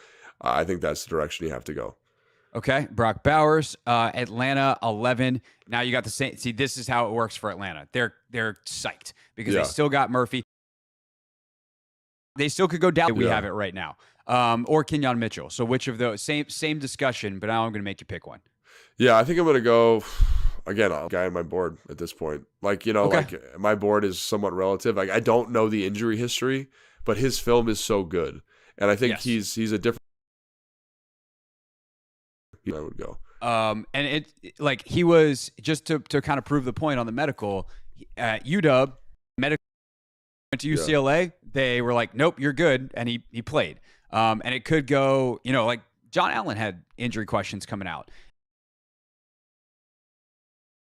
I think that's the direction you have to go. Okay, Brock Bowers, Atlanta 11. Now you got the same. See, this is how it works for Atlanta. They're psyched because they still got Murphy. They still could go down. We have it right now, or Kenyon Mitchell. So which of those? Same discussion, but now I'm going to make you pick one. Yeah, I think I'm going to go again. A guy on my board at this point. Like my board is somewhat relative. Like, I don't know the injury history, but his film is so good, and I think he's a different. I would go. And like he was just to kind of prove the point on the medical at UW medical went to UCLA. They were like, nope, you're good, and he played. And it could go, like John Allen had injury questions coming out,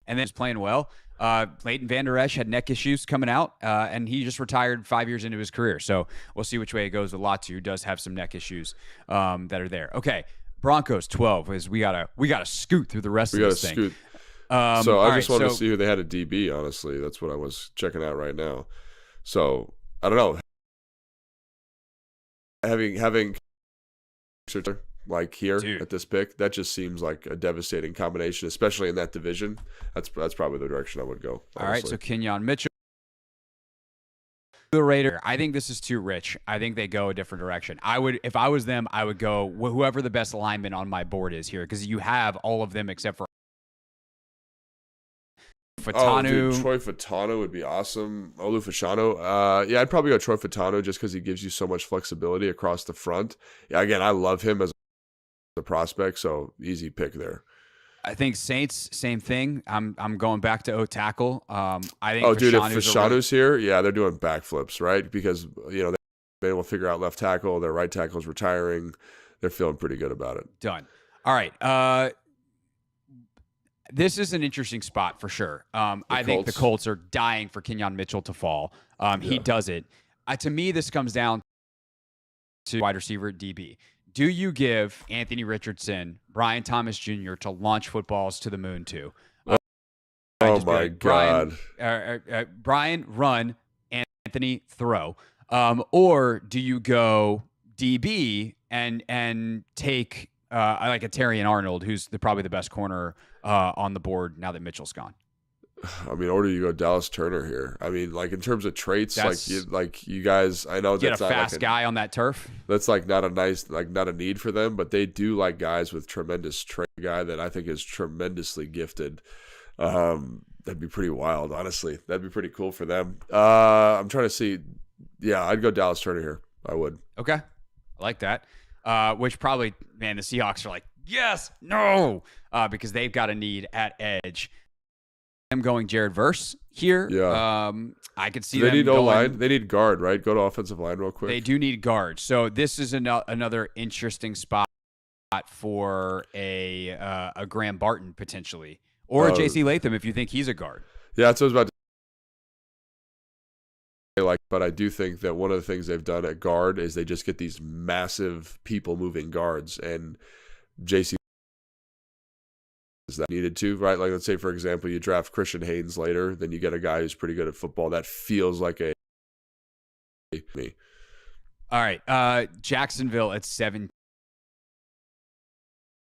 and then he's playing well. Leighton Vander Esch had neck issues coming out, and he just retired 5 years into his career. So we'll see which way it goes with Latu, who does have some neck issues that are there. Okay, Broncos 12 is we gotta scoot through the rest of this thing. Scoot. So I just wanted to see who they had at DB. Honestly, that's what I was checking out right now. So I don't know. Having like here at this pick, that just seems like a devastating combination, especially in that division. That's probably the direction I would go. Honestly. All right, so Kenyon Mitchell, the Raider. I think this is too rich. I think they go a different direction. If I was them, I would go whoever the best lineman on my board is here, because you have all of them except for Fatanu. Oh, dude, Troy Fatanu would be awesome. Olu Fashanu. Yeah, I'd probably go Troy Fatanu just because he gives you so much flexibility across the front. Yeah, again, I love him as a prospect, so easy pick there. I think Saints, same thing. I'm going back to tackle. I think. Oh, dude, if Fashanu's here, yeah, they're doing backflips, right? Because they've been able to figure out left tackle. Their right tackle's retiring. They're feeling pretty good about it. Done. All right. This is an interesting spot for sure. I think the Colts are dying for Kenyon Mitchell to fall. He does it. To me, this comes down to wide receiver DB. Do you give Anthony Richardson, Brian Thomas Jr. to launch footballs to the moon to? Oh my God. Brian, run, Anthony, throw. Or do you go DB and take like a Terrion Arnold, who's probably the best corner on the board now that Mitchell's gone? I mean, or do you go Dallas Turner here? I mean, like in terms of traits, you guys, I know get that's a not fast guy on that turf. That's like not a need for them, but they do like guys with tremendous trait. Guy that I think is tremendously gifted. That'd be pretty wild, honestly. That'd be pretty cool for them. I'm trying to see. Yeah, I'd go Dallas Turner here. I would. Okay, I like that. Which probably, man, the Seahawks are like, yes, no, because they've got a need at edge. I'm going Jared Verse here. Yeah. I could see they them need going, O-line. They need guard, right? Go to offensive line real quick. They do need guard. So this is another interesting spot for a Graham Barton potentially, or a J.C. Latham if you think he's a guard. Yeah, that's what I was about to say. But I do think that one of the things they've done at guard is they just get these massive people moving guards, and J.C. is that needed to, right? Like, let's say, for example, you draft Christian Haynes later, then you get a guy who's pretty good at football. That feels like me. All right. Jacksonville at 17.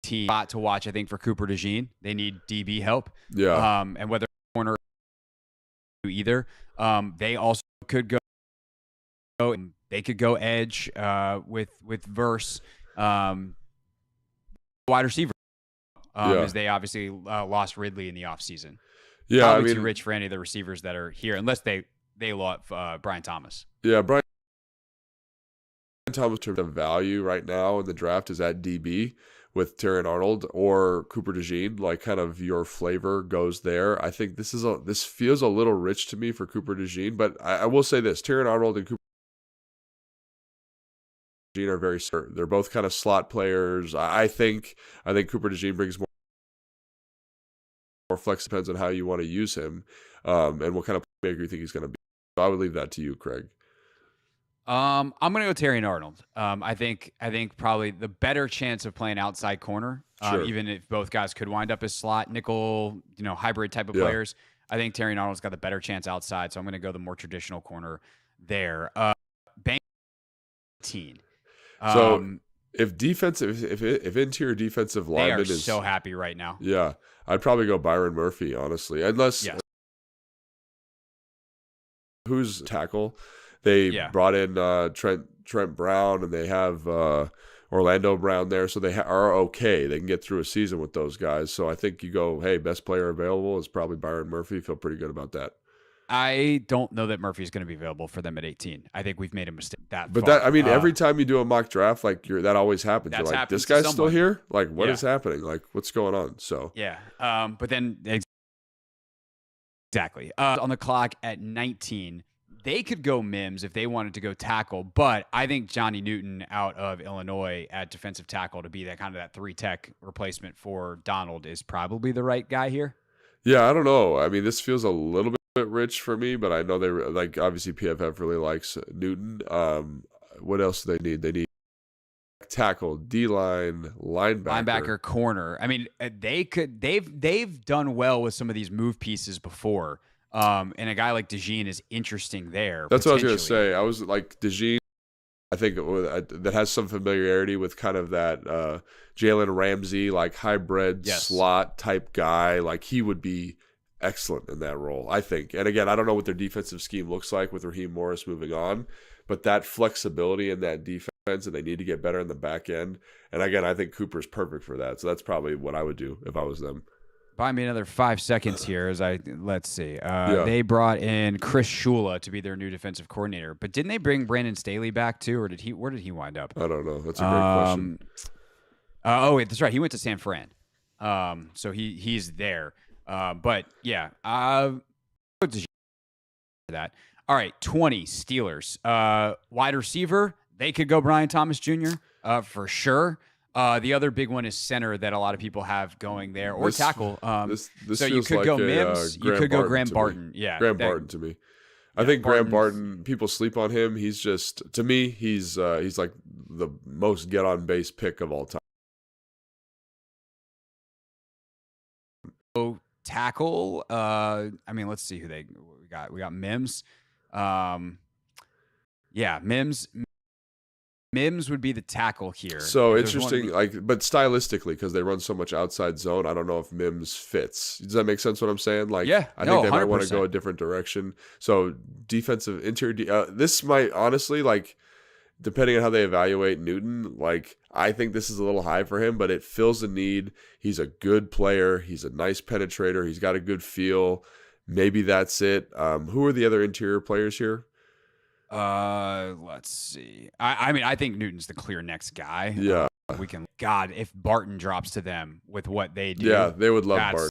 Spot to watch, I think, for Cooper DeJean. They need DB help. Yeah. And whether corner either. They also could go and they could go edge with Verse. Wide receiver. As they obviously lost Ridley in the offseason. Yeah, probably too rich for any of the receivers that are here, unless they lost Brian Thomas. Yeah, Brian Thomas, in terms of value right now in the draft, is at DB with Terrion Arnold or Cooper DeJean. Like, kind of your flavor goes there. I think this feels a little rich to me for Cooper DeJean, but I will say this: Terrion Arnold and Cooper DeJean are very certain. They're both kind of slot players. I think Cooper DeJean brings more flex, depends on how you want to use him, and what kind of playmaker you think he's going to be. So I would leave that to you, Craig. I'm going to go Terrion Arnold. I think probably the better chance of playing outside corner, Sure. even if both guys could wind up as slot, nickel, hybrid type of players. I think Terrion Arnold's got the better chance outside, so I'm going to go the more traditional corner there. Bank 18. So if interior defensive lineman is so happy right now. Yeah, I'd probably go Byron Murphy, honestly, unless who's tackle. They brought in Trent Brown, and they have Orlando Brown there, so they are okay. They can get through a season with those guys. So I think you go, hey, best player available is probably Byron Murphy. Feel pretty good about that. I don't know that Murphy's going to be available for them at 18. I think we've made a mistake But far. that, I mean, every time you do a mock draft, like that always happens. You're like, this guy's still here? Like, what is happening? Like, what's going on? So yeah. But then exactly on the clock at 19, they could go Mims if they wanted to go tackle. But I think Johnny Newton out of Illinois at defensive tackle to be that kind of that 3-tech replacement for Donald is probably the right guy here. Yeah, I don't know. I mean, this feels a little bit rich for me, but I know they like obviously PFF really likes Newton. What else do they need? They need tackle, D-line, linebacker, corner. I mean, they've done well with some of these move pieces before. And a guy like DeJean is interesting there. That's what I was going to say. I was like DeJean, I think that has some familiarity with kind of that Jalen Ramsey, like hybrid slot type guy. Like he would be excellent in that role, I think. And again, I don't know what their defensive scheme looks like with Raheem Morris moving on, but that flexibility in that defense, and they need to get better in the back end. And again, I think Cooper's perfect for that. So that's probably what I would do if I was them. Buy me another 5 seconds here let's see. They brought in Chris Shula to be their new defensive coordinator, but didn't they bring Brandon Staley back too, or where did he wind up? I don't know. That's a great question. Wait, that's right. He went to San Fran. So he's there. But yeah, that. All right, 20 Steelers. Wide receiver, they could go Brian Thomas Jr. For sure. The other big one is center that a lot of people have going there, or tackle. This so you could go Mims, you could go Graham Barton. Yeah, Graham Barton to me. I think Graham Barton, people sleep on him. He's just, to me, he's like the most get on base pick of all time. Tackle. I mean, let's see who we got. We got Mims. Mims. Mims would be the tackle here. So interesting, but stylistically, because they run so much outside zone, I don't know if Mims fits. Does that make sense? What I'm saying? Like, yeah, I think they might want to go a different direction. So defensive interior. This might honestly, like, depending on how they evaluate Newton, like I think this is a little high for him, but it fills a need. He's a good player. He's a nice penetrator. He's got a good feel. Maybe that's it. Who are the other interior players here? Let's see. I mean, I think Newton's the clear next guy. Yeah. God, if Barton drops to them with what they do. Yeah, they would love Barton.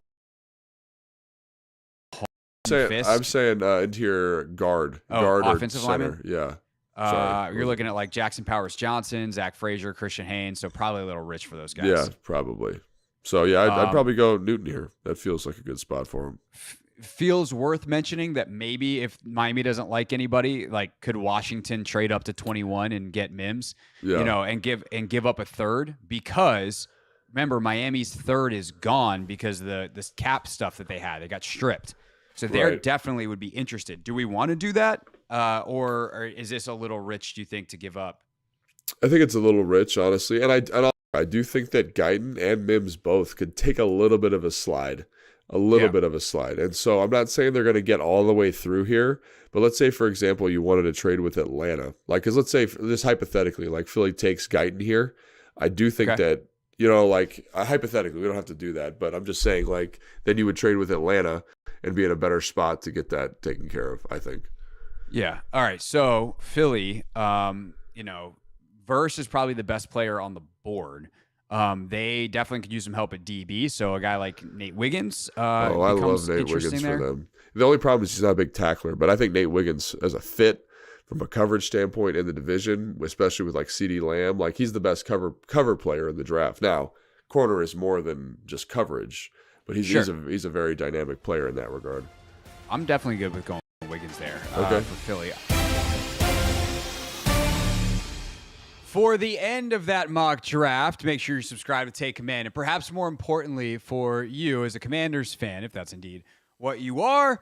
I'm saying interior guard offensive or center. Lineman? Yeah. You're looking at like Jackson Powers Johnson, Zach Frazier, Christian Haynes, so probably a little rich for those guys. Yeah, probably. So yeah, I'd probably go Newton here. That feels like a good spot for him. Feels worth mentioning that maybe if Miami doesn't like anybody, like could Washington trade up to 21 and get Mims, and give up a third, because remember Miami's third is gone because this cap stuff that they got stripped. So they definitely would be interested. Do we want to do that? Or is this a little rich, do you think, to give up? I think it's a little rich, honestly. And I do think that Guyton and Mims both could take a little bit of a slide. And so I'm not saying they're going to get all the way through here, but let's say, for example, you wanted to trade with Atlanta. Like, because let's say, this hypothetically, like Philly takes Guyton here. I do think that, hypothetically, we don't have to do that, but I'm just saying, like, then you would trade with Atlanta and be in a better spot to get that taken care of, I think. Yeah. All right. So Philly, Verse is probably the best player on the board. They definitely could use some help at DB. So a guy like Nate Wiggins. I love Nate Wiggins for them. The only problem is he's not a big tackler, but I think Nate Wiggins as a fit from a coverage standpoint in the division, especially with like CeeDee Lamb, like he's the best cover player in the draft. Now, corner is more than just coverage, but he's a very dynamic player in that regard. I'm definitely good with going Wiggins there for Philly. For the end of that mock draft, make sure you subscribe to Take Command. And perhaps more importantly for you as a Commanders fan, if that's indeed what you are,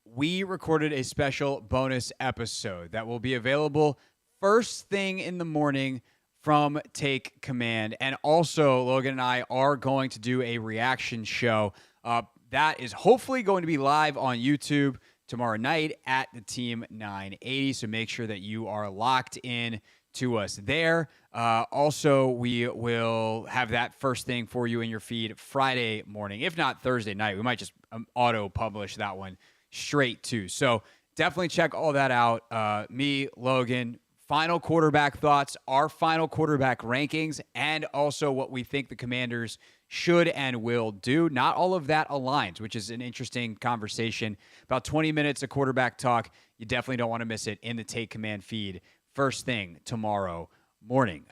we recorded a special bonus episode that will be available first thing in the morning from Take Command. And also, Logan and I are going to do a reaction show that is hopefully going to be live on YouTube tomorrow night at the Team 980. So make sure that you are locked in to us there. Also, we will have that first thing for you in your feed Friday morning, if not Thursday night. We might just auto publish that one straight too. So definitely check all that out. Me, Logan, final quarterback thoughts, our final quarterback rankings, and also what we think the Commanders should and will do. Not all of that aligns, which is an interesting conversation. About 20 minutes of quarterback talk. You definitely don't want to miss it in the Take Command feed first thing tomorrow morning.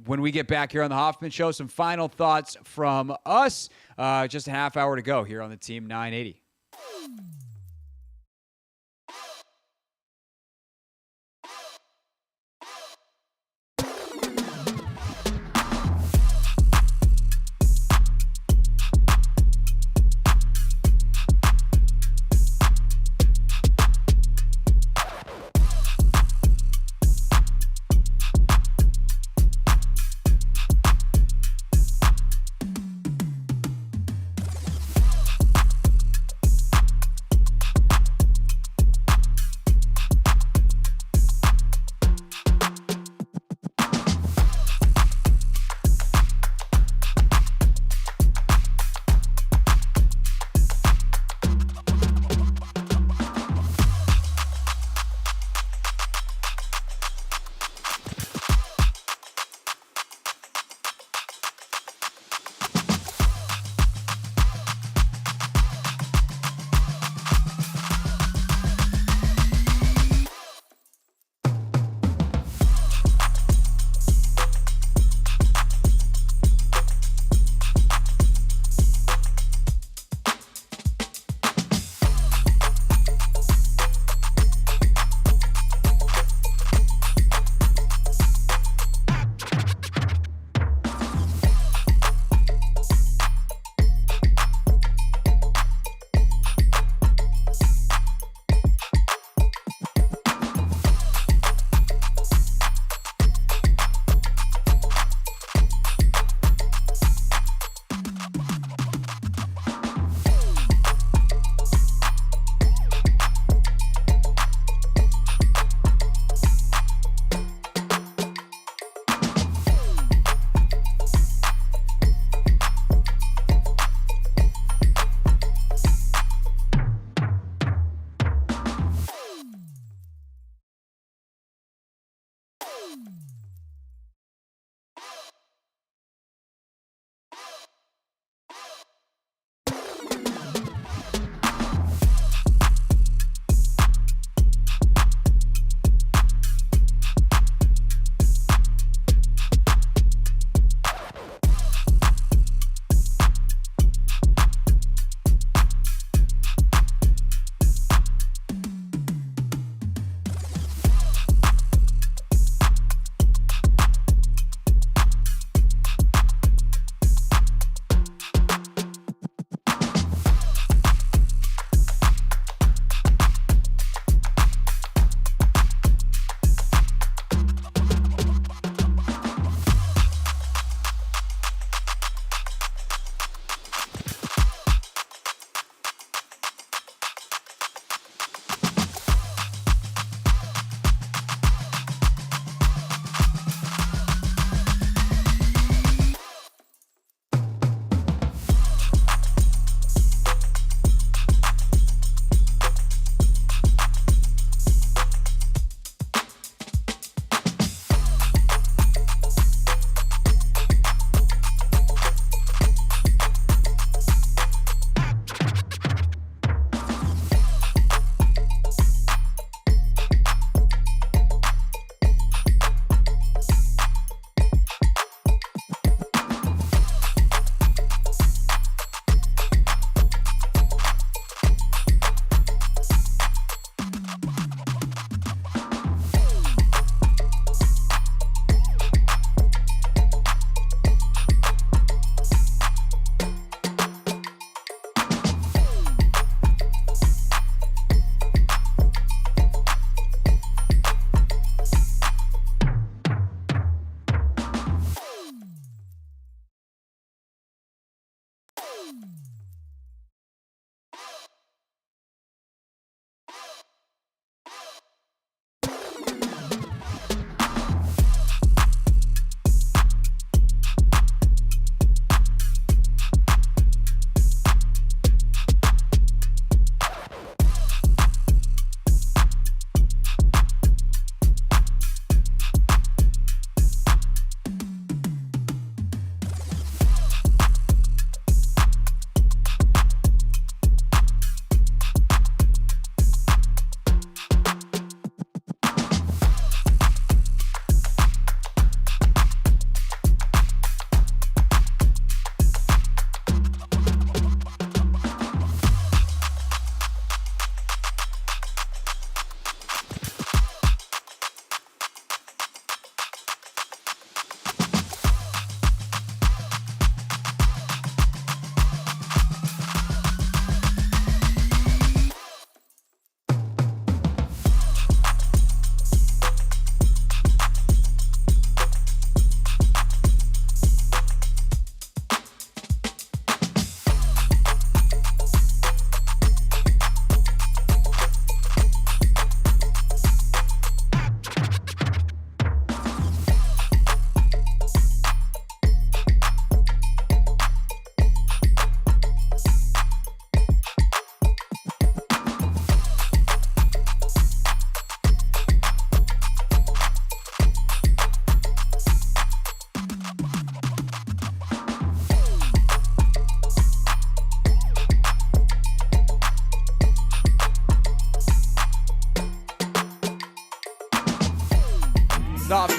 When we get back here on the Hoffman Show, some final thoughts from us. Just a half hour to go here on the Team 980.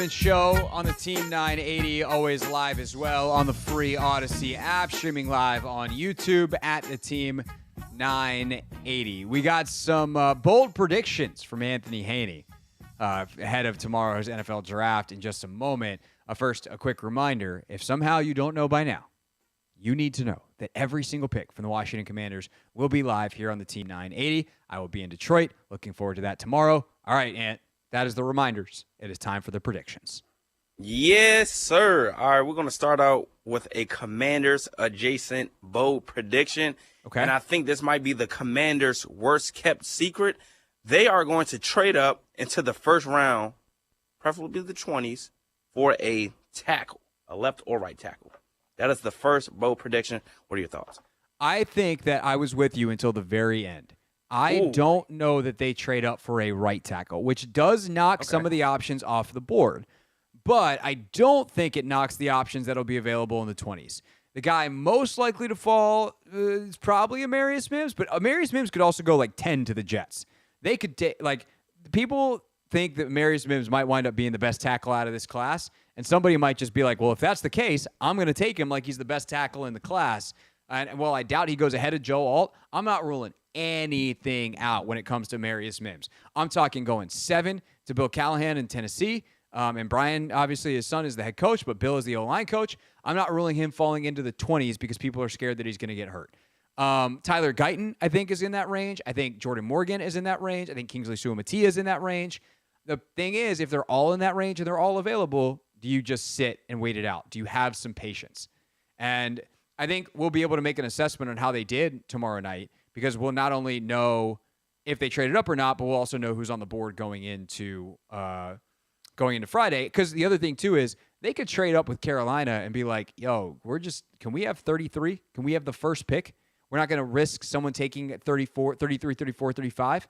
Hoffman Show on the Team 980, always live as well on the free Odyssey app, streaming live on YouTube at the Team 980. We got some bold predictions from Anthony Haynie ahead of tomorrow's NFL draft in just a moment. First, a quick reminder, if somehow you don't know by now, you need to know that every single pick from the Washington Commanders will be live here on the Team 980. I will be in Detroit. Looking forward to that tomorrow. All right, Ant, that is the reminders. It is time for the predictions. Yes, sir. All right, we're going to start out with a Commanders adjacent bold prediction. Okay. And I think this might be the Commanders' worst kept secret. They are going to trade up into the first round, preferably the 20s, for a tackle, a left or right tackle. That is the first bold prediction. What are your thoughts? I think that I was with you until the very end. I don't know that they trade up for a right tackle, which does knock some of the options off the board. But I don't think it knocks the options that will be available in the 20s. The guy most likely to fall is probably Amarius Mims, but Amarius Mims could also go like 10 to the Jets. They could take, like, people think that Amarius Mims might wind up being the best tackle out of this class, and somebody might just be like, well, if that's the case, I'm going to take him like he's the best tackle in the class. And while I doubt he goes ahead of Joe Alt, I'm not ruling anything out when it comes to Amarius Mims. I'm talking going 7 to Bill Callahan in Tennessee. And Brian, obviously, his son is the head coach, but Bill is the O-line coach. I'm not ruling him falling into the 20s because people are scared that he's going to get hurt. Tyler Guyton, I think, is in that range. I think Jordan Morgan is in that range. I think Kingsley Suamataia is in that range. The thing is, if they're all in that range and they're all available, do you just sit and wait it out? Do you have some patience? And I think we'll be able to make an assessment on how they did tomorrow night because we'll not only know if they traded up or not, but we'll also know who's on the board going into Friday. Because the other thing, too, is they could trade up with Carolina and be like, yo, can we have 33? Can we have the first pick? We're not going to risk someone taking 34, 33, 34, 35.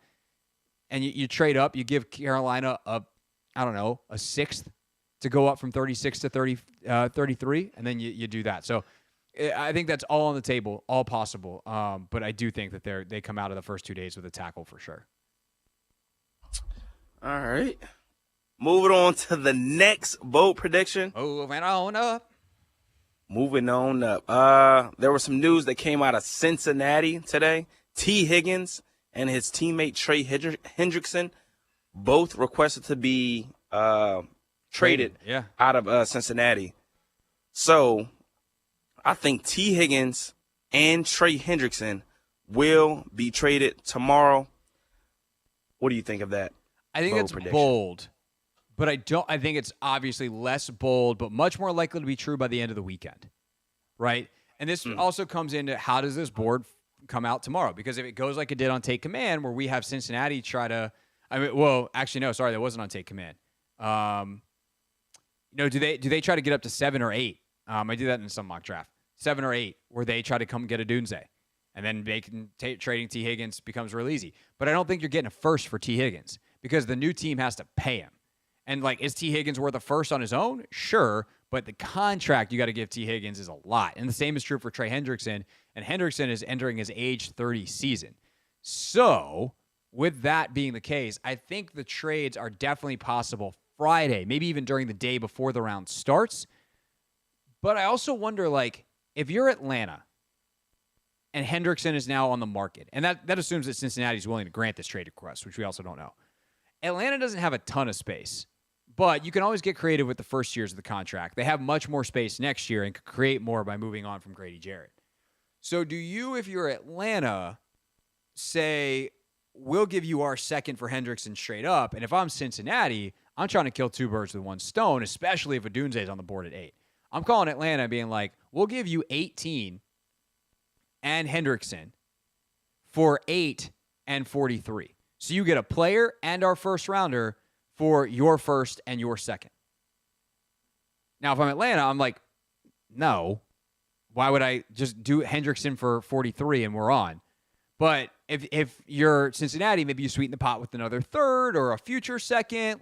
And you trade up, you give Carolina a sixth to go up from 36 to 33, and then you do that. So I think that's all on the table, all possible. But I do think that they come out of the first 2 days with a tackle for sure. All right. Moving on to the next bold prediction. Moving on up. There was some news that came out of Cincinnati today. T. Higgins and his teammate Trey Hendrickson both requested to be traded out of Cincinnati. So I think T. Higgins and Trey Hendrickson will be traded tomorrow. What do you think of that? I think it's bold, but I think it's obviously less bold, but much more likely to be true by the end of the weekend, right? And this also comes into how does this board come out tomorrow? Because if it goes like it did on Take Command, where we have Cincinnati try to, that wasn't on Take Command. Do they try to get up to 7 or 8? I do that in some mock draft, 7 or 8, where they try to come get a Dunze, and then trading T. Higgins becomes real easy. But I don't think you're getting a first for T. Higgins because the new team has to pay him. And is T. Higgins worth a first on his own? Sure, but the contract you got to give T. Higgins is a lot. And the same is true for Trey Hendrickson, and Hendrickson is entering his age 30 season. So, with that being the case, I think the trades are definitely possible Friday, maybe even during the day before the round starts. But I also wonder, if you're Atlanta and Hendrickson is now on the market, and that assumes that Cincinnati is willing to grant this trade request, which we also don't know. Atlanta doesn't have a ton of space, but you can always get creative with the first years of the contract. They have much more space next year and could create more by moving on from Grady Jarrett. So do you, if you're Atlanta, say, we'll give you our second for Hendrickson straight up, and if I'm Cincinnati, I'm trying to kill two birds with one stone, especially if Odunze is on the board at 8. I'm calling Atlanta and being like, we'll give you 18 and Hendrickson for 8 and 43. So you get a player and our first rounder for your first and your second. Now, if I'm Atlanta, I'm like, no. Why would I just do Hendrickson for 43 and we're on? But if you're Cincinnati, maybe you sweeten the pot with another third or a future second.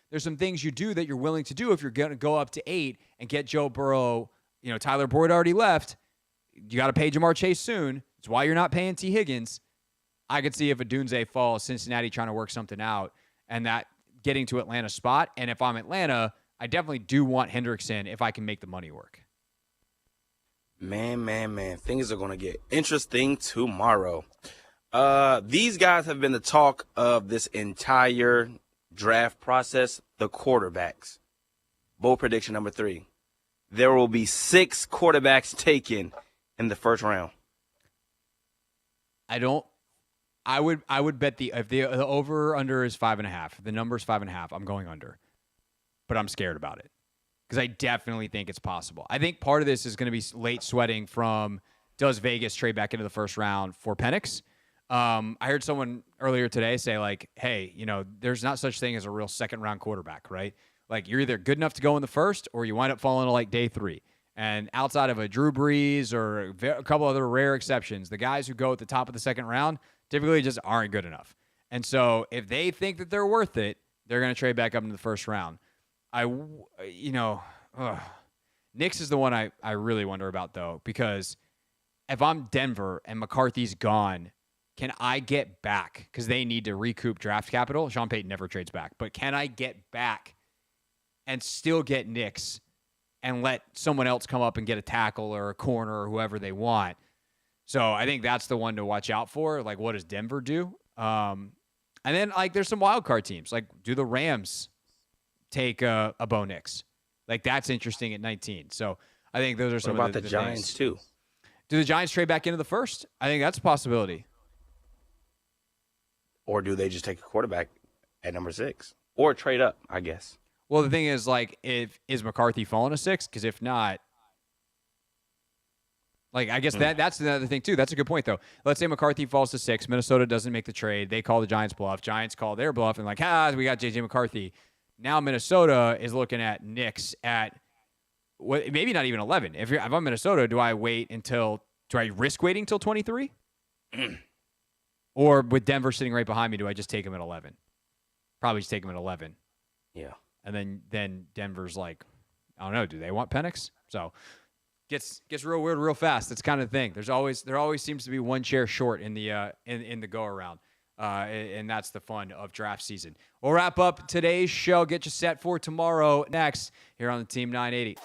There's some things you do that you're willing to do if you're going to go up to 8 and get Joe Burrow. Tyler Boyd already left. You got to pay Jamar Chase soon. It's why you're not paying T. Higgins. I could see if Odunze falls, Cincinnati trying to work something out and that getting to Atlanta's spot. And if I'm Atlanta, I definitely do want Hendrickson if I can make the money work. Man. Things are going to get interesting tomorrow. These guys have been the talk of this entire draft process, the quarterbacks. Bold prediction number 3. There will be 6 quarterbacks taken in the first round. I would bet if the over under is 5.5. The number is 5.5. I'm going under, but I'm scared about it because I definitely think it's possible. I think part of this is going to be late sweating from does Vegas trade back into the first round for Penix? I heard someone earlier today say like, hey, there's not such thing as a real second round quarterback, right? Like you're either good enough to go in the first or you wind up falling to like day 3. And outside of a Drew Brees or a couple other rare exceptions, the guys who go at the top of the second round typically just aren't good enough. And so if they think that they're worth it, they're going to trade back up into the first round. Knicks is the one I really wonder about, though, because if I'm Denver and McCarthy's gone, can I get back? Because they need to recoup draft capital. Sean Payton never trades back. But can I get back and still get Knicks and let someone else come up and get a tackle or a corner or whoever they want? So I think that's the one to watch out for. Like, what does Denver do? And then, like, there's some wild card teams. Like, do the Rams take a Bo Nix? Like, that's interesting at 19. So I think those are some of the Giants, things. too? Do the Giants trade back into the first? I think that's a possibility. Or do they just take a quarterback at number 6? Or trade up, I guess. Well, the thing is, like, is McCarthy falling to 6? Because if not, like, I guess that's another thing, too. That's a good point, though. Let's say McCarthy falls to 6. Minnesota doesn't make the trade. They call the Giants bluff. Giants call their bluff and like, we got J.J. McCarthy. Now Minnesota is looking at Knicks at maybe not even 11. If I'm Minnesota, do I risk waiting until 23? Or with Denver sitting right behind me, do I just take him at 11? Probably just take him at 11. Yeah. And then Denver's like, I don't know, do they want Penix? So gets real weird real fast. That's kind of the thing. There always seems to be one chair short in the in the go around. And that's the fun of draft season. We'll wrap up today's show. Get you set for tomorrow next here on the Team 980.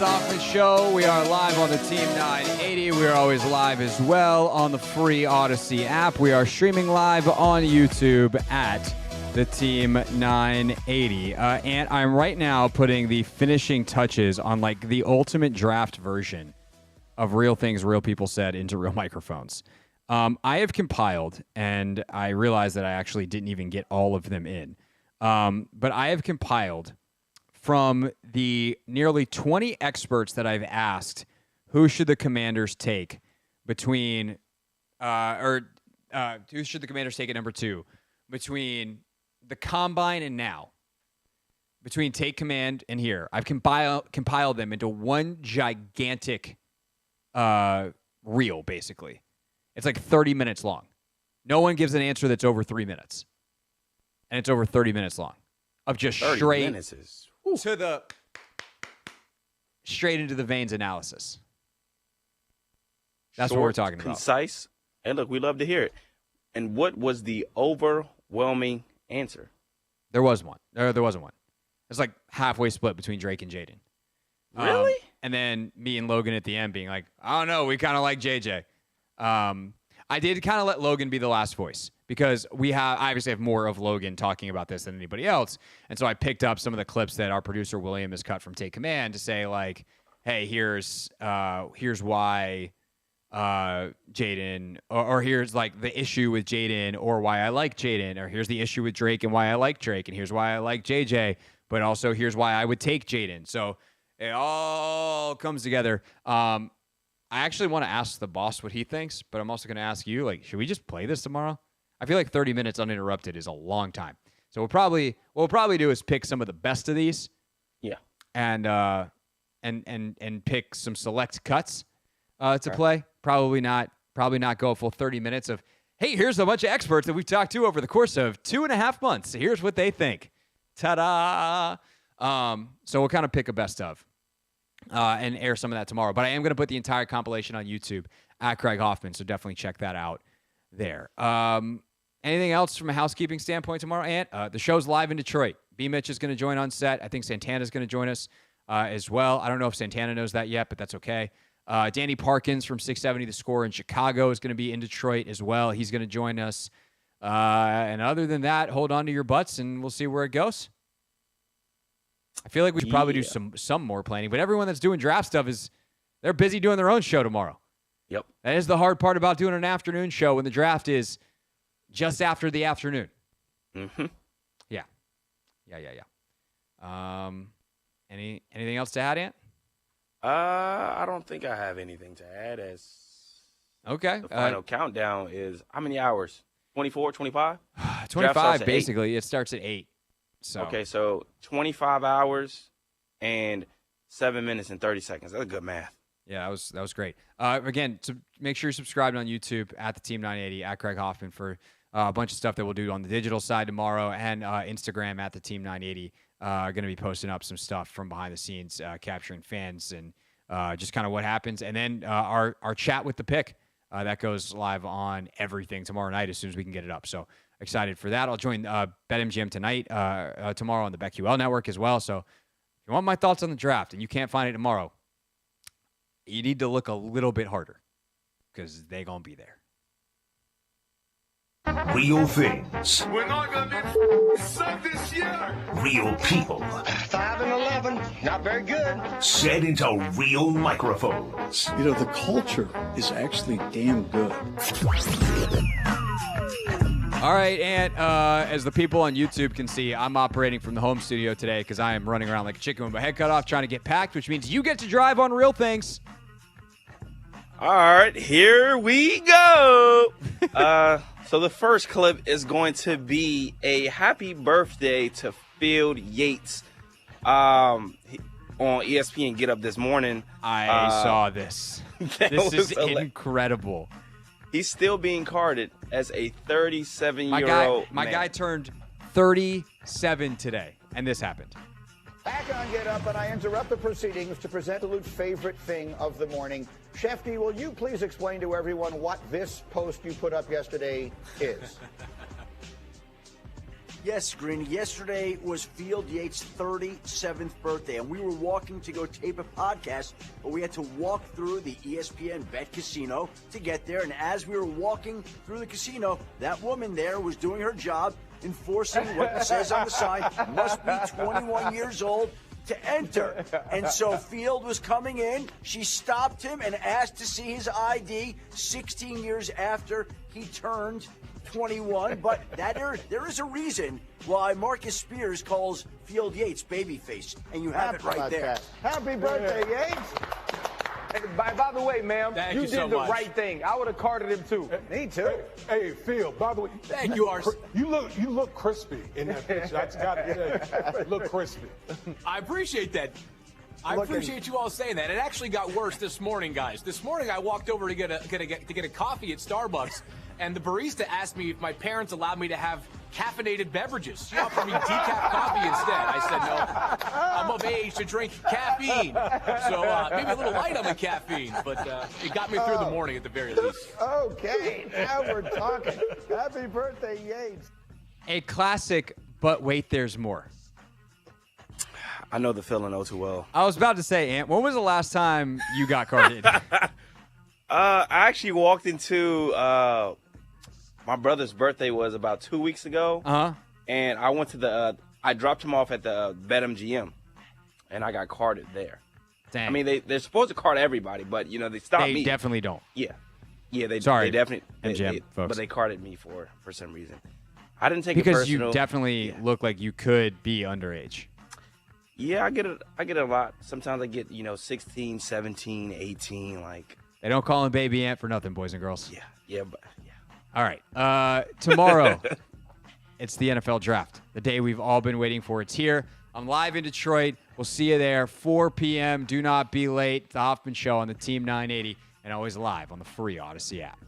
the Hoffman Show. We are live on the Team 980. We are always live as well on the free Odyssey app. We are streaming live on YouTube at the Team 980. And I'm right now putting the finishing touches on like the ultimate draft version of Real Things Real People Said into real microphones. I have compiled, and I realized that I actually didn't even get all of them in. But I have compiled from the nearly 20 experts that I've asked, who should the Commanders take between, who should the Commanders take at number 2 between the Combine and now, between take command and here. I've compiled them into one gigantic reel, basically. It's like 30 minutes long. No one gives an answer that's over 3 minutes. And it's over 30 minutes long of just straight into the veins analysis. That's Short, what we're talking about. Concise. And look, we love to hear it. And what was the overwhelming answer? There wasn't one. It's like halfway split between Drake and Jaden. Really? And then me and Logan at the end being like, I don't know, we kind of like JJ. I did kind of let Logan be the last voice because I obviously have more of Logan talking about this than anybody else. And so I picked up some of the clips that our producer William has cut from Take Command to say like, hey, here's why Jaden, or here's like the issue with Jaden or why I like Jaden, or here's the issue with Drake and why I like Drake, and here's why I like JJ, but also here's why I would take Jaden. So it all comes together. I actually want to ask the boss what he thinks, but I'm also going to ask you, like, should we just play this tomorrow? I feel like 30 minutes uninterrupted is a long time. So what we'll probably do is pick some of the best of these. Yeah. And pick some select cuts to play. Probably not go a full 30 minutes of, hey, here's a bunch of experts that we've talked to over the course of 2.5 months. Here's what they think. Ta-da! So we'll kind of pick a best of. And air some of that tomorrow. But I am going to put the entire compilation on YouTube at Craig Hoffman, so definitely check that out there. Anything else from a housekeeping standpoint tomorrow, Ant? The show's live in Detroit. B-Mitch is going to join on set. I think Santana's going to join us as well. I don't know if Santana knows that yet, but that's okay. Danny Parkins from 670 The Score in Chicago is going to be in Detroit as well. He's going to join us. And other than that, hold on to your butts, and we'll see where it goes. I feel like we should probably do some more planning, but everyone that's doing draft stuff they're busy doing their own show tomorrow. Yep. That is the hard part about doing an afternoon show when the draft is just after the afternoon. Mm-hmm. Yeah. Anything else to add, Ant? I don't think I have anything to add as okay. The final countdown is how many hours? 24, 25? 25, basically. It starts at 8. So. Okay, so 25 hours and 7 minutes and 30 seconds. That's good math. Yeah, that was great. Again, make sure you're subscribed on YouTube at the Team 980 at Craig Hoffman for a bunch of stuff that we'll do on the digital side tomorrow, and Instagram at the Team 980. Going to be posting up some stuff from behind the scenes, capturing fans and just kind of what happens, and then our chat with the pick that goes live on everything tomorrow night as soon as we can get it up. So. Excited for that. I'll join BetMGM tonight, tomorrow on the BetQL network as well. So if you want my thoughts on the draft and you can't find it tomorrow, you need to look a little bit harder because they're going to be there. Real things. We're not going to suck this year. Real people. 5 and 11, not very good. Said into real microphones. You know, the culture is actually damn good. All right, and as the people on YouTube can see, I'm operating from the home studio today because I am running around like a chicken with my head cut off trying to get packed, which means you get to drive on Real Things. All right, here we go. So the first clip is going to be a happy birthday to Field Yates on ESPN Get Up this morning. I saw this. This is incredible. He's still being carded as a 37-year-old My guy turned 37 today, and this happened. Back on Get Up, and I interrupt the proceedings to present Luke's favorite thing of the morning. Shefty, will you please explain to everyone what this post you put up yesterday is? Yes, Green. Yesterday was Field Yates' 37th birthday, and we were walking to go tape a podcast, but we had to walk through the ESPN Bet Casino to get there. And as we were walking through the casino, that woman there was doing her job, enforcing what it says on the sign, must be 21 years old to enter. And so Field was coming in. She stopped him and asked to see his ID 16 years after he turned 21, but there is a reason why Marcus Spears calls Field Yates babyface, and you have it right there. Happy birthday, Yates. By the way, ma'am, Thank you you did so the much. right thing. I would have carded him too. Me too. Hey, Phil, by the way. Thank you, Ars. You look crispy in that picture. I just got to say, you look crispy. I appreciate that. I appreciate you all saying that. It actually got worse this morning, guys. This morning I walked over to get a coffee at Starbucks, and the barista asked me if my parents allowed me to have caffeinated beverages. She offered me decaf coffee instead. I said no. I'm of age to drink caffeine, so maybe a little light on the caffeine, but it got me through the morning at the very least. Okay, now we're talking. Happy birthday, Yates. A classic, but wait, there's more. I know the feeling oh too well. I was about to say, Ant, when was the last time you got carded? I actually walked into my brother's birthday was about 2 weeks ago. Uh-huh. And I went to I dropped him off at the BetMGM, and I got carded there. Dang. I mean, they're supposed to card everybody, but, they stopped me. They definitely don't. Yeah. Yeah, they Sorry, definitely MGM folks. But they carded me for some reason. I didn't take it because personal. you definitely look like you could be underage. Yeah, I get it a lot. Sometimes I get, 16, 17, 18, like. They don't call him Baby Ant for nothing, boys and girls. Yeah. All right. Tomorrow, it's the NFL Draft. The day we've all been waiting for. It's here. I'm live in Detroit. We'll see you there, 4 p.m. Do not be late. The Hoffman Show on the Team 980 and always live on the free Odyssey app.